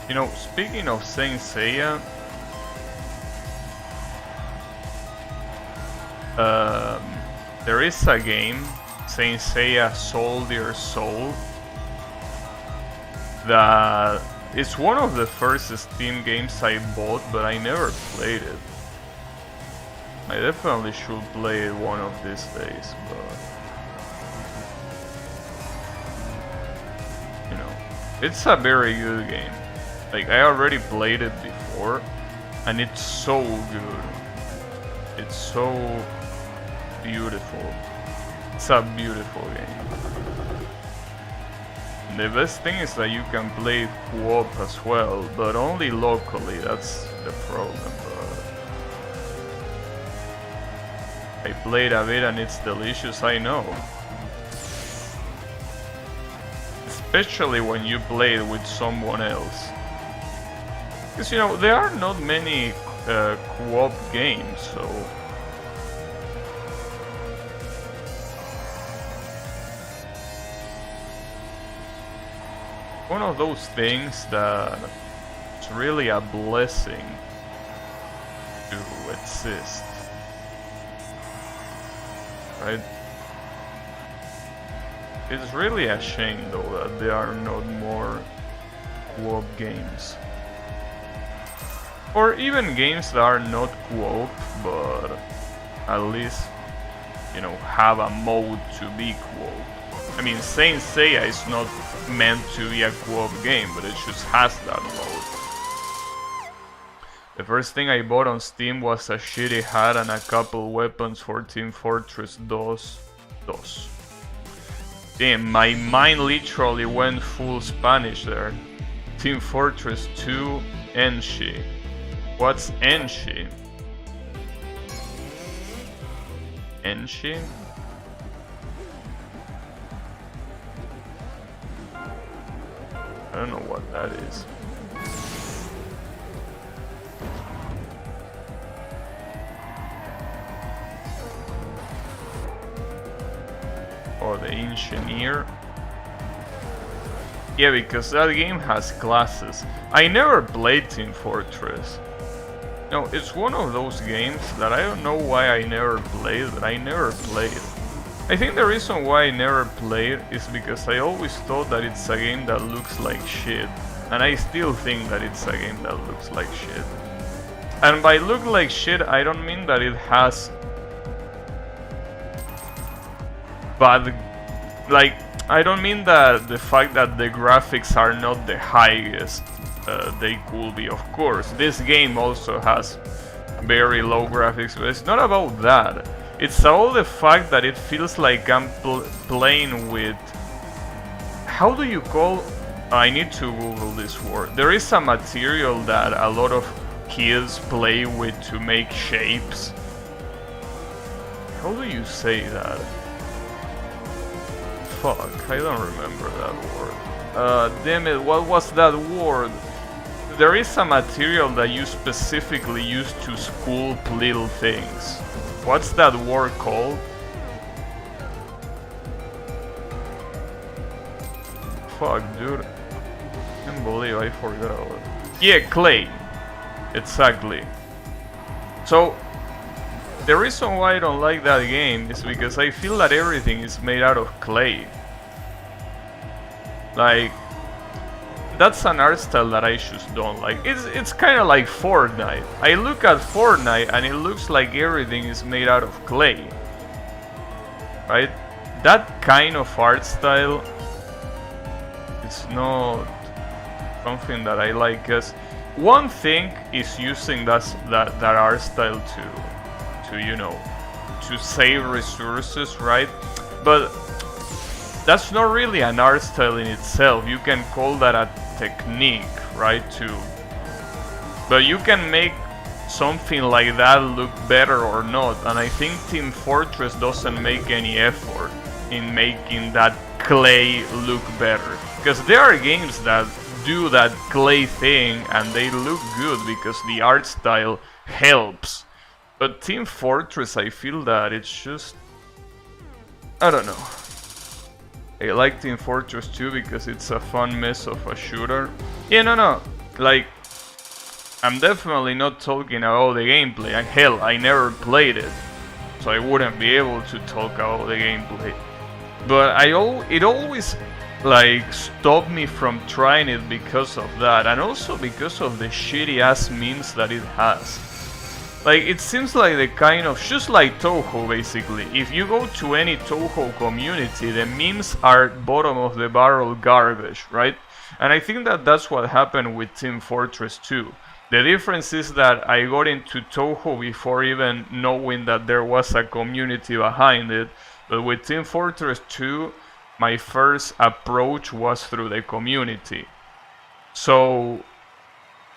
You know, speaking of Saint Seiya, there is a game, Saint Seiya Soldier Soul, that is one of the first Steam games I bought, but I never played it. I definitely should play it one of these days, but you know, it's a very good game. Like, I already played it before, and it's so good. It's so beautiful. It's a beautiful game. And the best thing is that you can play co-op as well, but only locally, that's the problem. But I played a bit and it's delicious, I know. Especially when you play it with someone else. Because, you know, there are not many co-op games, so... One of those things that it's really a blessing to exist. Right? It's really a shame, though, that there are not more co-op games. Or even games that are not co-op, but at least, you know, have a mode to be co-op. I mean, Saint Seiya is not meant to be a co-op game, but it just has that mode. The first thing I bought on Steam was a shitty hat and a couple weapons for Team Fortress 2. Damn, my mind literally went full Spanish there. Team Fortress 2 Enshi. What's Enshi? Enshi? I don't know what that is. Oh, the engineer. Yeah, because that game has classes. I never played Team Fortress. No, it's one of those games that I don't know why I never played, but I never played. I think the reason why I never played is because I always thought that it's a game that looks like shit. And I still think that it's a game that looks like shit. And by look like shit, I don't mean that it has bad... Like, I don't mean that the fact that the graphics are not the highest they could be. Of course, this game also has very low graphics, but it's not about that. It's all the fact that it feels like I'm playing with... How do you call... I need to Google this word. There is a material that a lot of kids play with to make shapes. How do you say that? Fuck, I don't remember that word. Damn it, what was that word? There is a material that you specifically use to sculpt little things. What's that word called? Fuck, dude. I can't believe I forgot about it. Yeah, clay. Exactly. So, the reason why I don't like that game is because I feel that everything is made out of clay. Like, that's an art style that I just don't like. It's kind of like Fortnite. I look at Fortnite and it looks like everything is made out of clay. Right? That kind of art style is not something that I like. Cause one thing is using that art style to you know, to save resources, right? But that's not really an art style in itself. You can call that a technique, right? But you can make something like that look better or not, and I think Team Fortress doesn't make any effort in making that clay look better. Because there are games that do that clay thing and they look good because the art style helps. But Team Fortress, I feel that it's just... I don't know. I like Team Fortress 2 because it's a fun mess of a shooter. Yeah, no. Like, I'm definitely not talking about the gameplay. Hell, I never played it, so I wouldn't be able to talk about the gameplay. But it always like stopped me from trying it because of that, and also because of the shitty ass memes that it has. Like, it seems like the kind of, just like Touhou basically. If you go to any Touhou community, the memes are bottom of the barrel garbage, right? And I think that that's what happened with Team Fortress 2. The difference is that I got into Touhou before even knowing that there was a community behind it. But with Team Fortress 2, my first approach was through the community. So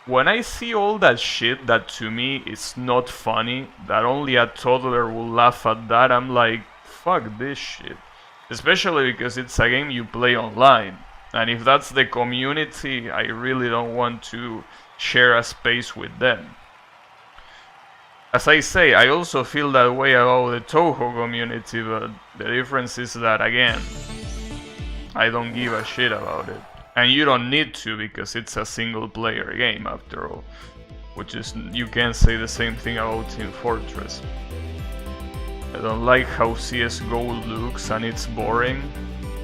when I see all that shit that to me is not funny, that only a toddler will laugh at that, I'm like, fuck this shit. Especially because it's a game you play online. And if that's the community, I really don't want to share a space with them. As I say, I also feel that way about the Touhou community, but the difference is that, again, I don't give a shit about it. And you don't need to, because it's a single player game after all. Which is, you can't say the same thing about Team Fortress. I don't like how CSGO looks and it's boring.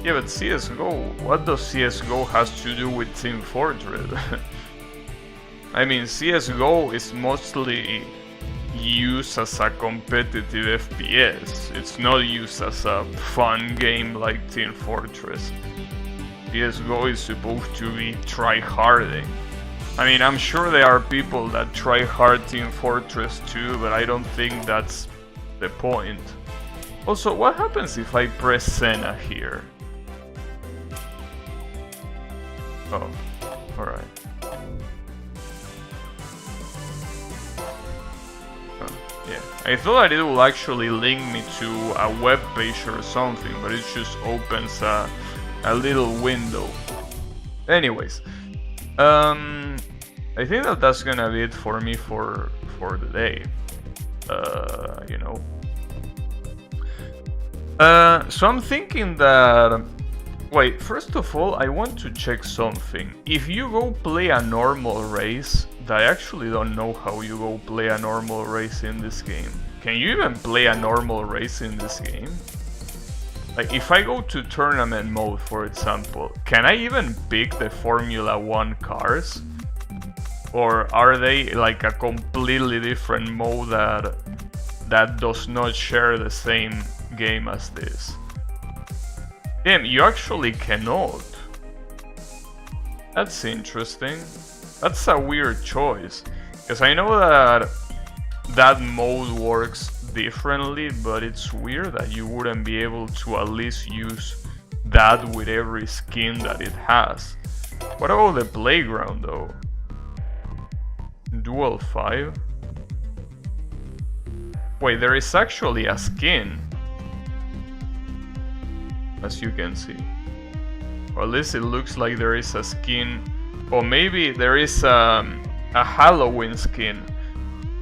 Yeah, but CSGO, what does CSGO has to do with Team Fortress? I mean, CSGO is mostly used as a competitive FPS. It's not used as a fun game like Team Fortress. CSGO is supposed to be try-harding. I mean, I'm sure there are people that try hard Team Fortress 2, but I don't think that's the point. Also, what happens if I press Senna here? Oh, alright. Yeah, I thought that it will actually link me to a web page or something, but it just opens a little window. Anyways, I think that that's gonna be it for me for the day. You know. So I'm thinking that... Wait, first of all, I want to check something. If you go play a normal race, I actually don't know how you go play a normal race in this game. Can you even play a normal race in this game? Like, if I go to tournament mode, for example, can I even pick the Formula 1 cars? Or are they like a completely different mode that does not share the same game as this? Damn, you actually cannot. That's interesting. That's a weird choice. Because I know that that mode works differently, but it's weird that you wouldn't be able to at least use that with every skin that it has. What about the playground though? Dual 5? Wait, there is actually a skin, as you can see. Or at least it looks like there is a skin. Or maybe there is a Halloween skin.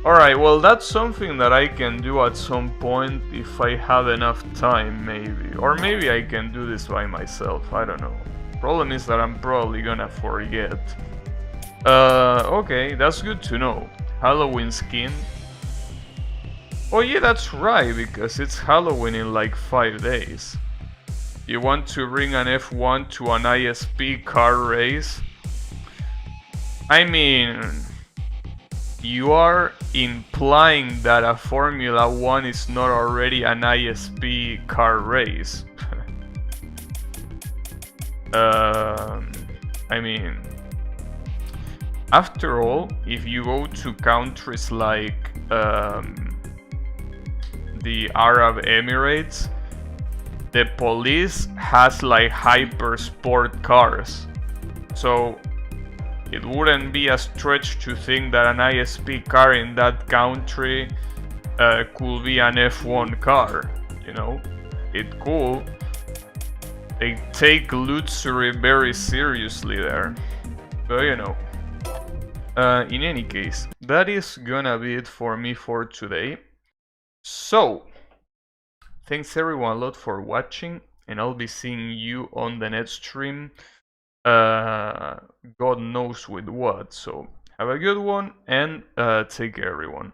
Alright, well that's something that I can do at some point if I have enough time, maybe. Or maybe I can do this by myself, I don't know. Problem is that I'm probably gonna forget. Okay, that's good to know. Halloween skin. Oh yeah, that's right, because it's Halloween in like 5 days. You want to bring an F1 to an ISP car race? I mean, you are implying that a Formula 1 is not already an ISP car race. I mean, After all, if you go to countries like the Arab Emirates, the police has like hyper sport cars. So it wouldn't be a stretch to think that an ISP car in that country could be an F1 car, you know? It could. They take luxury very seriously there. But you know. In any case, that is gonna be it for me for today. So, thanks everyone a lot for watching, and I'll be seeing you on the next stream. God knows with what. So, have a good one, and take care everyone.